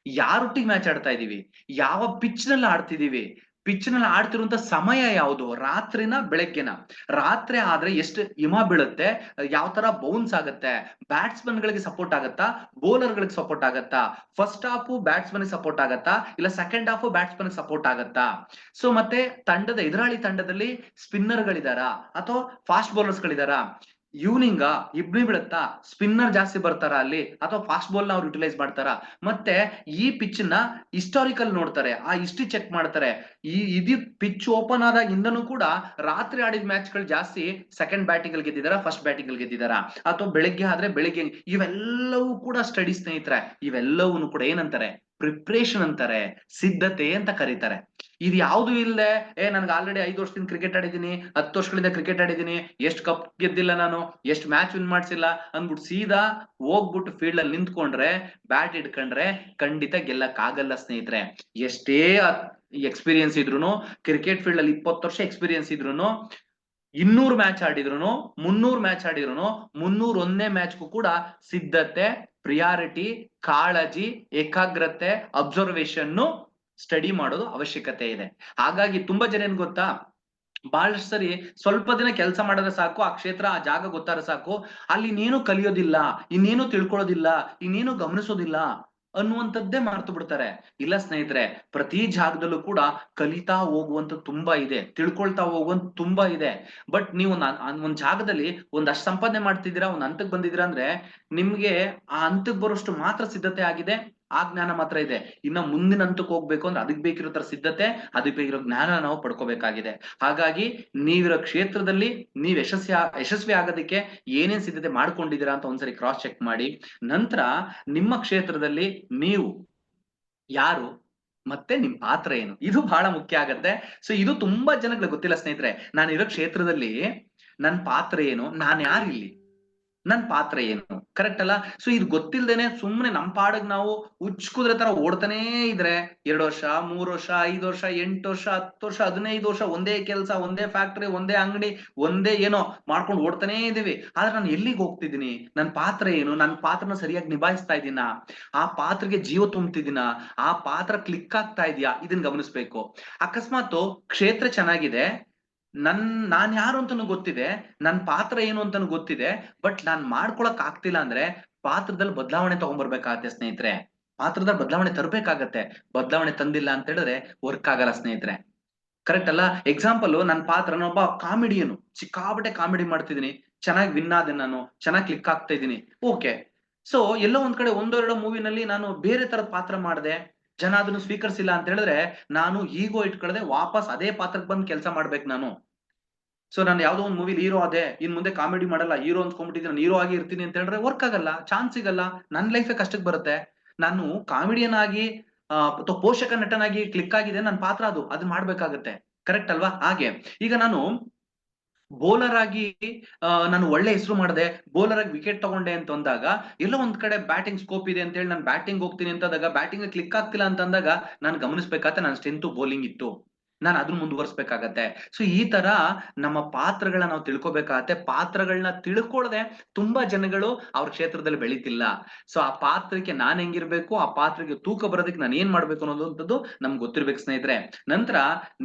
ಯಾರೊಟ್ಟಿಗೆ ಮ್ಯಾಚ್ ಆಡ್ತಾ ಇದೀವಿ, ಯಾವ ಪಿಚ್ ನಲ್ಲಿ ಆಡ್ತಿದೀವಿ, ಪಿಚ್ ನಲ್ಲಿ ಆಡ್ತಿರುವಂತ ಸಮಯ ಯಾವುದು, ರಾತ್ರಿನ ಬೆಳಗ್ಗೆನ, ರಾತ್ರಿ ಆದ್ರೆ ಎಷ್ಟು ಹಿಮ ಬೀಳುತ್ತೆ, ಯಾವ ತರ ಬೌನ್ಸ್ ಆಗುತ್ತೆ, ಬ್ಯಾಟ್ಸ್ಮನ್ ಗಳಿಗೆ ಸಪೋರ್ಟ್ ಆಗತ್ತಾ, ಬೌಲರ್ ಗಳಿಗೆ ಸಪೋರ್ಟ್ ಆಗತ್ತಾ, ಫಸ್ಟ್ ಹಾಫ್ ಬ್ಯಾಟ್ಸ್ಮನ್ ಸಪೋರ್ಟ್ ಆಗತ್ತಾ, ಇಲ್ಲ ಸೆಕೆಂಡ್ ಹಾಫ್ ಬ್ಯಾಟ್ಸ್ಮನ್ ಸಪೋರ್ಟ್ ಆಗತ್ತಾ. ಸೊ ಮತ್ತೆ ಎದುರಾಳಿ ತಂಡದಲ್ಲಿ ಸ್ಪಿನ್ನರ್ ಗಳಿದಾರಾ ಅಥವಾ ಫಾಸ್ಟ್ ಬೌಲರ್ಸ್ ಗಳಿದಾರಾ, ಇವ್ನಿಂಗ ಇಬ್ನಿ ಬೀಳುತ್ತಾ, ಸ್ಪಿನ್ನರ್ ಜಾಸ್ತಿ ಬರ್ತಾರ ಅಲ್ಲಿ ಅಥವಾ ಫಾಸ್ಟ್ ಬಾಲ್ ನ ಅವ್ರು ಯುಟಿಲೈಸ್ ಮಾಡ್ತಾರ. ಮತ್ತೆ ಈ ಪಿಚ್ ನ ಹಿಸ್ಟಾರಿಕಲ್ ನೋಡ್ತಾರೆ, ಆ ಹಿಸ್ಟ್ರಿ ಚೆಕ್ ಮಾಡ್ತಾರೆ. ಇದು ಪಿಚ್ ಓಪನ್ ಆದಾಗಿಂದನೂ ಕೂಡ ರಾತ್ರಿ ಆಡಿದ ಮ್ಯಾಚ್ ಗಳು ಜಾಸ್ತಿ ಸೆಕೆಂಡ್ ಬ್ಯಾಟಿಂಗ್ ಅಲ್ಲಿ ಗೆದ್ದಿದಾರ, ಫಸ್ಟ್ ಬ್ಯಾಟಿಂಗ್ ಅಲ್ಲಿ ಗೆದ್ದಿದಾರ, ಅಥವಾ ಬೆಳಿಗ್ಗೆ ಆದ್ರೆ ಬೆಳಿಗ್ಗೆ, ಇವೆಲ್ಲವೂ ಕೂಡ ಸ್ಟಡಿ ಸ್ನೇಹಿತರೆ. ಇವೆಲ್ಲವೂ ಕೂಡ ಏನಂತಾರೆ, ಪ್ರಿಪ್ರೇಷನ್ ಅಂತಾರೆ, ಸಿದ್ಧತೆ ಅಂತ ಕರೀತಾರೆ. ಇದು ಯಾವ್ದು ಇಲ್ಲದೆ ನನ್ಗೆ ಆಲ್ರೆಡಿ 5 ವರ್ಷದಿಂದ ಕ್ರಿಕೆಟ್ ಆಡಿದೀನಿ, 10 ವರ್ಷಗಳಿಂದ ಕ್ರಿಕೆಟ್ ಆಡಿದೀನಿ, ಎಷ್ಟು ಕಪ್ ಗೆದ್ದಿಲ್ಲ ನಾನು, ಎಷ್ಟು ಮ್ಯಾಚ್ ವಿನ್ ಮಾಡ್ಸಿಲ್ಲ ಅಂದ್ಬಿಟ್ಟು ಸೀದಾ ಹೋಗ್ಬಿಟ್ಟು ಫೀಲ್ಡ್ ಅಲ್ಲಿ ನಿಂತ್ಕೊಂಡ್ರೆ, ಬ್ಯಾಟ್ ಹಿಡ್ಕೊಂಡ್ರೆ ಖಂಡಿತ ಗೆಲ್ಲಕ್ ಆಗಲ್ಲ ಸ್ನೇಹಿತರೆ. ಎಷ್ಟೇ ಎಕ್ಸ್ಪೀರಿಯನ್ಸ್ ಇದ್ರುನು, ಕ್ರಿಕೆಟ್ ಫೀಲ್ಡ್ ಅಲ್ಲಿ 20 ವರ್ಷ ಎಕ್ಸ್ಪೀರಿಯನ್ಸ್ ಇದ್ರುನು, 200 ಮ್ಯಾಚ್ ಆಡಿದ್ರು, 300 ಮ್ಯಾಚ್ ಆಡಿದ್ರು, 301ನೇ ಮ್ಯಾಚ್ಗೂ ಕೂಡ ಸಿದ್ಧತೆ, ಪ್ರಿಯಾರಿಟಿ, ಕಾಳಜಿ, ಏಕಾಗ್ರತೆ, ಅಬ್ಸರ್ವೇಷನ್, ಸ್ಟಡಿ ಮಾಡೋದು ಅವಶ್ಯಕತೆ ಇದೆ. ಹಾಗಾಗಿ ತುಂಬಾ ಜನ ಏನ್ ಗೊತ್ತಾ, ಬಹಳಷ್ಟು ಸರಿ ಸ್ವಲ್ಪ ದಿನ ಕೆಲಸ ಮಾಡಿದ್ರೆ ಸಾಕು, ಆ ಕ್ಷೇತ್ರ, ಆ ಜಾಗ ಗೊತ್ತಾದ್ರೆ ಸಾಕು, ಅಲ್ಲಿ ಇನ್ನೇನು ಕಲಿಯೋದಿಲ್ಲ, ಇನ್ನೇನು ತಿಳ್ಕೊಳ್ಳೋದಿಲ್ಲ, ಇನ್ನೇನು ಗಮನಿಸೋದಿಲ್ಲ. ಅನ್ನುವಂಥದ್ದೇ ಮರ್ತು ಬಿಡ್ತಾರೆ. ಇಲ್ಲ ಸ್ನೇಹಿತರೆ, ಪ್ರತಿ ಜಾಗದಲ್ಲೂ ಕೂಡ ಕಲಿತಾ ಹೋಗುವಂತ ತುಂಬಾ ಇದೆ, ತಿಳ್ಕೊಳ್ತಾ ಹೋಗುವಂತ ತುಂಬಾ ಇದೆ. ಬಟ್ ನೀವು ಒಂದ್ ಜಾಗದಲ್ಲಿ ಒಂದಷ್ಟು ಸಂಪಾದನೆ ಮಾಡ್ತಿದ್ದೀರಾ, ಒಂದ್ ಹಂತಕ್ಕೆ ಬಂದಿದ್ದೀರಾ ಅಂದ್ರೆ ನಿಮ್ಗೆ ಆ ಹಂತಕ್ಕೆ ಬರೋಷ್ಟು ಮಾತ್ರ ಸಿದ್ಧತೆ ಆಗಿದೆ, ಆ ಜ್ಞಾನ ಮಾತ್ರ ಇದೆ. ಇನ್ನ ಮುಂದಿನ ಹಂತಕ್ಕೆ ಹೋಗ್ಬೇಕು ಅಂದ್ರೆ ಅದಕ್ಕೆ ಬೇಕಿರೋ ತರ ಸಿದ್ಧತೆ, ಅದಕ್ಕೆ ಬೇಕಿರೋ ಜ್ಞಾನ ನಾವು ಪಡ್ಕೋಬೇಕಾಗಿದೆ. ಹಾಗಾಗಿ ನೀವಿರೋ ಕ್ಷೇತ್ರದಲ್ಲಿ ನೀವ್ ಯಶಸ್ವಿ ಆಗೋದಕ್ಕೆ ಏನೇನ್ ಸಿದ್ಧತೆ ಮಾಡ್ಕೊಂಡಿದ್ದೀರಾ ಅಂತ ಒಂದ್ಸರಿ ಕ್ರಾಸ್ ಚೆಕ್ ಮಾಡಿ. ನಂತರ ನಿಮ್ಮ ಕ್ಷೇತ್ರದಲ್ಲಿ ನೀವು ಯಾರು ಮತ್ತೆ ನಿಮ್ ಪಾತ್ರ ಏನು, ಇದು ಬಹಳ ಮುಖ್ಯ ಆಗತ್ತೆ. ಸೊ ಇದು ತುಂಬಾ ಜನಗಳಿಗೆ ಗೊತ್ತಿಲ್ಲ ಸ್ನೇಹಿತರೆ. ನಾನಿರೋ ಕ್ಷೇತ್ರದಲ್ಲಿ ನನ್ ಪಾತ್ರ ಏನು, ನಾನ್ ಯಾರಿಲ್ಲಿ, ನನ್ ಪಾತ್ರ ಏನು, ಕರೆಕ್ಟ್ ಅಲ್ಲ? ಸೊ ಇದು ಗೊತ್ತಿಲ್ದೇನೆ ಸುಮ್ನೆ ನಮ್ ಪಾಡಗ್ ನಾವು ಉಚ್ಕುದ್ರೆ ತರ ಓಡ್ತಾನೇ ಇದ್ರೆ 2 ವರ್ಷ, 3 ವರ್ಷ, 5 ವರ್ಷ, 8 ವರ್ಷ, 10 ವರ್ಷ, 15 ವರ್ಷ ಒಂದೇ ಕೆಲಸ, ಒಂದೇ ಫ್ಯಾಕ್ಟರಿ, ಒಂದೇ ಅಂಗಡಿ, ಒಂದೇ ಏನೋ ಮಾಡ್ಕೊಂಡು ಓಡ್ತಾನೇ ಇದೀವಿ. ಆದ್ರೆ ನಾನು ಎಲ್ಲಿಗೆ ಹೋಗ್ತಿದ್ದೀನಿ, ನನ್ ಪಾತ್ರ ಏನು, ನನ್ ಪಾತ್ರನ ಸರಿಯಾಗಿ ನಿಭಾಯಿಸ್ತಾ ಇದ್ದೀನ, ಆ ಪಾತ್ರಕ್ಕೆ ಜೀವ ತುಂಬ್ತಿದ್ದೀನ, ಆ ಪಾತ್ರ ಕ್ಲಿಕ್ ಆಗ್ತಾ ಇದೆಯಾ, ಇದನ್ನ ಗಮನಿಸ್ಬೇಕು. ಅಕಸ್ಮಾತ್ ಕ್ಷೇತ್ರ ಚೆನ್ನಾಗಿದೆ, ನಾನ್ ಯಾರು ಅಂತಾನು ಗೊತ್ತಿದೆ, ನನ್ ಪಾತ್ರ ಏನು ಅಂತಾನು ಗೊತ್ತಿದೆ, ಬಟ್ ನಾನ್ ಮಾಡ್ಕೊಳಕ್ ಆಗ್ತಿಲ್ಲ ಅಂದ್ರೆ ಪಾತ್ರದಲ್ಲಿ ಬದಲಾವಣೆ ತಗೊಂಡ್ಬರ್ಬೇಕಾಗತ್ತೆ ಸ್ನೇಹಿತರೆ. ಪಾತ್ರದಲ್ಲಿ ಬದಲಾವಣೆ ತರಬೇಕಾಗತ್ತೆ. ಬದಲಾವಣೆ ತಂದಿಲ್ಲ ಅಂತ ಹೇಳಿದ್ರೆ ವರ್ಕ್ ಆಗಲ್ಲ ಸ್ನೇಹಿತರೆ. ಕರೆಕ್ಟ್ ಅಲ್ಲ? ಎಕ್ಸಾಂಪಲ್, ನನ್ನ ಪಾತ್ರ ನಾನೊಬ್ಬ ಕಾಮಿಡಿಯನು, ಸಿಕ್ಕಾಪಟ್ಟೆ ಕಾಮಿಡಿ ಮಾಡ್ತಿದ್ದೀನಿ, ಚೆನ್ನಾಗಿ ವಿನ್ ಆದೆ, ನಾನು ಚೆನ್ನಾಗಿ ಕ್ಲಿಕ್ ಆಗ್ತಾ ಇದ್ದೀನಿ, ಓಕೆ. ಸೊ ಎಲ್ಲೋ ಒಂದ್ ಕಡೆ ಒಂದೆರಡು ಮೂವಿನಲ್ಲಿ ನಾನು ಬೇರೆ ತರದ ಪಾತ್ರ ಮಾಡಿದೆ, ಜನ ಅದನ್ನು ಸ್ವೀಕರಿಸಿಲ್ಲ ಅಂತ ಹೇಳಿದ್ರೆ ನಾನು ಈಗೋ ಇಟ್ಕೊಳ್ಳದೆ ವಾಪಸ್ ಅದೇ ಪಾತ್ರಕ್ಕೆ ಬಂದು ಕೆಲಸ ಮಾಡ್ಬೇಕು ನಾನು. ಸೊ ನಾನು ಯಾವ್ದೋ ಒಂದು ಮೂವಿಲಿ ಹೀರೋ ಅದೇ, ಇನ್ ಮುಂದೆ ಕಾಮಿಡಿ ಮಾಡಲ್ಲ, ಹೀರೋ ಅನ್ಸ್ಕೊಂಡ್ಬಿಟ್ಟಿದ್ದೀನಿ, ನಾನು ಹೀರೋ ಆಗಿ ಇರ್ತೀನಿ ಅಂತ ಹೇಳಿದ್ರೆ ವರ್ಕ್ ಆಗಲ್ಲ, ಚಾನ್ಸ್ ಸಿಗಲ್ಲ, ನನ್ನ ಲೈಫೇ ಕಷ್ಟಕ್ಕೆ ಬರುತ್ತೆ. ನಾನು ಕಾಮಿಡಿಯನ್ ಆಗಿ ಅಥವಾ ಪೋಷಕ ನಟನಾಗಿ ಕ್ಲಿಕ್ ಆಗಿದೆ ನನ್ನ ಪಾತ್ರ, ಅದನ್ನ ಮಾಡ್ಬೇಕಾಗತ್ತೆ. ಕರೆಕ್ಟ್ ಅಲ್ವಾ? ಹಾಗೆ ಈಗ ನಾನು ಬೌಲರ್ ಆಗಿ ನಾನು ಒಳ್ಳೆ ಹೆಸರು ಮಾಡಿದೆ, ಬೌಲರ್ ಆಗಿ ವಿಕೆಟ್ ತಗೊಂಡೆ ಅಂತ ಅಂದಾಗ ಎಲ್ಲೋ ಒಂದ್ ಕಡೆ ಬ್ಯಾಟಿಂಗ್ ಸ್ಕೋಪ್ ಇದೆ ಅಂತ ಹೇಳಿ ನಾನು ಬ್ಯಾಟಿಂಗ್ ಹೋಗ್ತೀನಿ ಅಂತಂದಾಗ ಬ್ಯಾಟಿಂಗ್ ಕ್ಲಿಕ್ ಆಗ್ತಿಲ್ಲ ಅಂತ ಅಂದಾಗ ನಾನು ಗಮನಿಸ್ಬೇಕಾಗತ್ತೆ ನನ್ನ ಸ್ಟ್ರೆಂತ್ ಬೌಲಿಂಗ್ ಇತ್ತು, ನಾನು ಅದನ್ನ ಮುಂದುವರಿಸಬೇಕಾಗತ್ತೆ. ಸೊ ಈ ತರ ನಮ್ಮ ಪಾತ್ರಗಳನ್ನ ನಾವು ತಿಳ್ಕೊಬೇಕಾಗತ್ತೆ. ಪಾತ್ರಗಳನ್ನ ತಿಳ್ಕೊಳ್ಳದೆ ತುಂಬಾ ಜನಗಳು ಅವ್ರ ಕ್ಷೇತ್ರದಲ್ಲಿ ಬೆಳೀತಿಲ್ಲ. ಸೊ ಆ ಪಾತ್ರಕ್ಕೆ ನಾನ್ ಹೆಂಗಿರ್ಬೇಕು, ಆ ಪಾತ್ರಕ್ಕೆ ತೂಕ ಬರೋದಕ್ಕೆ ನಾನು ಏನ್ ಮಾಡ್ಬೇಕು ಅನ್ನೋದಂಥದ್ದು ನಮ್ಗೆ ಗೊತ್ತಿರ್ಬೇಕು ಸ್ನೇಹಿತರೆ. ನಂತರ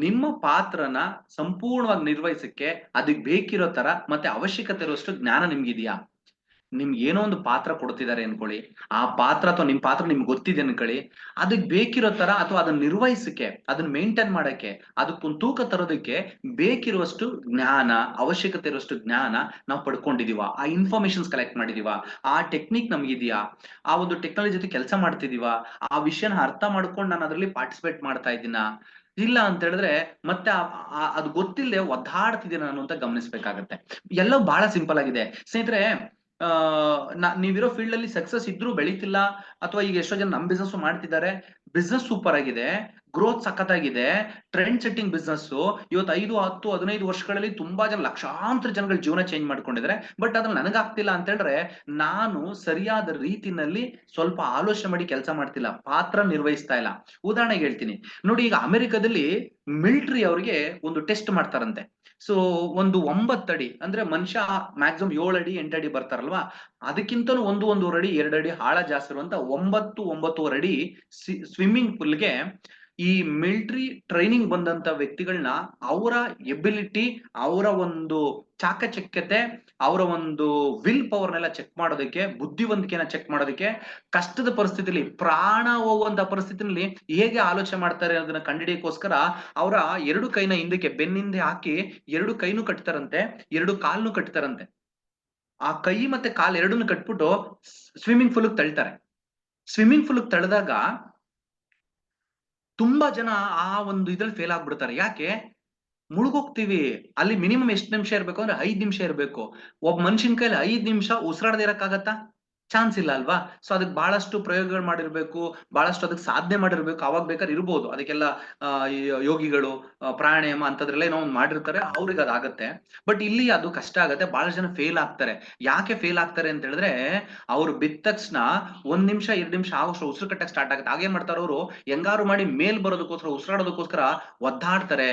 ನಿಮ್ಮ ಪಾತ್ರನ ಸಂಪೂರ್ಣವಾಗಿ ನಿರ್ವಹಿಸಕ್ಕೆ ಅದಕ್ಕೆ ಬೇಕಿರೋ ತರ ಮತ್ತೆ ಅವಶ್ಯಕತೆ ಇರುವಷ್ಟು ಜ್ಞಾನ ನಿಮ್ಗಿದ್ಯಾ? ನಿಮ್ಗೆ ಏನೋ ಒಂದು ಪಾತ್ರ ಕೊಡ್ತಿದ್ದಾರೆ ಅನ್ಕೊಳ್ಳಿ, ಆ ಪಾತ್ರ ಅಥವಾ ನಿಮ್ ಪಾತ್ರ ನಿಮ್ಗೆ ಗೊತ್ತಿದೆ ಅನ್ಕೊಳ್ಳಿ, ಅದಕ್ ಬೇಕಿರೋ ತರ ಅಥವಾ ಅದನ್ನ ನಿರ್ವಹಿಸಕ್ಕೆ, ಅದನ್ನ ಮೇಂಟೈನ್ ಮಾಡಕ್ಕೆ, ಅದಕ್ಕೊಂದು ತೂಕ ತರೋದಕ್ಕೆ ಬೇಕಿರುವಷ್ಟು ಜ್ಞಾನ, ಅವಶ್ಯಕತೆ ಇರುವಷ್ಟು ಜ್ಞಾನ ನಾವು ಪಡ್ಕೊಂಡಿದೀವ, ಆ ಇನ್ಫಾರ್ಮೇಶನ್ಸ್ ಕಲೆಕ್ಟ್ ಮಾಡಿದೀವ, ಆ ಟೆಕ್ನಿಕ್ ನಮ್ಗಿದ್ಯಾ, ಆ ಒಂದು ಟೆಕ್ನಾಲಜಿ ಜೊತೆ ಕೆಲಸ ಮಾಡ್ತಿದೀವ, ಆ ವಿಷಯನ ಅರ್ಥ ಮಾಡ್ಕೊಂಡು ನಾನು ಅದರಲ್ಲಿ ಪಾರ್ಟಿಸಿಪೇಟ್ ಮಾಡ್ತಾ ಇದ್ದೀನ, ಇಲ್ಲ ಅಂತ ಹೇಳಿದ್ರೆ ಮತ್ತೆ ಅದು ಗೊತ್ತಿಲ್ಲದೆ ಒದ್ದಾಡ್ತಿದ್ದೀನಿ ನಾನು ಅಂತ ಗಮನಿಸ್ಬೇಕಾಗತ್ತೆ. ಎಲ್ಲವೂ ಬಹಳ ಸಿಂಪಲ್ ಆಗಿದೆ ಸ್ನೇಹಿತರೆ. ನೀವಿರೋ ಫೀಲ್ಡ್ ಅಲ್ಲಿ ಸಕ್ಸಸ್ ಇದ್ರೂ ಬೆಳೀತಿಲ್ಲ, ಅಥವಾ ಈಗ ಎಷ್ಟೋ ಜನ ನಮ್ ಬಿಸ್ನೆಸ್ ಮಾಡ್ತಿದ್ದಾರೆ, ಬಿಸ್ನೆಸ್ ಸೂಪರ್ ಆಗಿದೆ, ಗ್ರೋತ್ ಸಖತ್ತಾಗಿದೆ, ಟ್ರೆಂಡ್ ಸೆಟ್ಟಿಂಗ್ ಬಿಸ್ನೆಸ್, ಇವತ್ತು 5, 10, 15 ವರ್ಷಗಳಲ್ಲಿ ತುಂಬಾ ಜನ, ಲಕ್ಷಾಂತರ ಜನಗಳ ಜೀವನ ಚೇಂಜ್ ಮಾಡ್ಕೊಂಡಿದ್ದಾರೆ. ಬಟ್ ಅದ್ರಲ್ಲಿ ನನಗಾಗ್ತಿಲ್ಲ ಅಂತ ಹೇಳಿದ್ರೆ ನಾನು ಸರಿಯಾದ ರೀತಿನಲ್ಲಿ ಸ್ವಲ್ಪ ಆಲೋಚನೆ ಮಾಡಿ ಕೆಲಸ ಮಾಡ್ತಿಲ್ಲ, ಪಾತ್ರ ನಿರ್ವಹಿಸ್ತಾ ಇಲ್ಲ. ಉದಾಹರಣೆಗೆ ಹೇಳ್ತೀನಿ ನೋಡಿ, ಈಗ ಅಮೆರಿಕದಲ್ಲಿ ಮಿಲಿಟರಿ ಅವರಿಗೆ ಒಂದು ಟೆಸ್ಟ್ ಮಾಡ್ತಾರಂತೆ. ಸೊ ಒಂದು 9 ಅಡಿ ಅಂದ್ರೆ ಮನುಷ್ಯ ಮ್ಯಾಕ್ಸಿಮಮ್ 7 ಅಡಿ 8 ಅಡಿ ಬರ್ತಾರಲ್ವಾ, ಅದಕ್ಕಿಂತಲೂ 1, 1.5 ಅಡಿ 2 ಅಡಿ ಆಳ ಜಾಸ್ತಿ ಇರುವಂತ 9, 9.5 ಅಡಿ ಸ್ವಿಮ್ಮಿಂಗ್ ಪೂಲ್ಗೆ ಈ ಮಿಲಿಟರಿ ಟ್ರೈನಿಂಗ್ ಬಂದಂತ ವ್ಯಕ್ತಿಗಳನ್ನ ಅವರ ಎಬಿಲಿಟಿ, ಅವರ ಒಂದು ಚಾಕಚಕ್ಯತೆ, ಅವರ ಒಂದು ವಿಲ್ ಪವರ್ನೆಲ್ಲ ಚೆಕ್ ಮಾಡೋದಕ್ಕೆ, ಬುದ್ಧಿವಂತಿಕೆನ ಚೆಕ್ ಮಾಡೋದಕ್ಕೆ, ಕಷ್ಟದ ಪರಿಸ್ಥಿತಿಲಿ, ಪ್ರಾಣ ಹೋಗುವಂತ ಪರಿಸ್ಥಿತಿನಲ್ಲಿ ಹೇಗೆ ಆಲೋಚನೆ ಮಾಡ್ತಾರೆ ಅನ್ನೋದನ್ನ ಕಂಡಿಡಿಯಕ್ಕೋಸ್ಕರ ಅವರ 2 ಕೈನ ಹಿಂದಕ್ಕೆ ಬೆನ್ನಿಂದೆ ಹಾಕಿ 2 ಕೈನು ಕಟ್ತಾರಂತೆ, 2 ಕಾಲ್ನು ಕಟ್ತಾರಂತೆ. ಆ ಕೈ ಮತ್ತೆ ಕಾಲ್ ಎರಡನ್ನು ಕಟ್ಬಿಟ್ಟು ಸ್ವಿಮ್ಮಿಂಗ್ ಪೂಲ್ ತಳ್ತಾರೆ. ಸ್ವಿಮ್ಮಿಂಗ್ ಪೂಲ್ ತಳ್ದಾಗ ತುಂಬಾ ಜನ ಆ ಒಂದು ಇದ್ರಲ್ಲಿ ಫೇಲ್ ಆಗ್ಬಿಡ್ತಾರೆ. ಯಾಕೆ? ಮುಳುಗೋಗ್ತೀವಿ. ಅಲ್ಲಿ ಮಿನಿಮಮ್ ಎಷ್ಟು ನಿಮಿಷ ಇರ್ಬೇಕು ಅಂದ್ರೆ 5 ನಿಮಿಷ ಇರ್ಬೇಕು. ಒಬ್ಬ ಮನುಷ್ಯನ ಕೈಲಿ 5 ನಿಮಿಷ ಉಸಿರಾಡದೆ ಇರಕ್ಕಾಗತ್ತಾ? ಚಾನ್ಸ್ ಇಲ್ಲ ಅಲ್ವಾ? ಸೊ ಅದಕ್ಕೆ ಬಹಳಷ್ಟು ಪ್ರಯೋಗಗಳು ಮಾಡಿರ್ಬೇಕು, ಬಹಳಷ್ಟು ಅದಕ್ಕೆ ಸಾಧನೆ ಮಾಡಿರ್ಬೇಕು. ಅವಾಗ ಬೇಕಾದ್ರೆ ಇರ್ಬೋದು. ಅದಕ್ಕೆಲ್ಲ ಈ ಯೋಗಿಗಳು, ಪ್ರಾಣಾಯಾಮ ಅಂತದ್ರೆಲ್ಲ ಏನೋ ಒಂದು ಮಾಡಿರ್ತಾರೆ, ಅವ್ರಿಗೆ ಅದಾಗತ್ತೆ. ಬಟ್ ಇಲ್ಲಿ ಅದು ಕಷ್ಟ ಆಗತ್ತೆ. ಬಹಳಷ್ಟು ಜನ ಫೇಲ್ ಆಗ್ತಾರೆ. ಯಾಕೆ ಫೇಲ್ ಆಗ್ತಾರೆ ಅಂತ ಹೇಳಿದ್ರೆ, ಅವ್ರು ಬಿದ್ದ ತಕ್ಷಣ 1 ನಿಮಿಷ 2 ನಿಮಿಷ ಆಗೋಷ್ಟು ಉಸಿರು ಕಟ್ಟಕ್ಕೆ ಸ್ಟಾರ್ಟ್ ಆಗುತ್ತೆ. ಆಗೇನ್ ಮಾಡ್ತಾರೆ ಅವರು, ಹೆಂಗಾರು ಮಾಡಿ ಮೇಲ್ ಬರೋದಕ್ಕೋಸ್ಕರ, ಉಸಿರಾಡೋದಕ್ಕೋಸ್ಕರ ಒದ್ದಾಡ್ತಾರೆ,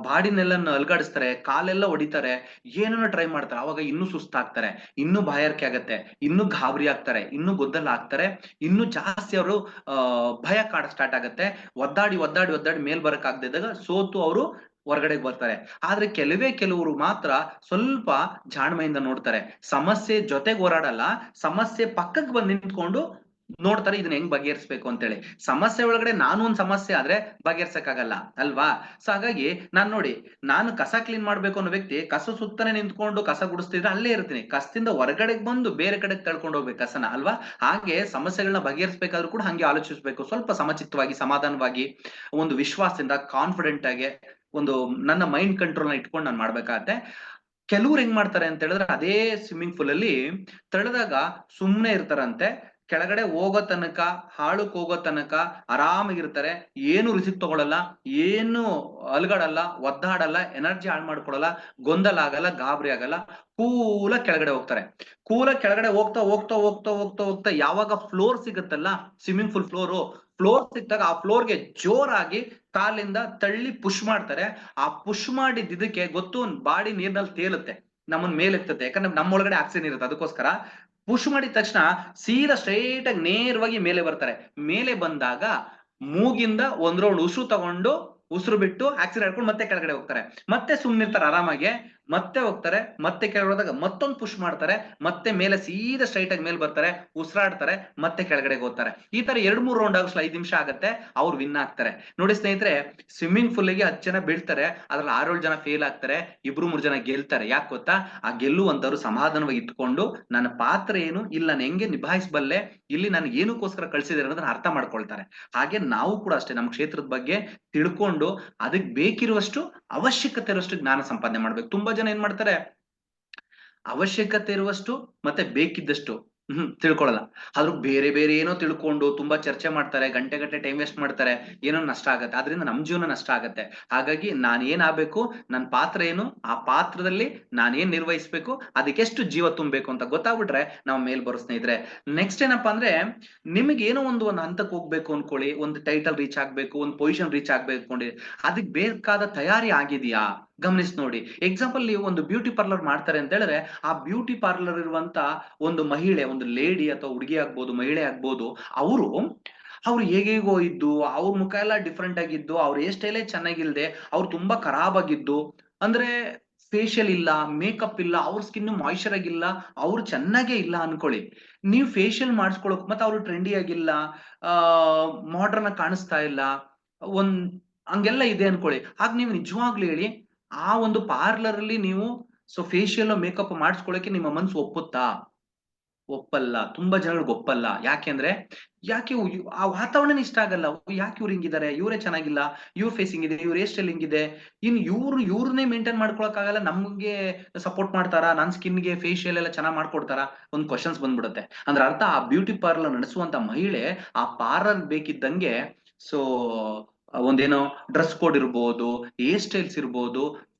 ಬಾಡಿನೆಲ್ಲ ಅಲ್ಗಾಡಿಸ್ತಾರೆ, ಕಾಲೆಲ್ಲ ಹೊಡಿತಾರೆ, ಏನೇನೋ ಟ್ರೈ ಮಾಡ್ತಾರೆ. ಅವಾಗ ಇನ್ನೂ ಸುಸ್ತಾಗ್ತಾರೆ, ಇನ್ನೂ ಬಾಯಾರಿಕೆ ಆಗತ್ತೆ, ಇನ್ನೂ ಗಾಬರಿ ಆಗ್ತಾರೆ, ಇನ್ನೂ ಗೊಂದಲ ಆಗ್ತಾರೆ, ಇನ್ನೂ ಜಾಸ್ತಿ ಅವರು ಭಯ ಕಾಡ ಸ್ಟಾರ್ಟ್ ಆಗತ್ತೆ. ಒದ್ದಾಡಿ ಒದ್ದಾಡಿ ಒದ್ದಾಡಿ ಮೇಲ್ ಬರಕ್ ಆಗದಿದ್ದಾಗ ಸೋತು ಅವರು ಹೊರಗಡೆಗೆ ಬರ್ತಾರೆ. ಆದ್ರೆ ಕೆಲವರು ಮಾತ್ರ ಸ್ವಲ್ಪ ಜಾಣ್ಮೆಯಿಂದ ನೋಡ್ತಾರೆ, ಸಮಸ್ಯೆ ಜೊತೆಗೆ ಹೋರಾಡಲ್ಲ, ಸಮಸ್ಯೆ ಪಕ್ಕಕ್ಕೆ ಬಂದು ನಿಂತ್ಕೊಂಡು ನೋಡ್ತಾರೆ ಇದನ್ನ ಹೆಂಗ್ ಬಗೆಹರಿಸ್ಬೇಕು ಅಂತೇಳಿ. ಸಮಸ್ಯೆ ಒಳಗಡೆ ನಾನು ಒಂದ್ ಸಮಸ್ಯೆ ಆದ್ರೆ ಬಗೆಹರ್ಸಕ್ಕಾಗಲ್ಲ ಅಲ್ವಾ? ಸೊ ಹಾಗಾಗಿ ನಾನು ಕಸ ಕ್ಲೀನ್ ಮಾಡ್ಬೇಕು ಅನ್ನೋ ವ್ಯಕ್ತಿ ಕಸ ಸುತ್ತನೆ ನಿಂತ್ಕೊಂಡು ಕಸ ಗುಡಿಸ್ತಿದ್ರೆ ಅಲ್ಲೇ ಇರ್ತೀನಿ. ಕಸದಿಂದ ಹೊರಗಡೆಗೆ ಬಂದು ಬೇರೆ ಕಡೆಗೆ ತಳ್ಕೊಂಡು ಹೋಗ್ಬೇಕು ಕಸನ ಅಲ್ವಾ? ಹಾಗೆ ಸಮಸ್ಯೆಗಳನ್ನ ಬಗೆಹರಿಸಬೇಕಾದ್ರೂ ಕೂಡ ಹಂಗೆ ಆಲೋಚಿಸ್ಬೇಕು. ಸ್ವಲ್ಪ ಸಮಚಿತ್ತವಾಗಿ, ಸಮಾಧಾನವಾಗಿ, ಒಂದು ವಿಶ್ವಾಸದಿಂದ, ಕಾನ್ಫಿಡೆಂಟ್ ಆಗಿ ಒಂದು ನನ್ನ ಮೈಂಡ್ ಕಂಟ್ರೋಲ್ ನ ಇಟ್ಕೊಂಡು ನಾನು ಮಾಡ್ಬೇಕಾಗತ್ತೆ. ಕೆಲವ್ರು ಹೆಂಗ್ ಮಾಡ್ತಾರೆ ಅಂತ ಹೇಳಿದ್ರೆ ಅದೇ ಸ್ವಿಮ್ಮಿಂಗ್ ಪೂಲ್ ಅಲ್ಲಿ ತಳೆದಾಗ ಸುಮ್ನೆ ಇರ್ತಾರಂತೆ. ಕೆಳಗಡೆ ಹೋಗೋ ತನಕ, ಹಾಳಕ್ ಹೋಗೋ ತನಕ ಆರಾಮಾಗಿರ್ತಾರೆ. ಏನು ರಿಸಿಕ್ ತಗೊಳಲ್ಲ, ಏನು ಅಲ್ಗಾಡಲ್ಲ, ಒದ್ದಾಡಲ್ಲ, ಎನರ್ಜಿ ಹಾಳು ಮಾಡ್ಕೊಳಲ್ಲ, ಗೊಂದಲ ಆಗಲ್ಲ, ಗಾಬರಿ ಆಗಲ್ಲ. ಕೂಲಾಗಿ ಕೆಳಗಡೆ ಹೋಗ್ತಾರೆ. ಕೂಲಾಗಿ ಕೆಳಗಡೆ ಹೋಗ್ತಾ ಹೋಗ್ತಾ ಹೋಗ್ತಾ ಹೋಗ್ತಾ ಹೋಗ್ತಾ ಯಾವಾಗ ಫ್ಲೋರ್ ಸಿಗುತ್ತಲ್ಲ, ಸ್ವಿಮ್ಮಿಂಗ್ ಪೂಲ್ ಫ್ಲೋರ್ ಸಿಕ್ತಾಗ ಆ ಫ್ಲೋರ್ಗೆ ಜೋರಾಗಿ ಕಾಲಿಂದ ತಳ್ಳಿ ಪುಷ್ ಮಾಡ್ತಾರೆ. ಆ ಪುಷ್ ಮಾಡಿದ ಇದಕ್ಕೆ ಗೊತ್ತು ಬಾಡಿ ನೀರ್ನಲ್ಲಿ ತೇಲುತ್ತೆ, ನಮ್ಮನ್ ಮೇಲೆತ್ತುತ್ತೆ. ಯಾಕಂದ್ರೆ ನಮ್ಮೊಳಗಡೆ ಆಕ್ಸಿಜನ್ ಇರುತ್ತೆ. ಅದಕ್ಕೋಸ್ಕರ ಪುಷ್ ಮಾಡಿದ ತಕ್ಷಣ ಸೀದಾ ಸ್ಟ್ರೈಟ್ ಆಗಿ ನೇರವಾಗಿ ಮೇಲೆ ಬರ್ತಾರೆ. ಮೇಲೆ ಬಂದಾಗ ಮೂಗಿಂದ ಒಂದ್ ರೌಂಡ್ ಉಸಿರು ತಗೊಂಡು, ಉಸಿರು ಬಿಟ್ಟು ಆಕ್ಸಿಜನ್ ಹಿಡ್ಕೊಂಡು ಮತ್ತೆ ಕೆಳಗಡೆ ಹೋಗ್ತಾರೆ. ಮತ್ತೆ ಸುಮ್ನಿರ್ತಾರೆ ಆರಾಮಾಗಿ, ಮತ್ತೆ ಹೋಗ್ತಾರೆ, ಮತ್ತೆ ಕೆಳಗಡೆ ಹೋದಾಗ ಮತ್ತೊಂದು ಪುಷ್ ಮಾಡ್ತಾರೆ, ಮತ್ತೆ ಮೇಲೆ ಸೀದಾ ಸ್ಟ್ರೈಟ್ ಆಗಿ ಮೇಲೆ ಬರ್ತಾರೆ, ಉಸಿರಾಡ್ತಾರೆ, ಮತ್ತೆ ಕೆಳಗಡೆ ಹೋಗ್ತಾರೆ. ಈ ತರ 2-3 ರೌಂಡ್ ಆಗೋ 5 ನಿಮಿಷ ಆಗತ್ತೆ, ಅವ್ರು ವಿನ್ ಆಗ್ತಾರೆ. ನೋಡಿ ಸ್ನೇಹಿತರೆ, ಸ್ವಿಮ್ಮಿಂಗ್ ಪೂಲ್ ಗೆ 10 ಜನ ಬೀಳ್ತಾರೆ, ಅದ್ರಲ್ಲಿ 6-7 ಜನ ಫೇಲ್ ಆಗ್ತಾರೆ, 2-3 ಜನ ಗೆಲ್ತಾರೆ. ಯಾಕೆ ಗೊತ್ತಾ? ಆ ಗೆಲ್ಲುವಂತವ್ರು ಸಮಾಧಾನವಾಗಿ ಇಟ್ಕೊಂಡು ನನ್ನ ಪಾತ್ರ ಏನು, ಇಲ್ಲಿ ನಾನು ಹೆಂಗೆ ನಿಭಾಯಿಸಬಲ್ಲೆ, ಇಲ್ಲಿ ನನಗೆ ಏನಕ್ಕೋಸ್ಕರ ಕಳ್ಸಿದಾರೆ ಅನ್ನೋದನ್ನ ಅರ್ಥ ಮಾಡ್ಕೊಳ್ತಾರೆ. ಹಾಗೆ ನಾವು ಕೂಡ ಅಷ್ಟೇ ನಮ್ಮ ಕ್ಷೇತ್ರದ ಬಗ್ಗೆ ತಿಳ್ಕೊಂಡು ಅದಕ್ಕೆ ಬೇಕಿರುವಷ್ಟು, ಅವಶ್ಯಕತೆ ಇರುವಷ್ಟು ಜ್ಞಾನ ಸಂಪಾದನೆ ಮಾಡ್ಬೇಕು. ತುಂಬಾ ಜನ ಏನ್ ಮಾಡ್ತಾರೆ, ಅವಶ್ಯಕತೆ ಇರುವಷ್ಟು ಮತ್ತೆ ಬೇಕಿದ್ದಷ್ಟು ತಿಳ್ಕೊಳಲ್ಲ. ಆದ್ರೂ ಬೇರೆ ಬೇರೆ ಏನೋ ತಿಳ್ಕೊಂಡು ತುಂಬಾ ಚರ್ಚೆ ಮಾಡ್ತಾರೆ, ಗಂಟೆ ಗಂಟೆ ಟೈಮ್ ವೇಸ್ಟ್ ಮಾಡ್ತಾರೆ, ಏನೋ ನಷ್ಟ ಆಗತ್ತೆ. ಆದ್ರಿಂದ ನಮ್ ಜೀವನ ನಷ್ಟ ಆಗತ್ತೆ. ಹಾಗಾಗಿ ನಾನ್ ಏನಾಗ್ಬೇಕು, ನನ್ನ ಪಾತ್ರ ಏನು, ಆ ಪಾತ್ರದಲ್ಲಿ ನಾನ್ ಏನ್ ನಿರ್ವಹಿಸ್ಬೇಕು, ಅದಕ್ಕೆ ಎಷ್ಟು ಜೀವ ತುಂಬಬೇಕು ಅಂತ ಗೊತ್ತಾಗ್ಬಿಟ್ರೆ ನಾವು ಮೇಲ್ ಬರೋ ಸ್ನೇಹಿತರೆ. ನೆಕ್ಸ್ಟ್ ಏನಪ್ಪಾ ಅಂದ್ರೆ, ನಿಮಗೆ ಏನೋ ಒಂದು ಹಂತಕ್ಕೆ ಹೋಗ್ಬೇಕು ಅನ್ಕೊಳ್ಳಿ, ಒಂದು ಟೈಟಲ್ ರೀಚ್ ಆಗ್ಬೇಕು, ಒಂದು ಪೊಸಿಷನ್ ರೀಚ್ ಆಗ್ಬೇಕು ಅನ್ಕೊಳ್ಳಿ, ಅದಕ್ಕೆ ಬೇಕಾದ ತಯಾರಿ ಆಗಿದೆಯಾ ಗಮನಿಸಿ ನೋಡಿ. ಎಕ್ಸಾಂಪಲ್, ನೀವು ಒಂದು ಬ್ಯೂಟಿ ಪಾರ್ಲರ್ ಮಾಡ್ತಾರೆ ಅಂತ ಹೇಳಿದ್ರೆ, ಆ ಬ್ಯೂಟಿ ಪಾರ್ಲರ್ ಇರುವಂತ ಒಂದು ಮಹಿಳೆ, ಒಂದು ಲೇಡಿ ಅಥವಾ ಹುಡುಗಿ ಆಗ್ಬೋದು, ಮಹಿಳೆ ಆಗ್ಬೋದು, ಅವರು ಅವ್ರು ಹೇಗೇಗೋ ಇದ್ದು, ಅವ್ರ ಮುಖ ಎಲ್ಲ ಡಿಫ್ರೆಂಟ್ ಆಗಿದ್ದು, ಅವ್ರ ಹೇರ್ ಸ್ಟೈಲೇ ಚೆನ್ನಾಗಿಲ್ದೆ, ಅವ್ರು ತುಂಬಾ ಖರಾಬ್ ಆಗಿದ್ದು, ಅಂದ್ರೆ ಫೇಶಿಯಲ್ ಇಲ್ಲ, ಮೇಕಪ್ ಇಲ್ಲ, ಅವ್ರ ಸ್ಕಿನ್ ಮಾಯಿಶ್ಚರ್ ಆಗಿಲ್ಲ, ಅವ್ರು ಚೆನ್ನಾಗೇ ಇಲ್ಲ ಅನ್ಕೊಳ್ಳಿ. ನೀವು ಫೇಶಿಯಲ್ ಮಾಡಿಸ್ಕೊಳಕ್, ಮತ್ತೆ ಅವ್ರು ಟ್ರೆಂಡಿ ಆಗಿಲ್ಲ, ಆ ಮಾಡರ್ನ್ ಆಗಿ ಕಾಣಿಸ್ತಾ ಇಲ್ಲ, ಒಂದ್ ಹಂಗೆಲ್ಲ ಇದೆ ಅನ್ಕೊಳ್ಳಿ. ಆಗ ನೀವು ನಿಜವಾಗ್ಲೂ ಹೇಳಿ, ಆ ಒಂದು ಪಾರ್ಲರ್ ಅಲ್ಲಿ ನೀವು ಫೇಶಿಯಲ್ ಮೇಕಪ್ ಮಾಡಿಸ್ಕೊಳಕ್ಕೆ ನಿಮ್ಮ ಮನ್ಸು ಒಪ್ಪುತ್ತಾ? ಒಪ್ಪಲ್ಲ. ತುಂಬಾ ಜನಗಳಿಗೆ ಒಪ್ಪಲ್ಲ. ಯಾಕೆಂದ್ರೆ, ಯಾಕೆ ಆ ವಾತಾವರಣನೇ ಇಷ್ಟ ಆಗಲ್ಲ. ಯಾಕೆ ಇವ್ರು ಹಿಂಗಿದ್ದಾರೆ, ಇವರೇ ಚೆನ್ನಾಗಿಲ್ಲ, ಇವ್ರ ಫೇಸ್ ಹಿಂಗಿದೆ, ಇವ್ರ ಹೇರ್ ಸ್ಟೈಲ್ ಹಿಂಗಿದೆ, ಇನ್ ಇವ್ರನ್ನೇ ಮೇಂಟೈನ್ ಮಾಡ್ಕೊಳಕ್ ಆಗಲ್ಲ, ನಮ್ಗೆ ಸಪೋರ್ಟ್ ಮಾಡ್ತಾರಾ, ನನ್ ಸ್ಕಿನ್ಗೆ ಫೇಶಿಯಲ್ ಎಲ್ಲ ಚೆನ್ನಾಗ್ ಮಾಡ್ಕೊಡ್ತಾರಾ? ಒಂದ್ ಕ್ವಶನ್ಸ್ ಬಂದ್ಬಿಡುತ್ತೆ. ಅಂದ್ರೆ ಅರ್ಥ, ಆ ಬ್ಯೂಟಿ ಪಾರ್ಲರ್ ನಡೆಸುವಂತ ಮಹಿಳೆ ಆ ಪಾರ್ಲರ್ ಬೇಕಿದ್ದಂಗೆ ಸೊ ಒಂದೇನೋ ಡ್ರೆಸ್ ಕೋಡ್ ಇರ್ಬೋದು, ಹೇರ್ ಸ್ಟೈಲ್ಸ್ ಇರ್ಬೋದು,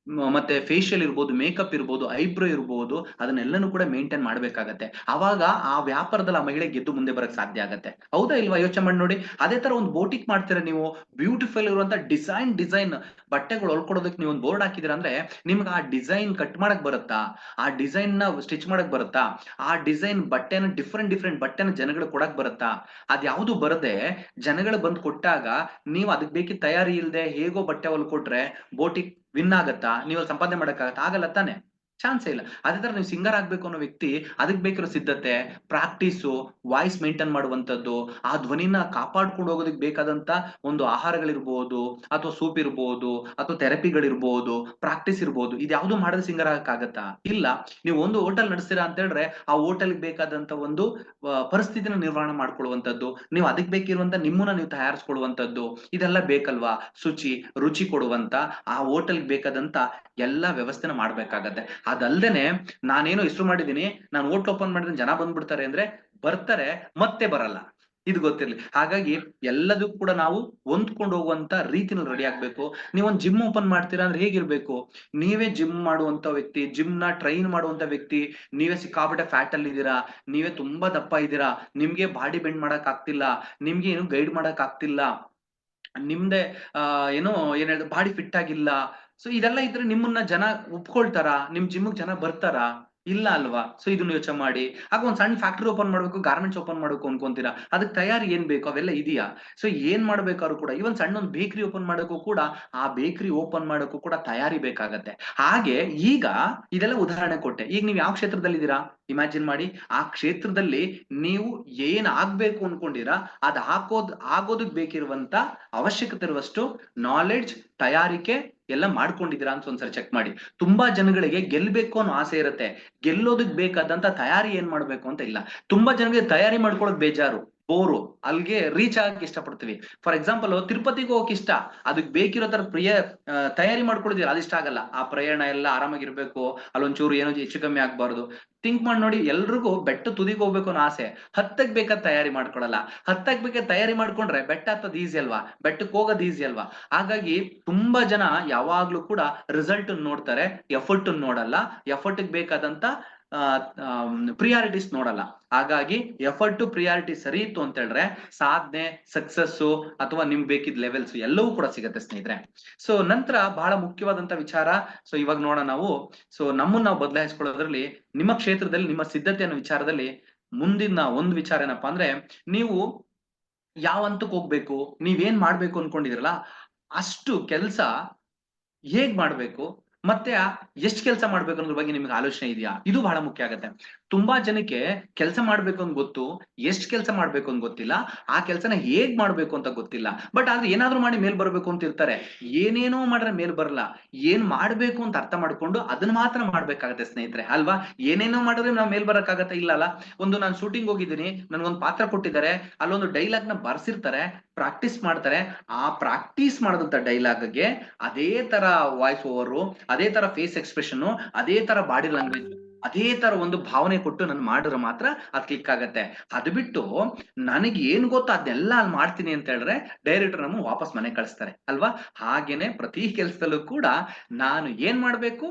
ಮತ್ತೆ ಫೇಶಿಯಲ್ ಇರ್ಬೋದು, ಮೇಕಪ್ ಇರ್ಬೋದು, ಐಬ್ರೋ ಇರ್ಬೋದು, ಅದನ್ನೆಲ್ಲನೂ ಕೂಡ ಮೇಂಟೈನ್ ಮಾಡ್ಬೇಕಾಗತ್ತೆ. ಅವಾಗ ಆ ವ್ಯಾಪಾರದಲ್ಲಿ ಆ ಮಹಿಳೆ ಗೆದ್ದು ಮುಂದೆ ಬರಕ್ ಸಾಧ್ಯ ಆಗತ್ತೆ. ಹೌದಾ ಇಲ್ವಾ? ಯೋಚನೆ ಮಾಡಿ ನೋಡಿ. ಅದೇ ತರ ಒಂದು ಬೋಟಿಕ್ ಮಾಡ್ತೀರಾ ನೀವು, ಬ್ಯೂಟಿಫುಲ್ ಇರುವಂತ ಡಿಸೈನ್ ಬಟ್ಟೆಗಳು ಹೊಲ್ಕೊಡೋದಕ್ಕೆ ನೀವು ಒಂದು ಬೋರ್ಡ್ ಹಾಕಿದಿರ ಅಂದ್ರೆ, ನಿಮ್ಗೆ ಆ ಡಿಸೈನ್ ಕಟ್ ಮಾಡಕ್ ಬರುತ್ತಾ? ಆ ಡಿಸೈನ್ ನ ಸ್ಟಿಚ್ ಮಾಡಕ್ ಬರುತ್ತಾ? ಆ ಡಿಸೈನ್ ಬಟ್ಟೆನ ಡಿಫ್ರೆಂಟ್ ಬಟ್ಟೆನ ಜನಗಳಿಗೆ ಕೊಡಕ್ ಬರುತ್ತಾ? ಅದ್ಯಾವುದು ಬರದೆ ಜನಗಳು ಬಂದು ಕೊಟ್ಟಾಗ ನೀವು ಅದಕ್ಕೆ ಬೇಕಿದ್ದ ತಯಾರಿ ಇಲ್ಲದೆ ಹೇಗೋ ಬಟ್ಟೆ ಹೊಲ್ಕೊಟ್ರೆ ಬೋಟಿಕ್ ವಿನ್ ಆಗತ್ತಾ? ನೀವು ಸಂಪಾದನೆ ಮಾಡಕ್ಕಾಗತ್ತಾ? ಆಗಲ್ಲ ತಾನೆ, ಚಾನ್ಸೇ ಇಲ್ಲ. ಅದೇ ತರ ನೀವು ಸಿಂಗರ್ ಆಗ್ಬೇಕು ಅನ್ನೋ ವ್ಯಕ್ತಿ, ಅದಕ್ಕೆ ಬೇಕಿರೋ ಸಿದ್ಧತೆ, ಪ್ರಾಕ್ಟೀಸು, ವಾಯ್ಸ್ ಮೇಂಟೈನ್ ಮಾಡುವಂತದ್ದು, ಆ ಧ್ವನಿನ ಕಾಪಾಡ್ಕೊಂಡು ಹೋಗೋದಕ್ಕೆ ಬೇಕಾದಂತ ಒಂದು ಆಹಾರಗಳಿರ್ಬೋದು, ಅಥವಾ ಸೂಪ್ ಇರ್ಬೋದು, ಅಥವಾ ಥೆರಪಿಗಳಿರ್ಬೋದು, ಪ್ರಾಕ್ಟೀಸ್ ಇರ್ಬೋದು, ಇದ್ಯಾವುದು ಮಾಡದೆ ಸಿಂಗರ್ ಆಗಕ್ಕಾಗತ್ತಾ? ಇಲ್ಲ. ನೀವು ಒಂದು ಹೋಟೆಲ್ ನಡೆಸ್ತೀರಾ ಅಂತ ಹೇಳಿದ್ರೆ, ಆ ಹೋಟೆಲ್ಗೆ ಬೇಕಾದಂತ ಒಂದು ಪರಿಸ್ಥಿತಿನ ನಿರ್ವಹಣೆ ಮಾಡ್ಕೊಳ್ಳುವಂತದ್ದು, ನೀವು ಅದಕ್ಕೆ ಬೇಕಿರುವಂತ ನಿಮ್ಮನ್ನ ನೀವು ತಯಾರಿಸ್ಕೊಳ್ಳುವಂತದ್ದು, ಇದೆಲ್ಲ ಬೇಕಲ್ವಾ? ರುಚಿ ಕೊಡುವಂತ ಆ ಹೋಟೆಲ್ಗೆ ಬೇಕಾದಂತ ಎಲ್ಲಾ ವ್ಯವಸ್ಥೆನ ಮಾಡ್ಬೇಕಾಗತ್ತೆ. ಅದಲ್ದೇನೆ, ನಾನೇನೋ ಹೆಸರು ಮಾಡಿದೀನಿ, ನಾನು ಹೋಟ್ಲ್ ಓಪನ್ ಮಾಡಿದ್ರೆ ಜನ ಬಂದ್ಬಿಡ್ತಾರೆ ಅಂದ್ರೆ ಬರ್ತಾರೆ, ಮತ್ತೆ ಬರಲ್ಲ. ಇದು ಗೊತ್ತಿರ್ಲಿ. ಹಾಗಾಗಿ ಎಲ್ಲದಕ್ಕೂ ಕೂಡ ನಾವು ಹೊಂದ್ಕೊಂಡು ಹೋಗುವಂತ ರೀತಿನಲ್ಲಿ ರೆಡಿ ಆಗ್ಬೇಕು. ನೀವೊಂದ್ ಜಿಮ್ ಓಪನ್ ಮಾಡ್ತೀರಾ ಅಂದ್ರೆ ಹೇಗಿರ್ಬೇಕು? ನೀವೇ ಜಿಮ್ ಮಾಡುವಂತ ವ್ಯಕ್ತಿ, ಜಿಮ್ ನ ಟ್ರೈನ್ ಮಾಡುವಂತ ವ್ಯಕ್ತಿ, ನೀವೇ ಸಿಕ್ಕಾಪಟ್ಟೆ ಫ್ಯಾಟ್ ಅಲ್ಲಿ ಇದ್ದೀರಾ, ನೀವೇ ತುಂಬಾ ದಪ್ಪ ಇದ್ದೀರಾ, ನಿಮ್ಗೆ ಬಾಡಿ ಬೆಂಡ್ ಮಾಡಕ್ ಆಗ್ತಿಲ್ಲ, ನಿಮ್ಗೆ ಏನು ಗೈಡ್ ಮಾಡಕ್ ಆಗ್ತಿಲ್ಲ, ನಿಮ್ದೆ ಏನೋ ಏನ್ ಹೇಳಿದ್ರೆ ಬಾಡಿ ಫಿಟ್ ಆಗಿಲ್ಲ. ಸೊ ಇದೆಲ್ಲ ಇದ್ರೆ ನಿಮ್ಮನ್ನ ಜನ ಒಪ್ಕೊಳ್ತಾರ? ನಿಮ್ ಜಿಮ್ಗೆ ಜನ ಬರ್ತಾರಾ? ಇಲ್ಲ ಅಲ್ವಾ? ಸೊ ಇದನ್ನ ಯೋಚನೆ ಮಾಡಿ. ಆಗ ಒಂದ್ ಸಣ್ಣ ಫ್ಯಾಕ್ಟರಿ ಓಪನ್ ಮಾಡ್ಬೇಕು, ಗಾರ್ಮೆಂಟ್ಸ್ ಓಪನ್ ಮಾಡ್ಬೇಕು ಅನ್ಕೊಂತೀರಾ, ಅದಕ್ಕೆ ತಯಾರಿ ಏನ್ ಬೇಕು ಅವೆಲ್ಲ ಇದೆಯಾ? ಸೊ ಏನ್ ಮಾಡ್ಬೇಕಾದ್ರು ಕೂಡ ಇವನ್ ಸಣ್ಣ ಒಂದು ಬೇಕರಿ ಓಪನ್ ಮಾಡೋಕ್ಕೂ ಕೂಡ, ಆ ಬೇಕರಿ ಓಪನ್ ಮಾಡೋಕ್ಕೂ ಕೂಡ ತಯಾರಿ ಬೇಕಾಗತ್ತೆ. ಹಾಗೆ ಈಗ ಇದೆಲ್ಲ ಉದಾಹರಣೆ ಕೊಟ್ಟೆ. ಈಗ ನೀವು ಯಾವ ಕ್ಷೇತ್ರದಲ್ಲಿದ್ದೀರಾ ಇಮ್ಯಾಜಿನ್ ಮಾಡಿ. ಆ ಕ್ಷೇತ್ರದಲ್ಲಿ ನೀವು ಏನ್ ಆಗ್ಬೇಕು ಅನ್ಕೊಂಡಿರಾ ಅದ್ ಆಗೋದಕ್ ಬೇಕಿರುವಂತ ಅವಶ್ಯಕತೆ ಇರುವಷ್ಟು ನಾಲೆಡ್ಜ್, ತಯಾರಿಕೆ ಎಲ್ಲ ಮಾಡ್ಕೊಂಡಿದ್ದೀರಾ ಅಂತ ಒಂದ್ಸರಿ ಚೆಕ್ ಮಾಡಿ. ತುಂಬಾ ಜನಗಳಿಗೆ ಗೆಲ್ಬೇಕು ಅನ್ನೋ ಆಸೆ ಇರುತ್ತೆ, ಗೆಲ್ಲೋದಕ್ ಬೇಕಾದಂತ ತಯಾರಿ ಏನ್ ಮಾಡ್ಬೇಕು ಅಂತ ಇಲ್ಲ. ತುಂಬಾ ಜನಗಳಿಗೆ ತಯಾರಿ ಮಾಡ್ಕೊಳ್ಳೋದು ಬೇಜಾರು, ಬೋರು, ಅಲ್ಲಿಗೆ ರೀಚ್ ಆಗಕ್ಕೆ ಇಷ್ಟಪಡ್ತೀವಿ. ಫಾರ್ ಎಕ್ಸಾಂಪಲ್ ತಿರುಪತಿಗೆ ಹೋಗಕ್ ಇಷ್ಟ, ಅದಕ್ಕೆ ಬೇಕಿರೋ ತರ ತಯಾರಿ ಮಾಡ್ಕೊಳ್ಳೋದಿಲ್ಲ, ಅದಿಷ್ಟ ಆಗಲ್ಲ. ಆ ಪ್ರಯಾಣ ಎಲ್ಲ ಆರಾಮಾಗಿರ್ಬೇಕು, ಅಲ್ಲೊಂಚೂರು ಏನೋ ಹೆಚ್ಚು ಕಮ್ಮಿ ಆಗ್ಬಾರ್ದು. ಥಿಂಕ್ ಮಾಡಿ ನೋಡಿ, ಎಲ್ರಿಗೂ ಬೆಟ್ಟ ತುದಿಗೆ ಹೋಗ್ಬೇಕು ಅನ್ನೋ ಆಸೆ, ಹತ್ತಕ್ ಬೇಕಾದ ತಯಾರಿ ಮಾಡ್ಕೊಳಲ್ಲ. ಹತ್ತಕ್ ಬೇಕಾದ ತಯಾರಿ ಮಾಡ್ಕೊಂಡ್ರೆ ಬೆಟ್ಟ ಹತ್ತದ್ ಈಸಿ ಅಲ್ವಾ, ಬೆಟ್ಟಕ್ಕೆ ಹೋಗೋದ್ ಈಸಿ ಅಲ್ವಾ. ಹಾಗಾಗಿ ತುಂಬಾ ಜನ ಯಾವಾಗ್ಲೂ ಕೂಡ ರಿಸಲ್ಟ್ ನೋಡ್ತಾರೆ, ಎಫರ್ಟ್ ನೋಡಲ್ಲ. ಎಫರ್ಟ್ ಬೇಕಾದಂತ ಪ್ರಿಯಾರಿಟೀಸ್ ನೋಡಲ್ಲ. ಹಾಗಾಗಿ ಎಫರ್ಟ್ ಪ್ರಿಯಾರಿಟಿ ಸರಿ ಇತ್ತು ಅಂತ ಹೇಳಿದ್ರೆ ಸಾಧನೆ, ಸಕ್ಸಸ್ ಅಥವಾ ನಿಮ್ಗೆ ಬೇಕಿದ್ ಲೆವೆಲ್ಸ್ ಎಲ್ಲವೂ ಕೂಡ ಸಿಗತ್ತೆ ಸ್ನೇಹಿತರೆ. ಸೊ ನಂತರ ಬಹಳ ಮುಖ್ಯವಾದಂತ ವಿಚಾರ, ಸೊ ಇವಾಗ ನೋಡೋಣ ನಾವು. ಸೊ ನಮ್ಮನ್ನ ನಾವು ಬದಲಾಯಿಸ್ಕೊಳ್ಳೋದ್ರಲ್ಲಿ, ನಿಮ್ಮ ಕ್ಷೇತ್ರದಲ್ಲಿ ನಿಮ್ಮ ಸಿದ್ಧತೆ ಅನ್ನೋ ವಿಚಾರದಲ್ಲಿ ಮುಂದಿನ ಒಂದು ವಿಚಾರ ಏನಪ್ಪಾ ಅಂದ್ರೆ, ನೀವು ಯಾವ ಹಂತಕ್ಕೆ ಹೋಗ್ಬೇಕು, ನೀವೇನ್ ಮಾಡ್ಬೇಕು ಅನ್ಕೊಂಡಿದಿರಲ್ಲ ಅಷ್ಟು ಕೆಲಸ ಹೇಗ್ ಮಾಡ್ಬೇಕು, ಮತ್ತೆ ಎಷ್ಟು ಕೆಲಸ ಮಾಡ್ಬೇಕು ಅನ್ನೋದ್ರ ಬಗ್ಗೆ ನಿಮ್ಗೆ ಆಲೋಚನೆ ಇದೆಯಾ? ಇದು ಬಹಳ ಮುಖ್ಯ ಆಗತ್ತೆ. ತುಂಬಾ ಜನಕ್ಕೆ ಕೆಲಸ ಮಾಡ್ಬೇಕು ಅಂತ ಗೊತ್ತು, ಎಷ್ಟು ಕೆಲಸ ಮಾಡ್ಬೇಕು ಅಂತ ಗೊತ್ತಿಲ್ಲ, ಆ ಕೆಲಸನ ಹೇಗ್ ಮಾಡ್ಬೇಕು ಅಂತ ಗೊತ್ತಿಲ್ಲ. ಬಟ್ ಆದ್ರೆ ಏನಾದ್ರೂ ಮಾಡಿ ಮೇಲ್ ಬರ್ಬೇಕು ಅಂತ ಇರ್ತಾರೆ. ಏನೇನೋ ಮಾಡ್ರೆ ಮೇಲ್ ಬರಲ್ಲ, ಏನ್ ಮಾಡ್ಬೇಕು ಅಂತ ಅರ್ಥ ಮಾಡ್ಕೊಂಡು ಅದನ್ನ ಮಾತ್ರ ಮಾಡ್ಬೇಕಾಗತ್ತೆ ಸ್ನೇಹಿತರೆ, ಅಲ್ವಾ? ಏನೇನೋ ಮಾಡಿದ್ರೆ ನಾವ್ ಮೇಲ್ ಬರಕ್ಕಾಗತ್ತೆ? ಇಲ್ಲ ಅಲ್ಲ. ಒಂದು ನಾನು ಶೂಟಿಂಗ್ ಹೋಗಿದ್ದೀನಿ, ನನ್ಗೊಂದು ಪಾತ್ರ ಕೊಟ್ಟಿದ್ದಾರೆ, ಅಲ್ಲೊಂದು ಡೈಲಾಗ್ ನ ಬರ್ಸಿರ್ತಾರೆ, ಪ್ರಾಕ್ಟೀಸ್ ಮಾಡ್ತಾರೆ. ಆ ಪ್ರಾಕ್ಟೀಸ್ ಮಾಡಿದಂತ ಡೈಲಾಗ್ಗೆ ಅದೇ ತರ ವಾಯ್ಸ್ ಓವರು, ಅದೇ ತರ ಫೇಸ್ ಎಕ್ಸ್ಪ್ರೆಷನ್, ಅದೇ ತರ ಬಾಡಿ ಲ್ಯಾಂಗ್ವೇಜ್, ಅದೇ ತರ ಒಂದು ಭಾವನೆ ಕೊಟ್ಟು ನಾನು ಮಾಡಿದ್ರೆ ಮಾತ್ರ ಅದ್ ಕ್ಲಿಕ್ ಆಗತ್ತೆ. ಅದು ಬಿಟ್ಟು ನನಗೆ ಏನ್ ಗೊತ್ತೋ ಅದನ್ನೆಲ್ಲ ಅಲ್ಲಿ ಮಾಡ್ತೀನಿ ಅಂತ ಹೇಳಿದ್ರೆ ಡೈರೆಕ್ಟರ್ ನಮ್ಮ ವಾಪಸ್ ಮನೆ ಕಳಿಸ್ತಾರೆ, ಅಲ್ವಾ? ಹಾಗೇನೆ ಪ್ರತಿ ಕೆಲಸದಲ್ಲೂ ಕೂಡ ನಾನು ಏನ್ ಮಾಡ್ಬೇಕು,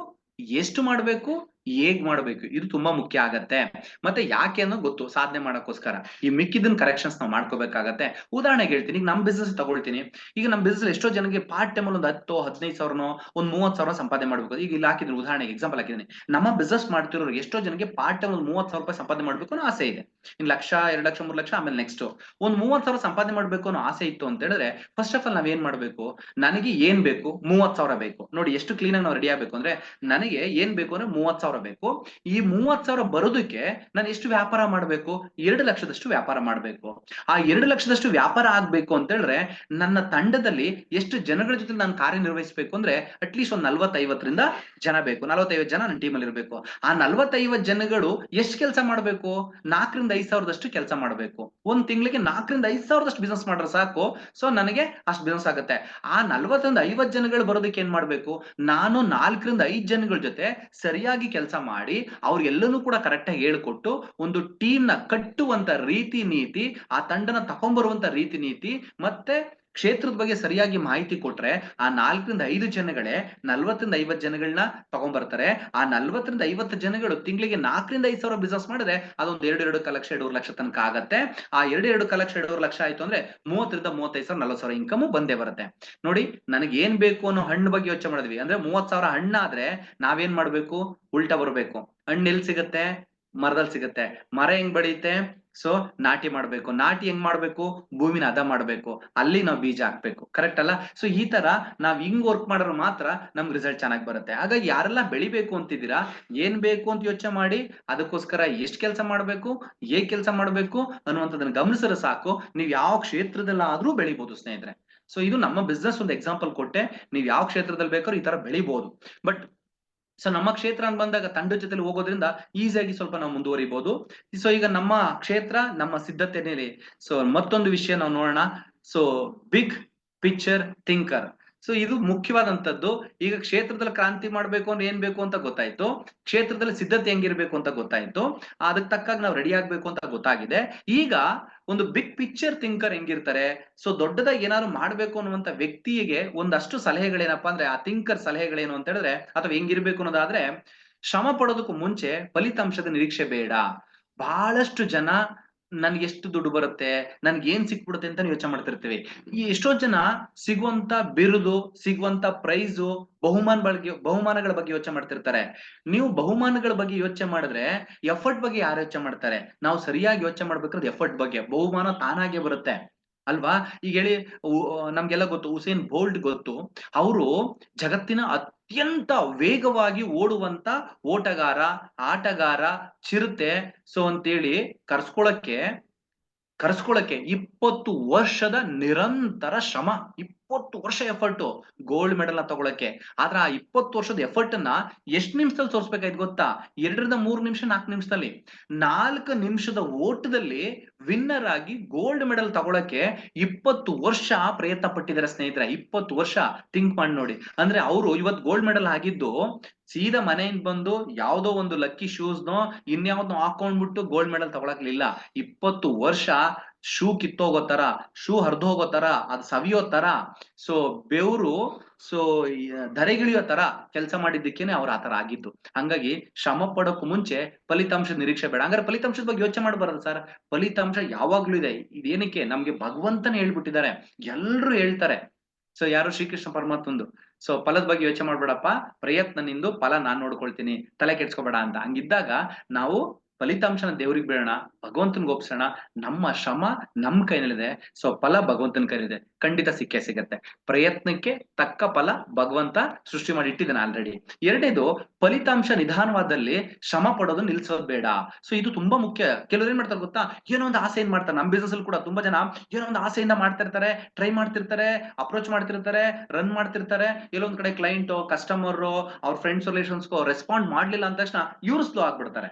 ಎಷ್ಟು ಮಾಡ್ಬೇಕು, ಹೇಗ್ ಮಾಡ್ಬೇಕು, ಇದು ತುಂಬಾ ಮುಖ್ಯ ಆಗತ್ತೆ. ಮತ್ತೆ ಯಾಕೆ ಅನ್ನೋ ಗೊತ್ತು, ಸಾಧನೆ ಮಾಡಕ್ಕೋಸ್ಕರ. ಈ ಮಿಕ್ಕಿದನ್ ಕರೆಕ್ಷನ್ಸ್ ನಾವು ಮಾಡ್ಕೋಬೇಕಾಗತ್ತೆ. ಉದಾಹರಣೆಗೆ ಹೇಳ್ತೀನಿ, ಈಗ ನಮ್ ಬಿಸ್ನೆಸ್ ತಗೊಳ್ತೀನಿ. ಈಗ ನಮ್ ಬಿಸ್ನೆಸ್ ಎಷ್ಟೋ ಜನಕ್ಕೆ ಪಾರ್ಟ್ ಟೈಮ್ ಅಲ್ಲಿ ಒಂದು 10-15 ಸಾವಿರನೋ ಒಂದು 30 ಸಾವಿರ ಸಂಪಾದನೆ ಮಾಡ್ಬೇಕು. ಈಗ ಇಲ್ಲಿ ಹಾಕಿದ್ದೀನಿ ಉದಾಹರಣೆಗೆ, ಎಕ್ಸಾಂಪಲ್ ಹಾಕಿದ್ದೀನಿ. ನಮ್ಮ ಬಿಸ್ನೆಸ್ ಮಾಡ್ತಿರೋರು ಎಷ್ಟೋ ಜನಕ್ಕೆ ಪಾರ್ಟ್ ಟೈಮ್ ಒಂದು 30,000 ರೂಪಾಯಿ ಸಂಪಾದನೆ ಮಾಡ್ಬೇಕು ಅನ್ನೋ ಆಸೆ ಇದೆ. ಇನ್ 1,00,000, 2,00,000, 3,00,000, ಆಮೇಲೆ ನೆಕ್ಸ್ಟ್ ಒಂದ್ 30,000 ಸಂಪಾದನೆ ಮಾಡ್ಬೇಕು ಅನ್ನೋ ಆಸೆ ಇತ್ತು ಅಂತ ಹೇಳಿದ್ರೆ, ಫಸ್ಟ್ ಆಫ್ ಆಲ್ ನಾವ್ ಏನ್ ಮಾಡ್ಬೇಕು, ನನಗೆ ಏನ್ ಬೇಕು, 30,000 ಬೇಕು. ನೋಡಿ ಎಷ್ಟು ಕ್ಲೀನ್ ಆಗಿ ನಾವು ರೆಡಿ ಆಗ್ಬೇಕು ಅಂದ್ರೆ, ನನಗೆ ಏನ್ ಬೇಕು ಅಂದ್ರೆ 30,000 ಬೇಕು. ಈ 30,000 ಬರೋದಕ್ಕೆ ನಾನು ಎಷ್ಟು ವ್ಯಾಪಾರ ಮಾಡ್ಬೇಕು, 2,00,000ದಷ್ಟು ವ್ಯಾಪಾರ ಮಾಡ್ಬೇಕು. ಆ 2,00,000ದಷ್ಟು ವ್ಯಾಪಾರ ಆಗ್ಬೇಕು ಅಂತ ಹೇಳಿದ್ರೆ, ನನ್ನ ತಂಡದಲ್ಲಿ ಎಷ್ಟು ಜನಗಳ ಜೊತೆ ನಾನು ಕಾರ್ಯನಿರ್ವಹಿಸಬೇಕು ಅಂದ್ರೆ ಅಟ್ಲೀಸ್ಟ್ ಒಂದು 40-50 ಜನ ಬೇಕು. 40-50 ಜನ ನನ್ನ ಟೀಮಲ್ಲಿ ಇರಬೇಕು. ಆ 40-50 ಜನಗಳು ಎಷ್ಟು ಕೆಲಸ ಮಾಡ್ಬೇಕು, 4,000-5,000ದಷ್ಟು ಕೆಲಸ ಮಾಡ್ಬೇಕು. ಒಂದ್ ತಿಂಗಳಿಗೆ 4,000-5,000ದಷ್ಟು ಬಿಸ್ನೆಸ್ ಮಾಡ್ರೆ ಸಾಕು. ಸೊ ನನಗೆ ಅಷ್ಟು ಬಿಸ್ನೆಸ್ ಆಗುತ್ತೆ. ಆ 40-50 ಜನಗಳು ಬರೋದಕ್ಕೆ ಏನ್ ಮಾಡ್ಬೇಕು, ನಾನು 4-5 ಜನಗಳ ಜೊತೆ ಸರಿಯಾಗಿ ಕೆಲಸ ಮಾಡಿ ಅವ್ರಿಗೆಲ್ಲನೂ ಕೂಡ ಕರೆಕ್ಟ್ ಆಗಿ ಹೇಳ್ಕೊಟ್ಟು ಒಂದು ಟೀಮ್ ನ ಕಟ್ಟುವಂತ ರೀತಿ ನೀತಿ, ಆ ತಂಡನ ತಕೊಂಡ್ಬರುವಂತ ರೀತಿ ನೀತಿ, ಮತ್ತೆ ಕ್ಷೇತ್ರದ ಬಗ್ಗೆ ಸರಿಯಾಗಿ ಮಾಹಿತಿ ಕೊಟ್ರೆ ಆ 4-5 ಜನಗಳೇ 40-50 ಜನಗಳನ್ನ ತಗೊಂಡ್ಬರ್ತಾರೆ. ಆ 40-50 ಜನಗಳು ತಿಂಗಳಿಗೆ 4,000-5,000 ಬಿಸ್ನೆಸ್ ಮಾಡಿದ್ರೆ ಅದೊಂದು 2-2 ಲಕ್ಷ 2 ಲಕ್ಷ ತನಕ ಆಗತ್ತೆ. ಆ 2-2 ಲಕ್ಷ 2 ಲಕ್ಷ ಆಯ್ತು ಅಂದ್ರೆ 30-35,000 40,000 ಇನ್ಕಮ್ ಬಂದೇ ಬರುತ್ತೆ. ನೋಡಿ, ನನಗೆ ಏನ್ ಬೇಕು ಅನ್ನೋ ಹಣ್ಣು ಬಗ್ಗೆ ಯೋಚನೆ ಮಾಡಿದ್ವಿ ಅಂದ್ರೆ 30,000 ಹಣ್ಣಾದ್ರೆ ನಾವೇನ್ ಮಾಡ್ಬೇಕು, ಉಲ್ಟಾ ಬರ್ಬೇಕು. ಹಣ್ಣು ಎಲ್ಲಿ ಸಿಗತ್ತೆ, ಮರದಲ್ಲಿ ಸಿಗತ್ತೆ. ಮರ ಹೆಂಗ್ ಬೆಳೆಯುತ್ತೆ, ಸೊ ನಾಟಿ ಮಾಡ್ಬೇಕು. ನಾಟಿ ಹೆಂಗ್ ಮಾಡ್ಬೇಕು, ಭೂಮಿನ ಹದ ಮಾಡ್ಬೇಕು, ಅಲ್ಲಿ ನಾವು ಬೀಜ ಹಾಕ್ಬೇಕು. ಕರೆಕ್ಟ್ ಅಲ್ಲ? ಸೊ ಈ ತರ ನಾವ್ ಹಿಂಗ್ ವರ್ಕ್ ಮಾಡಿದ್ರೆ ಮಾತ್ರ ನಮ್ಗೆ ರಿಸಲ್ಟ್ ಚೆನ್ನಾಗಿ ಬರುತ್ತೆ. ಹಾಗಾಗಿ ಯಾರೆಲ್ಲ ಬೆಳಿಬೇಕು ಅಂತಿದ್ದೀರಾ, ಏನ್ ಬೇಕು ಅಂತ ಯೋಚನೆ ಮಾಡಿ ಅದಕ್ಕೋಸ್ಕರ ಎಷ್ಟು ಕೆಲಸ ಮಾಡ್ಬೇಕು, ಹೇಗ್ ಕೆಲಸ ಮಾಡ್ಬೇಕು ಅನ್ನುವಂಥದ್ದನ್ನ ಗಮನಿಸಿದ್ರೆ ಸಾಕು, ನೀವ್ ಯಾವ ಕ್ಷೇತ್ರದಲ್ಲಾದ್ರೂ ಬೆಳಿಬಹುದು ಸ್ನೇಹಿತರೆ. ಸೊ ಇದು ನಮ್ಮ ಬಿಸ್ನೆಸ್ ಒಂದು ಎಕ್ಸಾಂಪಲ್ ಕೊಟ್ಟೆ. ನೀವ್ ಯಾವ ಕ್ಷೇತ್ರದಲ್ಲಿ ಬೇಕಾದ್ರೂ ಈ ತರ ಬೆಳಿಬಹುದು. ಬಟ್ ಸೊ ನಮ್ಮ ಕ್ಷೇತ್ರ ಅಂತ ಬಂದಾಗ ತಂಡದ ಜೊತೆ ಹೋಗೋದ್ರಿಂದ ಈಸಿಯಾಗಿ ಸ್ವಲ್ಪ ನಾವು ಮುಂದುವರಿಬಹುದು. ಸೊ ಈಗ ನಮ್ಮ ಕ್ಷೇತ್ರ, ನಮ್ಮ ಸಿದ್ಧತೆಯಲ್ಲಿ ಸೊ ಮತ್ತೊಂದು ವಿಷಯ ನಾವು ನೋಡೋಣ. So big picture thinker. So ಇದು ಮುಖ್ಯವಾದಂತದ್ದು. ಈಗ ಕ್ಷೇತ್ರದಲ್ಲಿ ಕ್ರಾಂತಿ ಮಾಡ್ಬೇಕು ಅಂದ್ರೆ ಏನ್ ಬೇಕು ಅಂತ ಗೊತ್ತಾಯ್ತು, ಕ್ಷೇತ್ರದಲ್ಲಿ ಸಿದ್ಧತೆ ಹೆಂಗಿರ್ಬೇಕು ಅಂತ ಗೊತ್ತಾಯ್ತು, ಅದಕ್ಕೆ ತಕ್ಕಾಗ ನಾವು ರೆಡಿ ಆಗ್ಬೇಕು ಅಂತ ಗೊತ್ತಾಗಿದೆ. ಈಗ ಒಂದು ಬಿಗ್ ಪಿಕ್ಚರ್ ಥಿಂಕರ್ ಹೆಂಗಿರ್ತಾರೆ, ಸೊ ದೊಡ್ಡದಾಗಿ ಏನಾದ್ರು ಮಾಡ್ಬೇಕು ಅನ್ನುವಂತ ವ್ಯಕ್ತಿಗೆ ಒಂದಷ್ಟು ಸಲಹೆಗಳೇನಪ್ಪಾ ಅಂದ್ರೆ, ಆ ಥಿಂಕರ್ ಸಲಹೆಗಳೇನು ಅಂತ ಹೇಳಿದ್ರೆ, ಅಥವಾ ಹೆಂಗಿರ್ಬೇಕು ಅನ್ನೋದಾದ್ರೆ, ಶ್ರಮ ಪಡೋದಕ್ಕೂ ಮುಂಚೆ ಫಲಿತಾಂಶದ ನಿರೀಕ್ಷೆ ಬೇಡ. ಬಹಳಷ್ಟು ಜನ ನನ್ಗೆ ಎಷ್ಟು ದುಡ್ಡು ಬರುತ್ತೆ, ನನ್ಗೆ ಏನ್ ಸಿಕ್ಬಿಡುತ್ತೆ ಅಂತ ಯೋಚನೆ ಮಾಡ್ತಿರ್ತೀವಿ. ಈ ಎಷ್ಟೋ ಜನ ಸಿಗುವಂತ ಬಿರುದು, ಸಿಗುವಂತ ಪ್ರೈಸು, ಬಹುಮಾನಗಳ ಬಗ್ಗೆ ಯೋಚನೆ ಮಾಡ್ತಿರ್ತಾರೆ. ನೀವು ಬಹುಮಾನಗಳ ಬಗ್ಗೆ ಯೋಚನೆ ಮಾಡಿದ್ರೆ ಎಫರ್ಟ್ ಬಗ್ಗೆ ಯಾರು ಯೋಚನೆ ಮಾಡ್ತಾರೆ? ನಾವು ಸರಿಯಾಗಿ ಯೋಚನೆ ಮಾಡ್ಬೇಕಾದ್ರೆ ಎಫರ್ಟ್ ಬಗ್ಗೆ. ಬಹುಮಾನ ತಾನಾಗೆ ಬರುತ್ತೆ ಅಲ್ವಾ? ಈಗ ಹೇಳಿ, ನಮ್ಗೆಲ್ಲ ಗೊತ್ತು, ಉಸೇನ್ ಬೋಲ್ಟ್ ಗೊತ್ತು. ಅವರು ಜಗತ್ತಿನ ಅತ್ಯಂತ ವೇಗವಾಗಿ ಓಡುವಂತ ಓಟಗಾರ, ಆಟಗಾರ, ಚಿರತೆ. ಸೊ ಅಂತೇಳಿ ಕರ್ಸ್ಕೊಳಕ್ಕೆ 20 ವರ್ಷದ ನಿರಂತರ ಶ್ರಮ, 20 ವರ್ಷ ಎಫರ್ಟ್ ಗೋಲ್ಡ್ ಮೆಡಲ್ ನ ತಗೊಳಕ್ಕೆ. ಆದ್ರೆ ಆ 20 ವರ್ಷದ ಎಫರ್ಟ್ ಅನ್ನ ಎಷ್ಟ್ ನಿಮಿಷದಲ್ಲಿ ತೋರಿಸ್ಬೇಕಾಯ್ತು ಗೊತ್ತಾ? 2 ರಿಂದ 3 ನಿಮಿಷ, 4 ನಿಮಿಷದಲ್ಲಿ. 4 ನಿಮಿಷದ ಓಟದಲ್ಲಿ ವಿನ್ನರ್ ಆಗಿ ಗೋಲ್ಡ್ ಮೆಡಲ್ ತಗೊಳಕ್ಕೆ 20 ವರ್ಷ ಪ್ರಯತ್ನ ಪಟ್ಟಿದ್ದಾರೆ ಸ್ನೇಹಿತರೆ. 20 ವರ್ಷ ಥಿಂಕ್ ಮಾಡಿ ನೋಡಿ. ಅಂದ್ರೆ ಅವರು ಇವತ್ತು ಗೋಲ್ಡ್ ಮೆಡಲ್ ಆಗಿದ್ದು ಸೀದಾ ಮನೆಯಿಂದ ಬಂದು ಯಾವ್ದೋ ಒಂದು ಲಕ್ಕಿ ಶೂಸ್ನೋ ಇನ್ಯಾವ್ದೋ ಹಾಕೊಂಡ್ಬಿಟ್ಟು ಗೋಲ್ಡ್ ಮೆಡಲ್ ತಗೊಳಕ್ಲಿಲ್ಲ. 20 ವರ್ಷ ಶೂ ಕಿತ್ತೋಗೋ ತರ, ಶೂ ಹರಿದು ಹೋಗೋ ತರ, ಅದ್ ಸವಿಯೋ ತರ, ಸೊ ಬೆವರು, ಸೊ ಧರೆಗಿಳಿಯೋ ತರ ಕೆಲಸ ಮಾಡಿದ್ದಕ್ಕೇನೆ ಅವ್ರು ಆತರ ಆಗಿದ್ದು. ಹಂಗಾಗಿ ಶ್ರಮ ಪಡೋಕು ಮುಂಚೆ ಫಲಿತಾಂಶದ ನಿರೀಕ್ಷೆ ಬೇಡ. ಹಂಗಾರೆ ಫಲಿತಾಂಶದ ಬಗ್ಗೆ ಯೋಚನೆ ಮಾಡಬಾರದು ಸರ್. ಫಲಿತಾಂಶ ಯಾವಾಗ್ಲೂ ಇದೆ. ಇದೇನಕ್ಕೆ? ನಮ್ಗೆ ಭಗವಂತನೇ ಹೇಳ್ಬಿಟ್ಟಿದ್ದಾರೆ, ಎಲ್ರು ಹೇಳ್ತಾರೆ. ಸೊ ಯಾರು? ಶ್ರೀಕೃಷ್ಣ ಪರಮಾತ್ಮಂದು. ಸೊ ಫಲದ ಬಗ್ಗೆ ಯೋಚನೆ ಮಾಡ್ಬೇಡಪ್ಪ, ಪ್ರಯತ್ನ ನಿಂದು, ಫಲ ನಾನ್ ನೋಡ್ಕೊಳ್ತೀನಿ, ತಲೆ ಕೆಡ್ಸ್ಕೊಬೇಡ ಅಂತ. ಹಂಗಿದ್ದಾಗ ನಾವು ಫಲಿತಾಂಶನ ದೇವ್ರಿಗೆ ಬೇಡೋಣ, ಭಗವಂತನ್ಗೆ ಒಪ್ಸೋಣ. ನಮ್ಮ ಶ್ರಮ ನಮ್ ಕೈನಲ್ಲಿದೆ. ಸೊ ಫಲ ಭಗವಂತನ ಕೈಲಿದೆ, ಖಂಡಿತ ಸಿಕ್ಕೇ ಸಿಗತ್ತೆ. ಪ್ರಯತ್ನಕ್ಕೆ ತಕ್ಕ ಫಲ ಭಗವಂತ ಸೃಷ್ಟಿ ಮಾಡಿ ಇಟ್ಟಿದ್ದಾನೆ ಆಲ್ರೆಡಿ. ಎರಡನೇದು, ಫಲಿತಾಂಶ ನಿಧಾನವಾದಲ್ಲಿ ಶ್ರಮ ಪಡೋದು ನಿಲ್ಸೋದ್ ಬೇಡ. ಸೊ ಇದು ತುಂಬಾ ಮುಖ್ಯ. ಕೆಲವ್ರು ಏನ್ ಮಾಡ್ತಾರೆ ಗೊತ್ತಾ? ಏನೋ ಒಂದು ಆಸೆ ಏನ್ ಮಾಡ್ತಾರೆ, ನಮ್ ಬಿಸ್ನೆಸ್ ಅಲ್ಲಿ ಕೂಡ ತುಂಬಾ ಜನ ಏನೋ ಒಂದು ಆಸೆಯಿಂದ ಮಾಡ್ತಿರ್ತಾರೆ, ಟ್ರೈ ಮಾಡ್ತಿರ್ತಾರೆ, ಅಪ್ರೋಚ್ ಮಾಡ್ತಿರ್ತಾರೆ, ರನ್ ಮಾಡ್ತಿರ್ತಾರೆ. ಎಲ್ಲೊಂದ್ ಕಡೆ ಕ್ಲೈಂಟ್, ಕಸ್ಟಮರ್, ಅವ್ರ ಫ್ರೆಂಡ್ಸ್ ರಿಲೇಷನ್ಸ್ಗೋ ರೆಸ್ಪಾಂಡ್ ಮಾಡ್ಲಿಲ್ಲ ಅಂದ ತಕ್ಷಣ ಇವ್ರು ಸ್ಲೋ ಆಗ್ಬಿಡ್ತಾರೆ.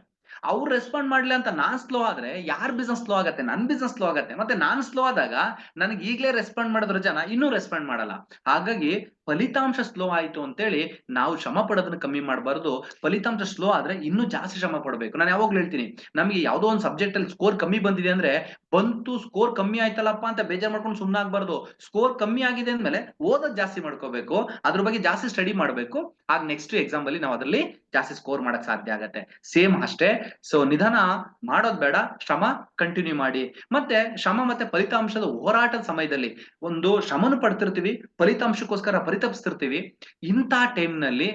ಅವ್ರು ರೆಸ್ಪಾಂಡ್ ಮಾಡ್ಲಿ ಅಂತ ನಾನ್ ಸ್ಲೋ ಆದ್ರೆ ಯಾರ್ ಬಿಸ್ನೆಸ್ ಸ್ಲೋ ಆಗತ್ತೆ? ನನ್ ಬಿಸ್ನೆಸ್ ಸ್ಲೋ ಆಗತ್ತೆ. ಮತ್ತೆ ನಾನ್ ಸ್ಲೋ ಆದಾಗ ನನಗೆ ಈಗ್ಲೇ ರೆಸ್ಪಾಂಡ್ ಮಾಡಿದ್ರ ಜನ ಇನ್ನೂ ರೆಸ್ಪಾಂಡ್ ಮಾಡಲ್ಲ. ಹಾಗಾಗಿ ಫಲಿತಾಂಶ ಸ್ಲೋ ಆಯ್ತು ಅಂತೇಳಿ ನಾವು ಶ್ರಮ ಪಡೋದನ್ನ ಕಮ್ಮಿ ಮಾಡಬಾರ್ದು. ಫಲಿತಾಂಶ ಸ್ಲೋ ಆದ್ರೆ ಇನ್ನೂ ಜಾಸ್ತಿ ಶ್ರಮ ಪಡಬೇಕು. ನಾನು ಯಾವಾಗ್ಲೂ ಹೇಳ್ತೀನಿ, ನಮ್ಗೆ ಯಾವ್ದೋ ಒಂದು ಸಬ್ಜೆಕ್ಟ್ ಅಲ್ಲಿ ಸ್ಕೋರ್ ಕಮ್ಮಿ ಬಂದಿದೆ ಅಂದ್ರೆ, ಬಂತು ಸ್ಕೋರ್ ಕಮ್ಮಿ ಆಯ್ತಲ್ಲಪ್ಪ ಅಂತ ಬೇಜಾರ್ ಮಾಡ್ಕೊಂಡು ಸುಮ್ನೆ ಆಗ್ಬಾರ್ದು. ಸ್ಕೋರ್ ಕಮ್ಮಿ ಆಗಿದೆ ಅಂದ್ಮೇಲೆ ಓದೋದ್ ಜಾಸ್ತಿ ಮಾಡ್ಕೋಬೇಕು, ಅದ್ರ ಬಗ್ಗೆ ಜಾಸ್ತಿ ಸ್ಟಡಿ ಮಾಡ್ಬೇಕು. ಆಗ ನೆಕ್ಸ್ಟ್ ಎಕ್ಸಾಮ್ ಅಲ್ಲಿ ನಾವು ಅದ್ರಲ್ಲಿ ಜಾಸ್ತಿ ಸ್ಕೋರ್ ಮಾಡಕ್ ಸಾಧ್ಯ ಆಗತ್ತೆ. ಸೇಮ್ ಅಷ್ಟೇ. ಸೊ ನಿಧಾನ ಮಾಡೋದ್ ಬೇಡ, ಶ್ರಮ ಕಂಟಿನ್ಯೂ ಮಾಡಿ. ಮತ್ತೆ ಶ್ರಮ ಮತ್ತೆ ಫಲಿತಾಂಶದ ಹೋರಾಟದ ಸಮಯದಲ್ಲಿ ಒಂದು ಶ್ರಮನು ಪಡ್ತಿರ್ತೀವಿ, ಫಲಿತಾಂಶಕ್ಕೋಸ್ಕರ ಪರಿತಪಿಸ್ತಿರ್ತೀವಿ. ಇಂಥ ಟೈಮ್ ನಲ್ಲಿ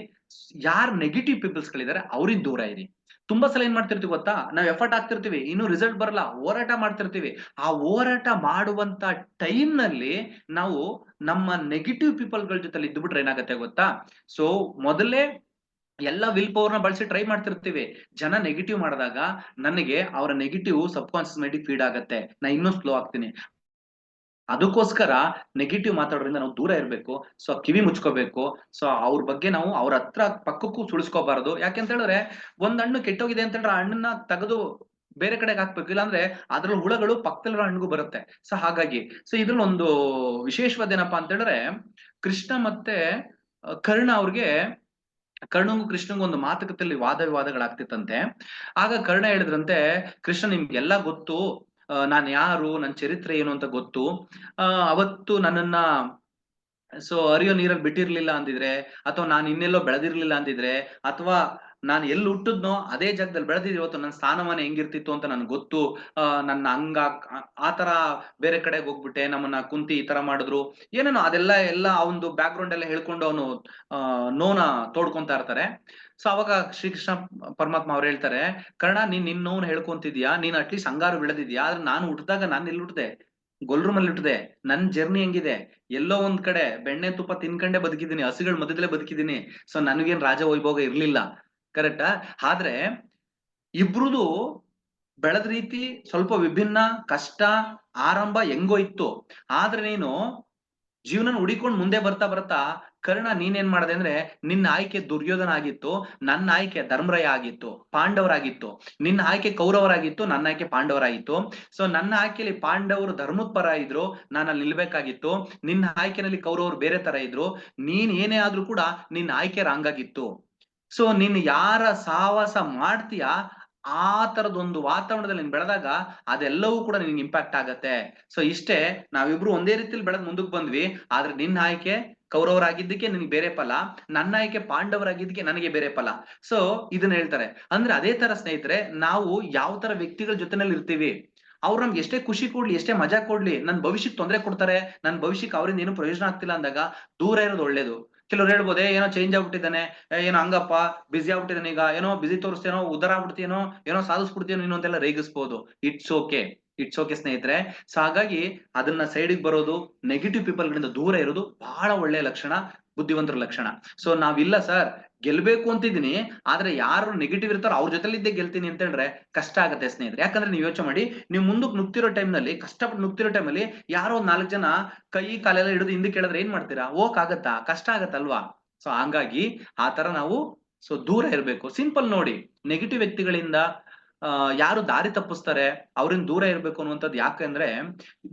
ಯಾರ್ ನೆಗೆಟಿವ್ ಪೀಪಲ್ಸ್ ಗಳಿದ್ದಾರೆ ಅವ್ರಿಂದ ದೂರ ಇರಿ. ತುಂಬಾ ಸಲ ಏನ್ ಮಾಡ್ತಿರ್ತೀವಿ ಗೊತ್ತಾ? ನಾವ್ ಎಫರ್ಟ್ ಹಾಕ್ತಿರ್ತೀವಿ, ಇನ್ನೂ ರಿಸಲ್ಟ್ ಬರಲ್ಲ, ಹೋರಾಟ ಮಾಡ್ತಿರ್ತೀವಿ. ಆ ಹೋರಾಟ ಮಾಡುವಂತ ಟೈಮ್ ನಲ್ಲಿ ನಾವು ನಮ್ಮ ನೆಗೆಟಿವ್ ಪೀಪಲ್ ಗಳ ಜೊತೆ ಇದ್ದುಬಿಟ್ರೆ ಏನಾಗತ್ತೆ ಗೊತ್ತಾ? ಸೊ ಮೊದಲೇ ಎಲ್ಲ ವಿಲ್ ಪವರ್ ನ ಬಳಸಿ ಟ್ರೈ ಮಾಡ್ತಿರ್ತೀವಿ. ಜನ ನೆಗೆಟಿವ್ ಮಾಡಿದಾಗ ನನಗೆ ಅವರ ನೆಗೆಟಿವ್ ಸಬ್ ಕಾನ್ಶಿಯಸ್ ಮೈಂಡ್ ಫೀಡ್ ಆಗತ್ತೆ, ನಾ ಇನ್ನೂ ಸ್ಲೋ ಆಗ್ತೀನಿ. ಅದಕ್ಕೋಸ್ಕರ ನೆಗೆಟಿವ್ ಮಾತಾಡೋದ್ರಿಂದ ನಾವು ದೂರ ಇರ್ಬೇಕು. ಸೊ ಕಿವಿ ಮುಚ್ಕೋಬೇಕು. ಸೊ ಅವ್ರ ಬಗ್ಗೆ ನಾವು ಅವ್ರ ಹತ್ರ ಪಕ್ಕಕ್ಕೂ ಸುಳಿಸ್ಕೋಬಾರದು. ಯಾಕೆಂತ ಹೇಳಿದ್ರೆ, ಒಂದ್ ಹಣ್ಣು ಕೆಟ್ಟೋಗಿದೆ ಅಂತ ಹೇಳಿದ್ರೆ ಆ ಹಣ್ಣನ್ನ ತೆಗೆದು ಬೇರೆ ಕಡೆಗೆ ಹಾಕ್ಬೇಕು. ಇಲ್ಲಾಂದ್ರೆ ಅದ್ರಲ್ಲಿ ಹುಳಗಳು ಪಕ್ಕದಲ್ಲಿರೋ ಹಣ್ಣಿಗೂ ಬರುತ್ತೆ. ಸೊ ಹಾಗಾಗಿ ಇದ್ರಲ್ಲಿ ಒಂದು ವಿಶೇಷವಾದ ಏನಪ್ಪಾ ಅಂತ ಹೇಳಿದ್ರೆ, ಕೃಷ್ಣ ಮತ್ತೆ ಕರ್ಣ ಅವ್ರಿಗೆ, ಕರ್ಣಂಗೂ ಕೃಷ್ಣಂಗೂ ಒಂದು ಮಾತುಕತೆಯಲ್ಲಿ ವಾದ ವಿವಾದಗಳಾಗ್ತಿತ್ತಂತೆ. ಆಗ ಕರ್ಣ ಹೇಳಿದ್ರಂತೆ, ಕೃಷ್ಣ ನಿಮ್ಗೆಲ್ಲ ಗೊತ್ತು, ನಾನ್ ಯಾರು, ನನ್ ಚರಿತ್ರೆ ಏನು ಅಂತ ಗೊತ್ತು. ಅವತ್ತು ನನ್ನನ್ನ ಹರಿಯೋ ನೀರಲ್ಲಿ ಬಿಟ್ಟಿರ್ಲಿಲ್ಲ ಅಂದಿದ್ರೆ, ಅಥವಾ ನಾನು ಇನ್ನೆಲ್ಲೋ ಬೆಳೆದಿರ್ಲಿಲ್ಲ ಅಂದಿದ್ರೆ, ಅಥವಾ ನಾನು ಎಲ್ಲಿ ಹುಟ್ಟಿದ್ನೋ ಅದೇ ಜಾಗದಲ್ಲಿ ಬೆಳೆದಿದ್ರೆ ಇವತ್ತು ನನ್ನ ಸ್ಥಾನಮಾನ ಹೆಂಗಿರ್ತಿತ್ತು ಅಂತ ನನ್ಗೆ ಗೊತ್ತು. ನನ್ನ ಹಂಗ ಆತರ ಬೇರೆ ಕಡೆಗೆ ಹೋಗ್ಬಿಟ್ಟೆ, ನಮ್ಮನ್ನ ಕುಂತಿ ಈ ತರ ಮಾಡಿದ್ರು, ಏನೇನೋ ಅದೆಲ್ಲ ಆ ಒಂದು ಬ್ಯಾಕ್ ಗ್ರೌಂಡ್ ಎಲ್ಲ ಹೇಳ್ಕೊಂಡು ಅವನು ನೋನ ತೋಡ್ಕೊಂತಾ ಇರ್ತಾರೆ. ಸೊ ಅವಾಗ ಶ್ರೀಕೃಷ್ಣ ಪರಮಾತ್ಮ ಅವ್ರು ಹೇಳ್ತಾರೆ, ಕರ್ಣ ನೀನ್ ನಿನ್ ನೋವು ಹೇಳ್ಕೊಂತಿದ್ಯಾ, ನೀನ್ ಅಟ್ಲೀಸ್ಟ್ ಹಂಗಾರು ಬೆಳೆದಿದ್ಯಾ. ಆದ್ರೆ ನಾನು ಹುಟ್ಟಿದಾಗ ನಾನು ಎಲ್ಲಿ ಹುಟ್ಟಿದೆ? ಗೊಲ್ರು ಮಲ್ಲಿ ಹುಟ್ಟಿದೆ. ನನ್ ಜರ್ನಿ ಹೆಂಗಿದೆ? ಎಲ್ಲೋ ಒಂದ್ ಕಡೆ ಬೆಣ್ಣೆ ತುಪ್ಪ ತಿನ್ಕಂಡೆ ಬದುಕಿದೀನಿ, ಹಸುಗಳ ಮಧ್ಯದಲ್ಲೇ ಬದುಕಿದೀನಿ. ಸೊ ನನಗೇನ್ ರಾಜ ವೈಭೋಗ ಇರ್ಲಿಲ್ಲ, ಕರೆಕ್ಟಾ? ಆದ್ರೆ ಇಬ್ರುದು ಬೆಳೆದ ರೀತಿ ಸ್ವಲ್ಪ ವಿಭಿನ್ನ, ಕಷ್ಟ ಆರಂಭ ಹೆಂಗೋ ಇತ್ತು. ಆದ್ರೆ ನೀನು ಜೀವನ ಹುಡಿಕೊಂಡು ಮುಂದೆ ಬರ್ತಾ ಬರ್ತಾ ಕರ್ಣ ನೀನೇನ್ ಮಾಡ್ದೆ ಅಂದ್ರೆ, ನಿನ್ನ ಆಯ್ಕೆ ದುರ್ಯೋಧನ ಆಗಿತ್ತು, ನನ್ನ ಆಯ್ಕೆ ಧರ್ಮರಾಯ ಆಗಿತ್ತು, ಪಾಂಡವರಾಗಿತ್ತು. ನಿನ್ನ ಆಯ್ಕೆ ಕೌರವರಾಗಿತ್ತು, ನನ್ನ ಆಯ್ಕೆ ಪಾಂಡವರಾಗಿತ್ತು. ಸೊ ನನ್ನ ಆಯ್ಕೆಯಲ್ಲಿ ಪಾಂಡವರು ಧರ್ಮದ ಪರ ಇದ್ರು, ನಾನು ಅಲ್ಲಿ ನಿಲ್ಬೇಕಾಗಿತ್ತು. ನಿನ್ನ ಆಯ್ಕೆನಲ್ಲಿ ಕೌರವರು ಬೇರೆ ತರ ಇದ್ರು. ನೀನ್ ಏನೇ ಆದ್ರೂ ಕೂಡ ನಿನ್ನ ಆಯ್ಕೆ ರಾಂಗ್ ಆಗಿತ್ತು. ಸೊ ನೀನ್ ಯಾರ ಸಹವಾಸ ಮಾಡ್ತೀಯಾ, ಆ ತರದೊಂದು ವಾತಾವರಣದಲ್ಲಿ ನೀನ್ ಬೆಳೆದಾಗ ಅದೆಲ್ಲವೂ ಕೂಡ ನಿನ್ಗೆ ಇಂಪ್ಯಾಕ್ಟ್ ಆಗತ್ತೆ. ಸೊ ಇಷ್ಟೇ, ನಾವಿಬ್ರು ಒಂದೇ ರೀತಿಯಲ್ಲಿ ಬೆಳೆದ್ ಮುಂದಕ್ಕೆ ಬಂದ್ವಿ. ಆದ್ರೆ ನಿನ್ನ ಆಯ್ಕೆ ಕೌರವರಾಗಿದ್ದಕ್ಕೆ ನಿನ್ಗೆ ಬೇರೆ ಫಲ, ನನ್ನ ಆಯ್ಕೆ ಪಾಂಡವರಾಗಿದ್ದಕ್ಕೆ ನನಗೆ ಬೇರೆ ಫಲ. ಸೊ ಇದನ್ನ ಹೇಳ್ತಾರೆ. ಅಂದ್ರೆ ಅದೇ ತರ ಸ್ನೇಹಿತರೆ, ನಾವು ಯಾವ ತರ ವ್ಯಕ್ತಿಗಳ ಜೊತೆನಲ್ಲಿ ಇರ್ತೀವಿ, ಅವ್ರು ನಮ್ಗೆ ಎಷ್ಟೇ ಖುಷಿ ಕೊಡ್ಲಿ, ಎಷ್ಟೇ ಮಜಾ ಕೊಡ್ಲಿ, ನನ್ ಭವಿಷ್ಯಕ್ಕೆ ತೊಂದರೆ ಕೊಡ್ತಾರೆ, ನನ್ ಭವಿಷ್ಯಕ್ಕೆ ಅವರಿಂದ ಏನು ಪ್ರಯೋಜನ ಆಗ್ತಿಲ್ಲ ಅಂದಾಗ ದೂರ ಇರೋದು ಒಳ್ಳೇದು. ಕೆಲವ್ರು ಹೇಳ್ಬೋದು ಏನೋ ಚೇಂಜ್ ಆಗ್ಬಿಟ್ಟಿದ್ದಾನೆ, ಏನೋ ಹಂಗಪ್ಪ ಬಿಸಿ ಆಗ್ಬಿಟ್ಟಿದ್ದಾನೆ, ಈಗ ಏನೋ ಬಿಸಿ ತೋರಿಸ್ತೇನೋ, ಉದ್ದಾರ ಆಗ್ಬಿಡ್ತೀನೋ, ಏನೋ ಸಾಧಿಸ್ಬಿಡ್ತೀನೋ ನೀನು ಅಂತೆಲ್ಲ ರೇಗಿಸ್ಬೋದು. ಇಟ್ಸ್ ಓಕೆ, ಇಟ್ಸ್ ಓಕೆ ಸ್ನೇಹಿತರೆ. ಸೊ ಹಾಗಾಗಿ ಅದನ್ನ ಸೈಡಿಗೆ ಬರೋದು, ನೆಗೆಟಿವ್ ಪೀಪಲ್ ಗಳಿಂದ ದೂರ ಇರೋದು ಬಹಳ ಒಳ್ಳೆಯ ಲಕ್ಷಣ, ಬುದ್ಧಿವಂತರ ಲಕ್ಷಣ. ಸೊ ನಾವಿಲ್ಲ ಸರ್ ಗೆಲ್ಬೇಕು ಅಂತಿದ್ದೀನಿ, ಆದ್ರೆ ಯಾರು ನೆಗೆಟಿವ್ ಇರ್ತಾರೋ ಅವ್ರ ಜೊತೆಲಿದ್ದೇ ಗೆಲ್ತೀನಿ ಅಂತ ಹೇಳಿದ್ರೆ ಕಷ್ಟ ಆಗುತ್ತೆ ಸ್ನೇಹಿತರೆ. ಯಾಕಂದ್ರೆ ನೀವು ಯೋಚನೆ ಮಾಡಿ, ನೀವು ಮುಂದಕ್ಕೆ ನುಗ್ತಿರೋ ಟೈಮ್ ನಲ್ಲಿ, ಕಷ್ಟಪಟ್ಟು ನುಗ್ತಿರೋ ಟೈಮ್ ಅಲ್ಲಿ ಯಾರೋ 4 ಜನ ಕೈ ಕಾಲೆಲ್ಲ ಹಿಡಿದು ಹಿಂದಕ್ಕೆ ಹೇಳಿದ್ರೆ ಏನ್ ಮಾಡ್ತೀರಾ? ಹೋಗಕ್ ಆಗತ್ತಾ? ಕಷ್ಟ ಆಗತ್ತಲ್ವಾ? ಸೊ ಹಂಗಾಗಿ ಆ ತರ ನಾವು ದೂರ ಇರ್ಬೇಕು. ಸಿಂಪಲ್ ನೋಡಿ, ನೆಗೆಟಿವ್ ವ್ಯಕ್ತಿಗಳಿಂದ ಯಾರು ದಾರಿ ತಪ್ಪಿಸ್ತಾರೆ ಅವ್ರಿಂದ ದೂರ ಇರ್ಬೇಕು ಅನ್ನುವಂಥದ್ದು. ಯಾಕಂದ್ರೆ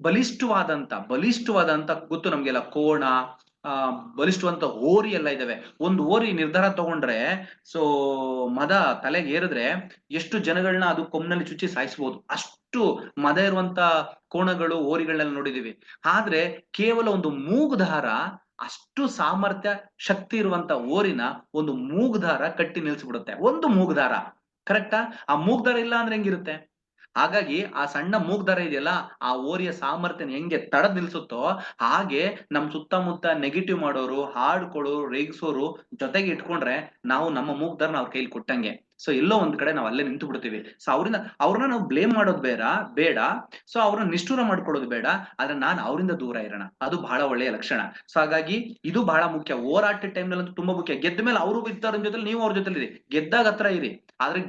ಬಲಿಷ್ಠವಾದಂತ ಗೊತ್ತು ನಮ್ಗೆಲ್ಲ, ಕೋಣ, ಬಲಿಷ್ಠವಂತ ಹೋರಿ ಎಲ್ಲ ಇದಾವೆ. ಒಂದು ಹೋರಿ ನಿರ್ಧಾರ ತಗೊಂಡ್ರೆ, ಸೊ ಮದ ತಲೆಗೆ ಏರಿದ್ರೆ ಎಷ್ಟು ಜನಗಳನ್ನ ಅದು ಕೊಮ್ನಲ್ಲಿ ಚುಚ್ಚಿ ಸಾಯಿಸ್ಬೋದು. ಅಷ್ಟು ಮದ ಇರುವಂತ ಕೋಣಗಳು, ಹೋರಿಗಳನ್ನೆಲ್ಲ ನೋಡಿದೀವಿ. ಆದ್ರೆ ಕೇವಲ ಒಂದು ಮೂಗುದಾರ, ಅಷ್ಟು ಸಾಮರ್ಥ್ಯ ಶಕ್ತಿ ಇರುವಂತ ಹೋರಿನ ಒಂದು ಮೂಗುದಾರ ಕಟ್ಟಿ ನಿಲ್ಸ್ಬಿಡುತ್ತೆ. ಒಂದು ಮೂಗುದಾರ, ಕರೆಕ್ಟಾ? ಆ ಮೂಗ್ದಾರ ಇಲ್ಲ ಅಂದ್ರೆ ಹೆಂಗಿರುತ್ತೆ? ಹಾಗಾಗಿ ಆ ಸಣ್ಣ ಮೂಗ್ದಾರ ಇದೆಯಲ್ಲ, ಆ ಹೋರಿಯ ಸಾಮರ್ಥ್ಯನ ಹೆಂಗೆ ತಡೆದ್ ನಿಲ್ಸುತ್ತೋ ಹಾಗೆ ನಮ್ ಸುತ್ತಮುತ್ತ ನೆಗೆಟಿವ್ ಮಾಡೋರು, ಹಾಡ್ಕೊಳ್ಳೋರು, ರೇಗಿಸೋರು ಜೊತೆಗೆ ಇಟ್ಕೊಂಡ್ರೆ ನಾವು ನಮ್ಮ ಮೂಗ್ದಾರನ ಅವ್ರ ಕೈಲಿ ಕೊಟ್ಟಂಗೆ. ಸೊ ಎಲ್ಲೋ ಒಂದ್ ಕಡೆ ನಾವು ಅಲ್ಲೇ ನಿಂತು ಬಿಡ್ತೀವಿ. ಸೊ ಅವ್ರನ್ನ ನಾವು ಬ್ಲೇಮ್ ಮಾಡೋದು ಬೇಡ. ಸೊ ಅವ್ರನ್ನ ನಿಷ್ಠೂರ ಮಾಡ್ಕೊಳ್ಳೋದು ಬೇಡ. ಆದ್ರೆ ನಾನು ಅವರಿಂದ ದೂರ ಇರೋಣ, ಅದು ಬಹಳ ಒಳ್ಳೆಯ ಲಕ್ಷಣ. ಸೊ ಹಾಗಾಗಿ ಇದು ಬಹಳ ಮುಖ್ಯ. ಹೋರಾಟ ಟೈಮ್ ನಲ್ಲಿ ತುಂಬಾ ಮುಖ್ಯ. ಗೆದ್ದ ಮೇಲೆ ಅವರು ಇರ್ತಾರ ಜೊತೆ, ನೀವು ಅವ್ರ ಜೊತೆ ಇರಿ, ಗೆದ್ದಾಗ ಹತ್ರ ಇರಿ. ಆದ್ರೆ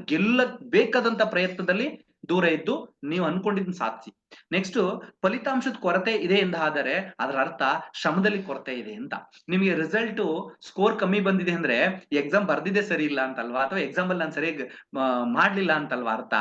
ಬೇಕಾದಂತ ಪ್ರಯತ್ನದಲ್ಲಿ ದೂರ ಇದ್ದು ನೀವು ಅನ್ಕೊಂಡಿದ್ದನ್ನ ಸಾಧಿಸಿ. ನೆಕ್ಸ್ಟ್, ಫಲಿತಾಂಶದ ಕೊರತೆ ಇದೆ ಎಂದಾದರೆ ಅದರ ಅರ್ಥ ಶ್ರಮದಲ್ಲಿ ಕೊರತೆ ಇದೆ ಅಂತ. ನಿಮಗೆ ರಿಸಲ್ಟ್ ಸ್ಕೋರ್ ಕಮ್ಮಿ ಬಂದಿದೆ ಅಂದ್ರೆ ಎಕ್ಸಾಮ್ ಬರ್ದಿದೆ ಸರಿ ಇಲ್ಲ ಅಂತಲ್ವಾ, ಅಥವಾ ಎಕ್ಸಾಮ್ ಅಲ್ಲಿ ನಾನು ಸರಿಯಾಗಿ ಮಾಡ್ಲಿಲ್ಲ ಅಂತಲ್ವಾ ಅರ್ಥ?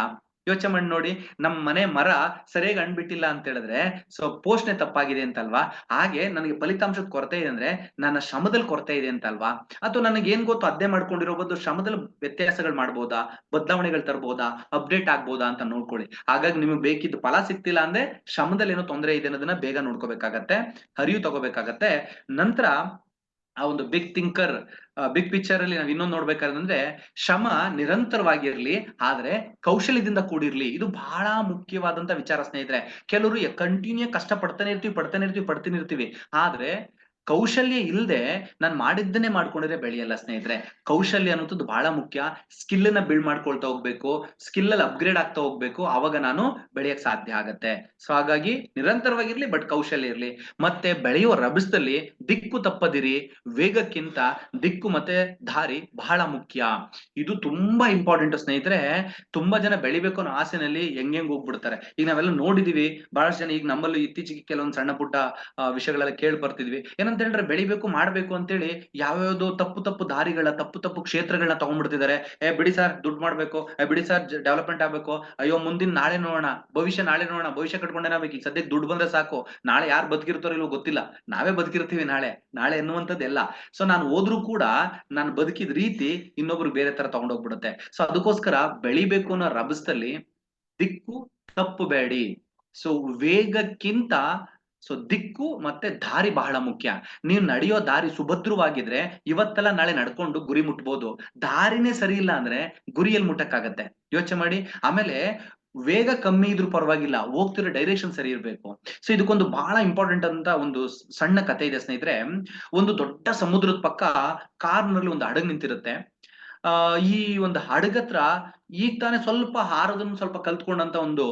ಯೋಚನೆ ಮಾಡಿ ನೋಡಿ, ನಮ್ ಮನೆ ಮರ ಸರಿಯಾಗಿ ಹಣ್ಬಿಟ್ಟಿಲ್ಲ ಅಂತ ಹೇಳಿದ್ರೆ ಸೊ ಪೋಷಣೆ ತಪ್ಪಾಗಿದೆ ಅಂತಲ್ವಾ? ಹಾಗೆ ನನಗೆ ಫಲಿತಾಂಶದ ಕೊರತೆ ಇದೆ ಅಂದ್ರೆ ನನ್ನ ಶ್ರಮದಲ್ಲಿ ಕೊರತೆ ಇದೆ ಅಂತಲ್ವಾ? ಅಥವಾ ನನಗೆ ಏನ್ ಗೊತ್ತು ಅದೇ ಮಾಡ್ಕೊಂಡಿರೋ ಬದಲು ಶ್ರಮದಲ್ಲಿ ವ್ಯತ್ಯಾಸಗಳು ಮಾಡ್ಬೋದಾ, ಬದಲಾವಣೆಗಳು ತರ್ಬೋದಾ, ಅಪ್ಡೇಟ್ ಆಗ್ಬೋದಾ ಅಂತ ನೋಡ್ಕೊಳ್ಳಿ. ಹಾಗಾಗಿ ನಿಮಗೆ ಬೇಕಿದ್ದು ಫಲ ಸಿಗ್ತಿಲ್ಲ ಅಂದ್ರೆ ಶ್ರಮದಲ್ಲಿ ಏನೋ ತೊಂದರೆ ಇದೆ ಅನ್ನೋದನ್ನ ಬೇಗ ನೋಡ್ಕೋಬೇಕಾಗತ್ತೆ, ಅರಿವು ತಗೋಬೇಕಾಗತ್ತೆ. ನಂತರ ಆ ಒಂದು ಬಿಗ್ ಥಿಂಕರ್, ಬಿಗ್ ಪಿಕ್ಚರ್ ಅಲ್ಲಿ ನಾವು ಇನ್ನೊಂದು ನೋಡ್ಬೇಕಾದ್ರೆ ಶ್ರಮ ನಿರಂತರವಾಗಿರ್ಲಿ, ಆದ್ರೆ ಕೌಶಲ್ಯದಿಂದ ಕೂಡಿರ್ಲಿ. ಇದು ಬಹಳ ಮುಖ್ಯವಾದಂತ ವಿಚಾರ ಸ್ನೇಹಿತರೆ. ಕೆಲವರು ಕಂಟಿನ್ಯೂ ಕಷ್ಟ ಪಡ್ತಾನೆ ಇರ್ತೀವಿ, ಆದ್ರೆ ಕೌಶಲ್ಯ ಇಲ್ಲದೆ ನಾನು ಮಾಡಿದ್ದನ್ನೇ ಮಾಡ್ಕೊಂಡಿದ್ರೆ ಬೆಳೆಯಲ್ಲ ಸ್ನೇಹಿತರೆ. ಕೌಶಲ್ಯ ಅನ್ನೋದು ಬಹಳ ಮುಖ್ಯ. ಸ್ಕಿಲ್ ನ ಬಿಲ್ಡ್ ಮಾಡ್ಕೊಳ್ತಾ ಹೋಗ್ಬೇಕು, ಸ್ಕಿಲ್ ಅಲ್ಲಿ ಅಪ್ಗ್ರೇಡ್ ಆಗ್ತಾ ಹೋಗ್ಬೇಕು, ಅವಾಗ ನಾನು ಬೆಳೆಯಕ್ ಸಾಧ್ಯ ಆಗತ್ತೆ. ಸೊ ಹಾಗಾಗಿ ನಿರಂತರವಾಗಿರ್ಲಿ, ಬಟ್ ಕೌಶಲ್ಯ ಇರ್ಲಿ. ಮತ್ತೆ ಬೆಳೆಯುವ ರಭಸದಲ್ಲಿ ದಿಕ್ಕು ತಪ್ಪದಿರಿ, ವೇಗಕ್ಕಿಂತ ದಿಕ್ಕು ಮತ್ತೆ ದಾರಿ ಬಹಳ ಮುಖ್ಯ. ಇದು ತುಂಬಾ ಇಂಪಾರ್ಟೆಂಟ್ ಸ್ನೇಹಿತರೆ. ತುಂಬಾ ಜನ ಬೆಳಿಬೇಕು ಅನ್ನೋ ಆಸೆನಲ್ಲಿ ಹೆಂಗ್ ಹೋಗ್ಬಿಡ್ತಾರೆ. ಈಗ ನಾವೆಲ್ಲ ನೋಡಿದೀವಿ ಬಹಳಷ್ಟು ಜನ. ಈಗ ನಮ್ಮಲ್ಲಿ ಇತ್ತೀಚೆಗೆ ಕೆಲವೊಂದು ಸಣ್ಣ ಪುಟ್ಟ ವಿಷಯಗಳೆಲ್ಲ ಕೇಳಿ ಬರ್ತಿದ್ವಿ. ಏನಂತ ಹೇಳಿದ್ರೆ ಬೆಳಿಬೇಕು ಮಾಡ್ಬೇಕು ಅಂತೇಳಿ ಯಾವ್ಯಾವ್ದೋ ತಪ್ಪು ದಾರಿಗಳ, ತಪ್ಪು ಕ್ಷೇತ್ರಗಳನ್ನ ತಗೊಂಡ್ಬಿಡ್ತಿದ್ದಾರೆ. ಬಿಡಿ ಸರ್ ದುಡ್ಡು ಮಾಡ್ಬೇಕು, ಬಿಡಿ ಸರ್ ಡೆವಲಪ್ಮೆಂಟ್ ಆಗ್ಬೇಕು, ಅಯ್ಯೋ ಮುಂದಿನ ನಾಳೆ ನೋಡೋಣ, ಭವಿಷ್ಯ ಕಟ್ಕೊಂಡೇನಾಗ್ಬೇಕು, ಈಗ ಸದ್ಯಕ್ಕೆ ದುಡ್ಡು ಬಂದ್ರೆ ಸಾಕು, ನಾಳೆ ಯಾರು ಬದುಕಿರ್ತಾರೋ ಇಲ್ವೋ ಗೊತ್ತಿಲ್ಲ, ನಾವೇ ಬದುಕಿರ್ತೀವಿ ನಾಳೆ ಎನ್ನುವಂಥದ್ದೆಲ್ಲ. ಸೊ ನಾನು ಹೋದ್ರೂ ಕೂಡ ನಾನು ಬದುಕಿದ ರೀತಿ ಇನ್ನೊಬ್ರು ಬೇರೆ ತರ ತಗೊಂಡೋಗ್ಬಿಡುತ್ತೆ. ಸೊ ಅದಕ್ಕೋಸ್ಕರ ಬೆಳಿಬೇಕು ಅನ್ನೋ ರಭಸದಲ್ಲಿ ದಿಕ್ಕು ತಪ್ಪಬೇಡಿ. ಸೊ ವೇಗಕ್ಕಿಂತ ದಿಕ್ಕು ಮತ್ತೆ ದಾರಿ ಬಹಳ ಮುಖ್ಯ. ನೀವು ನಡೆಯೋ ದಾರಿ ಸುಭದ್ರವಾಗಿದ್ರೆ ಇವತ್ತೆಲ್ಲ ನಾಳೆ ನಡ್ಕೊಂಡು ಗುರಿ ಮುಟ್ಬೋದು. ದಾರಿನೇ ಸರಿ ಇಲ್ಲ ಅಂದ್ರೆ ಗುರಿಯಲ್ಲಿ ಮುಟ್ಟಕ್ಕಾಗತ್ತೆ. ಯೋಚನೆ ಮಾಡಿ. ಆಮೇಲೆ ವೇಗ ಕಮ್ಮಿ ಇದ್ರೂ ಪರವಾಗಿಲ್ಲ, ಹೋಗ್ತಿರೋ ಡೈರೆಕ್ಷನ್ ಸರಿ ಇರ್ಬೇಕು. ಸೊ ಇದಕ್ಕೊಂದು ಬಹಳ ಇಂಪಾರ್ಟೆಂಟ್ ಅಂತ ಒಂದು ಸಣ್ಣ ಕಥೆ ಇದೆ ಸ್ನೇಹಿತರೆ. ಒಂದು ದೊಡ್ಡ ಸಮುದ್ರದ ಪಕ್ಕ ಕಾರ್ನಲ್ಲಿ ಒಂದು ಹಡಗು ನಿಂತಿರುತ್ತೆ. ಈ ಒಂದು ಹಡಗತ್ರ ಈಗ ತಾನೇ ಸ್ವಲ್ಪ ಹಾರೋದನ್ನ ಸ್ವಲ್ಪ ಕಲ್ತ್ಕೊಂಡಂತ ಒಂದು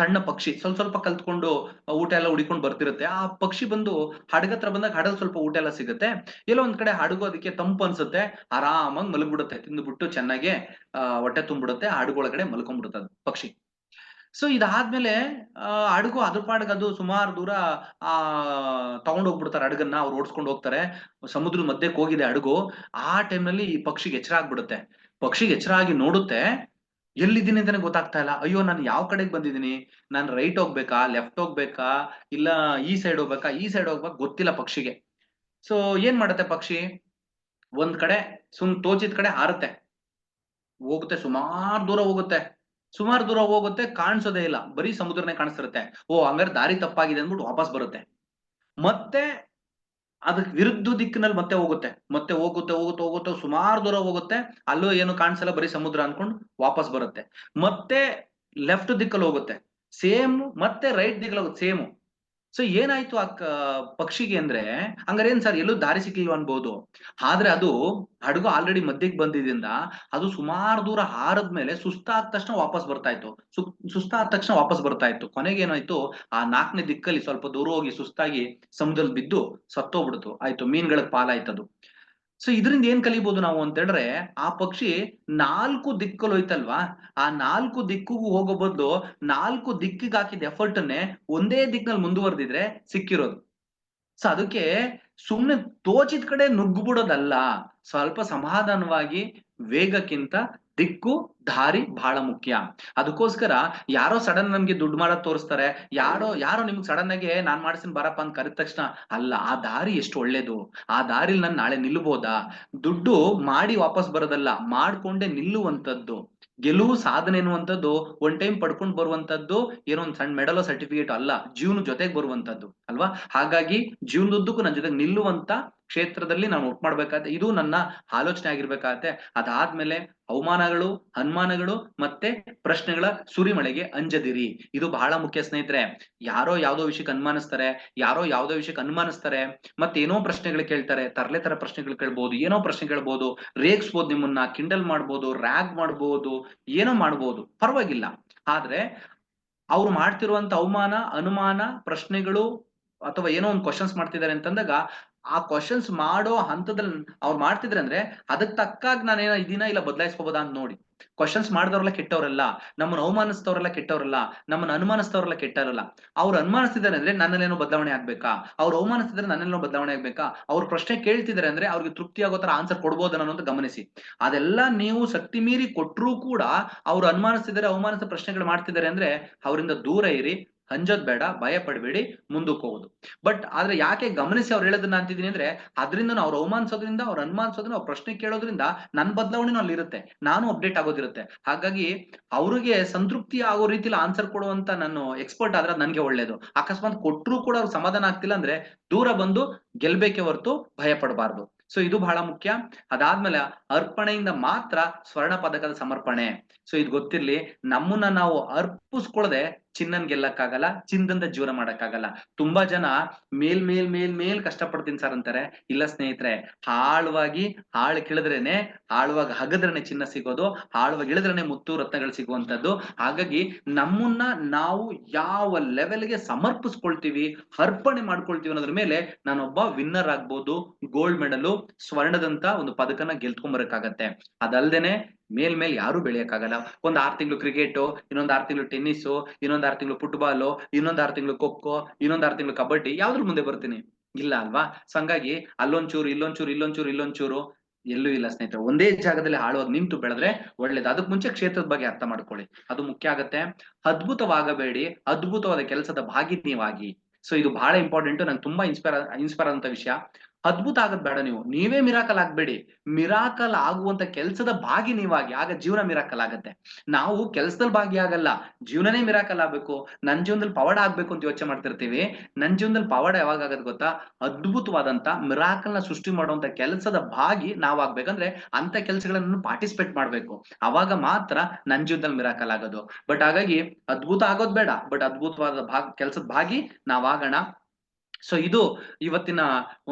ಸಣ್ಣ ಪಕ್ಷಿ ಸ್ವಲ್ಪ ಕಲ್ತ್ಕೊಂಡು ಊಟ ಎಲ್ಲ ಹುಡಿಕೊಂಡು ಬರ್ತಿರುತ್ತೆ. ಆ ಪಕ್ಷಿ ಬಂದು ಹಡಗತ್ರ ಬಂದಾಗ ಹಡಗ ಸ್ವಲ್ಪ ಊಟ ಎಲ್ಲ ಸಿಗುತ್ತೆ. ಎಲ್ಲೋ ಒಂದ್ ಕಡೆ ಹಡಗು ಅದಕ್ಕೆ ತಂಪು ಅನ್ಸುತ್ತೆ, ಆರಾಮಾಗಿ ಮಲಗ್ಬಿಡುತ್ತೆ. ತಿಂದ್ಬಿಟ್ಟು ಚೆನ್ನಾಗೆ ಹೊಟ್ಟೆ ತುಂಬಿಡುತ್ತೆ, ಹಡಗೊಳಗಡೆ ಮಲ್ಕೊಂಡ್ಬಿಡುತ್ತೆ ಅದು ಪಕ್ಷಿ. ಸೊ ಇದಾದ್ಮೇಲೆ ಹಡಗು ಅದ್ರ ಪಾಡ್ಗೆ ಅದು ಸುಮಾರು ದೂರ ತಗೊಂಡ್ ಹೋಗ್ಬಿಡ್ತಾರೆ ಹಡಗನ್ನ. ಅವ್ರು ಓಡಿಸ್ಕೊಂಡು ಹೋಗ್ತಾರೆ. ಸಮುದ್ರದ ಮಧ್ಯಕ್ಕೆ ಹೋಗಿದೆ ಹಡಗು. ಆ ಟೈಮ್ನಲ್ಲಿ ಈ ಪಕ್ಷಿಗೆ ಎಚ್ಚರ ಆಗ್ಬಿಡುತ್ತೆ. ಪಕ್ಷಿಗೆ ಎಚ್ಚರ ಆಗಿ ನೋಡುತ್ತೆ, ಎಲ್ಲಿದ್ದೀನಿ ಅಂತಾನೆ ಗೊತ್ತಾಗ್ತಾ ಇಲ್ಲ. ಅಯ್ಯೋ ನಾನು ಯಾವ ಕಡೆಗೆ ಬಂದಿದ್ದೀನಿ, ನಾನು ರೈಟ್ ಹೋಗ್ಬೇಕಾ, ಲೆಫ್ಟ್ ಹೋಗ್ಬೇಕಾ, ಇಲ್ಲ ಈ ಸೈಡ್ ಹೋಗ್ಬೇಕಾ ಗೊತ್ತಿಲ್ಲ ಪಕ್ಷಿಗೆ. ಸೊ ಏನ್ ಮಾಡುತ್ತೆ ಪಕ್ಷಿ, ಒಂದ್ ಕಡೆ ತೋಚಿದ ಕಡೆ ಹಾರುತ್ತೆ, ಹೋಗುತ್ತೆ, ಸುಮಾರು ದೂರ ಹೋಗುತ್ತೆ, ಕಾಣಿಸೋದೇ ಇಲ್ಲ, ಬರೀ ಸಮುದ್ರನೇ ಕಾಣಿಸ್ತಿರುತ್ತೆ. ಹಂಗಾರೆ ದಾರಿ ತಪ್ಪಾಗಿದೆ ಅಂದ್ಬಿಟ್ಟು ವಾಪಸ್ ಬರುತ್ತೆ. ಮತ್ತೆ ಅದಕ್ಕೆ ವಿರುದ್ಧ ದಿಕ್ಕಿನಲ್ಲಿ ಮತ್ತೆ ಹೋಗುತ್ತೆ, ಸುಮಾರು ದೂರ ಹೋಗುತ್ತೆ, ಅಲ್ಲೂ ಏನು ಕಾಣಿಸಲ್ಲ, ಬರೀ ಸಮುದ್ರ ಅನ್ಕೊಂಡು ವಾಪಸ್ ಬರುತ್ತೆ. ಮತ್ತೆ ಲೆಫ್ಟ್ ದಿಕ್ಕಲ್ಲಿ ಹೋಗುತ್ತೆ, ಸೇಮ್ ಮತ್ತೆ ರೈಟ್ ದಿಕ್ಕಲ್ಲಿ ಹೋಗುತ್ತೆ ಸೇಮ್. ಸೊ ಏನಾಯ್ತು ಆ ಪಕ್ಷಿಗೆ ಅಂದ್ರೆ, ಹಂಗಾರೆ ಏನ್ ಸರ್ ಎಲ್ಲೂ ದಾರಿ ಸಿಕ್ಲಿಲ್ವ ಅನ್ಬೋದು. ಆದ್ರೆ ಅದು ಹಡಗು ಆಲ್ರೆಡಿ ಮಧ್ಯಕ್ಕೆ ಬಂದಿದ್ರಿಂದ ಅದು ಸುಮಾರು ದೂರ ಹಾರದ್ಮೇಲೆ ಸುಸ್ತಾದ ತಕ್ಷಣ ವಾಪಸ್ ಬರ್ತಾ ಇತ್ತು. ಸುಸ್ತಾದ ತಕ್ಷಣ ವಾಪಸ್ ಬರ್ತಾ ಇತ್ತು. ಕೊನೆಗೆ ಏನಾಯ್ತು, ಆ 4ನೇ ದಿಕ್ಕಲ್ಲಿ ಸ್ವಲ್ಪ ದೂರ ಹೋಗಿ ಸುಸ್ತಾಗಿ ಸಮುದ್ರದಲ್ಲಿ ಬಿದ್ದು ಸತ್ತೋಗ್ಬಿಡ್ತು. ಆಯ್ತು, ಮೀನ್ಗಳಿಗೆ ಪಾಲಾಯ್ತದು. ಸೊ ಇದರಿಂದ ಏನ್ ಕಲಿಬಹುದು ನಾವು ಅಂತ ಹೇಳಿದ್ರೆ, ಆ ಪಕ್ಷಿ 4 ದಿಕ್ಕಲ್ಲಿ ಹೋಯ್ತಲ್ವಾ, ಆ 4 ದಿಕ್ಕಿಗೂ ಹೋಗೋ ಬದಲು 4 ದಿಕ್ಕಿಗೆ ಹಾಕಿದ ಎಫರ್ಟ್ ಅನ್ನೇ ಒಂದೇ ದಿಕ್ಕಿನಲ್ಲಿ ಮುಂದುವರೆದಿದ್ರೆ ಸಿಕ್ಕಿರೋದು. ಸೊ ಅದಕ್ಕೆ ಸುಮ್ನೆ ತೋಚಿದ ಕಡೆ ನುಗ್ಗ್ಬಿಡೋದಲ್ಲ, ಸ್ವಲ್ಪ ಸಮಾಧಾನವಾಗಿ ವೇಗಕ್ಕಿಂತ ದಿಕ್ಕು ದಾರಿ ಬಹಳ ಮುಖ್ಯ. ಅದಕ್ಕೋಸ್ಕರ ಯಾರೋ ಸಡನ್ ನಮ್ಗೆ ದುಡ್ಡು ಮಾಡೋದ್ ತೋರಿಸ್ತಾರೆ, ಯಾರೋ ನಿಮ್ಗೆ ಸಡನ್ ಆಗಿ ನಾನ್ ಮಾಡ್ತೀನಿ ಬರಪ್ಪ ಅಂತ ಕರೆದ ತಕ್ಷಣ ಅಲ್ಲ, ಆ ದಾರಿ ಎಷ್ಟು ಒಳ್ಳೇದು, ಆ ದಾರಿಲಿ ನಾನು ನಾಳೆ ನಿಲ್ಬೋದಾ. ದುಡ್ಡು ಮಾಡಿ ವಾಪಸ್ ಬರೋದಲ್ಲ, ಮಾಡ್ಕೊಂಡೆ ನಿಲ್ಲುವಂತದ್ದು. ಗೆಲುವು ಸಾಧನೆ ಎನ್ನುವಂಥದ್ದು ಒನ್ ಟೈಮ್ ಪಡ್ಕೊಂಡು ಬರುವಂತದ್ದು ಏನೋ ಒಂದು ಸಣ್ಣ ಮೆಡಲ್ ಸರ್ಟಿಫಿಕೇಟ್ ಅಲ್ಲ, ಜೀವನ ಜೊತೆಗೆ ಬರುವಂತದ್ದು ಅಲ್ವಾ. ಹಾಗಾಗಿ ಜೀವನದುದ್ದಕ್ಕೂ ನನ್ನ ಜೊತೆಗೆ ನಿಲ್ಲುವಂತ ಕ್ಷೇತ್ರದಲ್ಲಿ ನಾನು ಒಟ್ಟು ಮಾಡ್ಬೇಕಾಗತ್ತೆ. ಇದು ನನ್ನ ಆಲೋಚನೆ ಆಗಿರ್ಬೇಕಾಗತ್ತೆ. ಅದಾದ್ಮೇಲೆ ಅವಮಾನಗಳು, ಅನುಮಾನಗಳು ಮತ್ತೆ ಪ್ರಶ್ನೆಗಳ ಸುರಿಮಳೆಗೆ ಅಂಜದಿರಿ. ಇದು ಬಹಳ ಮುಖ್ಯ ಸ್ನೇಹಿತರೆ. ಯಾರೋ ಯಾವ್ದೋ ವಿಷಯಕ್ಕೆ ಅನುಮಾನಿಸ್ತಾರೆ, ಯಾರೋ ಯಾವ್ದೋ ವಿಷಯಕ್ಕೆ ಅನುಮಾನಿಸ್ತಾರೆ, ಮತ್ತೇನೋ ಪ್ರಶ್ನೆಗಳು ಕೇಳ್ತಾರೆ, ತರಲೆ ತರ ಪ್ರಶ್ನೆಗಳು ಕೇಳ್ಬೋದು, ಏನೋ ಪ್ರಶ್ನೆ ಕೇಳ್ಬೋದು, ರೇಗಿಸ್ಬೋದು, ನಿಮ್ಮನ್ನ ಕಿಂಡಲ್ ಮಾಡ್ಬೋದು, ರ್ಯಾಗ್ ಮಾಡ್ಬೋದು, ಏನೋ ಮಾಡ್ಬೋದು, ಪರವಾಗಿಲ್ಲ. ಆದ್ರೆ ಅವ್ರು ಮಾಡ್ತಿರುವಂತ ಅವಮಾನ, ಅನುಮಾನ, ಪ್ರಶ್ನೆಗಳು ಅಥವಾ ಏನೋ ಒಂದು ಕ್ವಶನ್ಸ್ ಮಾಡ್ತಿದ್ದಾರೆ ಅಂತಂದಾಗ, ಆ ಕ್ವಶನ್ಸ್ ಮಾಡೋ ಹಂತದಲ್ಲಿ ಅವ್ರು ಮಾಡ್ತಿದ್ರೆ ಅಂದ್ರೆ ಅದಕ್ಕೆ ತಕ್ಕಾಗಿ ನಾನೇನೋ ಇದೀನ ಇಲ್ಲ ಬದಲಾಯಿಸ್ಕೋಬೋದಾ ಅಂತ ನೋಡಿ. ಕ್ವಶನ್ಸ್ ಮಾಡಿದವ್ರೆಲ್ಲ ಕೆಟ್ಟವರಲ್ಲ, ನಮ್ಮನ್ನ ಅವಮಾನಿಸಿದವರೆಲ್ಲ ಕೆಟ್ಟವರಲ್ಲ, ನಮ್ಮನ್ನ ಅನುಮಾನಿಸಿದವರೆಲ್ಲ ಕೆಟ್ಟವರಲ್ಲ. ಅವ್ರು ಅನುಮಾನಿಸ್ತಿದ್ದಾರೆ ಅಂದ್ರೆ ನನ್ನಲ್ಲೇನೋ ಬದಲಾವಣೆ ಆಗ್ಬೇಕಾ, ಅವ್ರು ಅವಮಾನಿಸ್ತಿದ್ರೆ ನನ್ನೆಲ್ಲೋ ಬದಲಾವಣೆ ಆಗ್ಬೇಕಾ, ಅವ್ರು ಪ್ರಶ್ನೆ ಕೇಳ್ತಿದ್ದಾರೆ ಅಂದ್ರೆ ಅವ್ರಿಗೆ ತೃಪ್ತಿ ಆಗೋ ತರ ಆನ್ಸರ್ ಕೊಡ್ಬೋದನ್ನ ಅನ್ನೋದು ಗಮನಿಸಿ. ಅದೆಲ್ಲ ನೀವು ಶಕ್ತಿ ಮೀರಿ ಕೊಟ್ರೂ ಕೂಡ ಅವ್ರು ಅನುಮಾನಿಸ್ತಿದ್ದಾರೆ, ಅವಮಾನಿಸಿದ ಪ್ರಶ್ನೆಗಳು ಮಾಡ್ತಿದ್ದಾರೆ ಅಂದ್ರೆ ಅವರಿಂದ ದೂರ ಇರಿ, ಅಂಜೋದ್ ಬೇಡ, ಭಯ ಪಡಬೇಡಿ, ಮುಂದಕ್ಕೆ ಹೋಗುದು. ಬಟ್ ಆದ್ರೆ ಯಾಕೆ ಗಮನಿಸಿ ಅವ್ರು ಹೇಳೋದನ್ನ ಅಂತಿದೀನಿ ಅಂದ್ರೆ, ಅದರಿಂದ ಅವ್ರು ಅವಮಾನಿಸೋದ್ರಿಂದ, ಅವ್ರು ಅನುಮಾನಿಸೋದ್ರಿಂದ, ಅವ್ರ ಪ್ರಶ್ನೆ ಕೇಳೋದ್ರಿಂದ ನನ್ನ ಬದಲಾವಣೆನೂ ಅಲ್ಲಿ ಇರುತ್ತೆ, ನಾನು ಅಪ್ಡೇಟ್ ಆಗೋದಿರುತ್ತೆ. ಹಾಗಾಗಿ ಅವ್ರಿಗೆ ಸಂತೃಪ್ತಿ ಆಗೋ ರೀತಿಲಿ ಆನ್ಸರ್ ಕೊಡುವಂತ ನಾನು ಎಕ್ಸ್ಪರ್ಟ್ ಆದ್ರೆ ನನ್ಗೆ ಒಳ್ಳೇದು. ಅಕಸ್ಮಾತ್ ಕೊಟ್ರು ಕೂಡ ಅವ್ರು ಸಮಾಧಾನ ಆಗ್ತಿಲ್ಲ ಅಂದ್ರೆ ದೂರ ಬಂದು ಗೆಲ್ಬೇಕೆ ಹೊರತು ಭಯ ಪಡಬಾರ್ದು. ಸೊ ಇದು ಬಹಳ ಮುಖ್ಯ. ಅದಾದ್ಮೇಲೆ ಅರ್ಪಣೆಯಿಂದ ಮಾತ್ರ ಸ್ವರ್ಣ ಪದಕದ ಸಮರ್ಪಣೆ. ಸೊ ಇದು ಗೊತ್ತಿರ್ಲಿ, ನಮ್ಮನ್ನ ನಾವು ಅರ್ಪಿಸ್ಕೊಳ್ಳದೆ ಚಿನ್ನನ್ ಗೆಲ್ಲಕ್ಕಾಗಲ್ಲ, ಚಿನ್ನದಿಂದ ಜೀವನ ಮಾಡಕ್ಕಾಗಲ್ಲ. ತುಂಬಾ ಜನ ಮೇಲ್ ಕಷ್ಟ ಪಡ್ತೀನಿ ಸರ್ ಅಂತಾರೆ. ಇಲ್ಲ ಸ್ನೇಹಿತರೆ, ಆಳವಾಗಿ ಕಿಳಿದ್ರೇನೆ, ಆಳವಾಗಿ ಹಗದ್ರೇನೆ ಚಿನ್ನ ಸಿಗೋದು, ಆಳವಾಗಿ ಇಳಿದ್ರೇನೆ ಮುತ್ತು ರತ್ನಗಳು ಸಿಗುವಂತದ್ದು. ಹಾಗಾಗಿ ನಮ್ಮನ್ನ ನಾವು ಯಾವ ಲೆವೆಲ್ಗೆ ಸಮರ್ಪಿಸ್ಕೊಳ್ತೀವಿ, ಅರ್ಪಣೆ ಮಾಡ್ಕೊಳ್ತೀವಿ ಅನ್ನೋದ್ರ ಮೇಲೆ ನಾನೊಬ್ಬ ವಿನ್ನರ್ ಆಗ್ಬೋದು, ಗೋಲ್ಡ್ ಮೆಡಲು, ಸ್ವರ್ಣದಂತ ಒಂದು ಪದಕನ ಗೆಲ್ತ್ಕೊಂಬರಕ್ಕಾಗತ್ತೆ. ಅದಲ್ದೇನೆ ಮೇಲ್ ಯಾರು ಬೆಳೆಯಕ್ಕಾಗಲ್ಲ. ಒಂದ್ 6 ತಿಂಗಳು ಕ್ರಿಕೆಟ್, ಇನ್ನೊಂದ್ 6 ತಿಂಗಳು ಟೆನ್ನಿಸ್, ಇನ್ನೊಂದ್ 6 ತಿಂಗಳು ಫುಟ್ಬಾಲ್, ಇನ್ನೊಂದ್ 6 ತಿಂಗಳು ಖೋಖೋ, ಇನ್ನೊಂದ್ 6 ತಿಂಗಳು ಕಬಡ್ಡಿ, ಯಾವ್ದ್ರ ಮುಂದೆ ಬರ್ತೀನಿ? ಇಲ್ಲ ಅಲ್ವಾ. ಸೊ ಹಂಗಾಗಿ ಅಲ್ಲೊಂಚೂರು ಇಲ್ಲೊಂಚೂರು ಎಲ್ಲೂ ಇಲ್ಲ ಸ್ನೇಹಿತರೆ. ಒಂದೇ ಜಾಗದಲ್ಲಿ ಆಳವಾಗಿ ನಿಂತು ಬೆಳೆದ್ರೆ ಒಳ್ಳೇದು. ಅದಕ್ಕೆ ಮುಂಚೆ ಕ್ಷೇತ್ರದ ಬಗ್ಗೆ ಅರ್ಥ ಮಾಡ್ಕೊಳ್ಳಿ, ಅದು ಮುಖ್ಯ ಆಗತ್ತೆ. ಅದ್ಭುತವಾಗಬೇಡಿ, ಅದ್ಭುತವಾದ ಕೆಲಸದ ಭಾಗಿ ನೀವಾಗಿ. ಸೊ ಇದು ಬಹಳ ಇಂಪಾರ್ಟೆಂಟ್, ನಂಗೆ ತುಂಬಾ ಇನ್ಸ್ಪೈರ್ ಆದಂತ ವಿಷಯ. ಅದ್ಭುತ ಆಗದ್ ಬೇಡ, ನೀವೇ ಮಿರಾಕಲ್ ಆಗ್ಬೇಡಿ, ಮಿರಾಕಲ್ ಆಗುವಂತ ಕೆಲ್ಸದ ಭಾಗಿ ನೀವಾಗಿ, ಆಗ ಜೀವನ ಮಿರಾಕಲ್ ಆಗತ್ತೆ. ನಾವು ಕೆಲ್ಸದಲ್ಲಿ ಭಾಗಿ ಆಗಲ್ಲ, ಜೀವನನೇ ಮಿರಾಕಲ್ ಆಗ್ಬೇಕು, ನನ್ ಜೀವನದಲ್ಲಿ ಪವಾಡ ಆಗ್ಬೇಕು ಅಂತ ಯೋಚನೆ ಮಾಡ್ತಿರ್ತೀವಿ. ನನ್ ಜೀವನದಲ್ಲಿ ಪವಾಡ ಯಾವಾಗ ಆಗದ್ ಗೊತ್ತಾ? ಅದ್ಭುತವಾದಂತ ಮಿರಾಕಲ್ ನ ಸೃಷ್ಟಿ ಮಾಡುವಂತ ಕೆಲಸದ ಭಾಗಿ ನಾವ್ ಆಗ್ಬೇಕಂದ್ರೆ ಅಂತ ಕೆಲಸಗಳನ್ನು ಪಾರ್ಟಿಸಿಪೇಟ್ ಮಾಡ್ಬೇಕು. ಅವಾಗ ಮಾತ್ರ ನನ್ ಜೀವನದಲ್ಲಿ ಮಿರಾಕಲ್ ಆಗೋದು. ಬಟ್ ಹಾಗಾಗಿ ಅದ್ಭುತ ಆಗೋದ್ ಬೇಡ, ಬಟ್ ಅದ್ಭುತವಾದ ಕೆಲಸದ ಭಾಗಿ ನಾವಾಗೋಣ. ಸೊ ಇದು ಇವತ್ತಿನ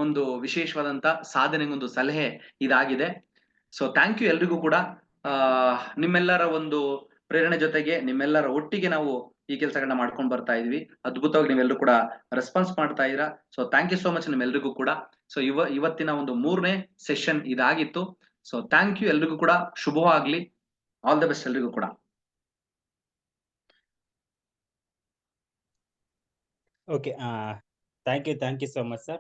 ಒಂದು ವಿಶೇಷವಾದಂತ ಸಾಧನೆಗೊಂದು ಸಲಹೆ ಇದಾಗಿದೆ. ಸೊ ಥ್ಯಾಂಕ್ ಯು ಎಲ್ರಿಗೂ ಕೂಡ. ನಿಮ್ಮೆಲ್ಲರ ಒಂದು ಪ್ರೇರಣೆ ಜೊತೆಗೆ ನಿಮ್ಮೆಲ್ಲರ ಒಟ್ಟಿಗೆ ನಾವು ಈ ಕೆಲಸಗಳನ್ನ ಮಾಡ್ಕೊಂಡು ಬರ್ತಾ ಇದೀವಿ. ಅದ್ಭುತವಾಗಿ ನೀವೆಲ್ಲರೂ ಕೂಡ ರೆಸ್ಪಾನ್ಸ್ ಮಾಡ್ತಾ ಇದೀರಾ. So thank you so much ನಿಮ್ಮೆಲ್ರಿಗೂ ಕೂಡ. ಸೊ ಇವತ್ತಿನ ಒಂದು 3ನೇ ಸೆಷನ್ ಇದಾಗಿತ್ತು. ಸೊ ಥ್ಯಾಂಕ್ ಯು ಎಲ್ರಿಗೂ ಕೂಡ, ಶುಭವಾಗ್ಲಿ, ಆಲ್ ದ ಬೆಸ್ಟ್ ಎಲ್ರಿಗೂ ಕೂಡ. Okay, thank you so much, sir.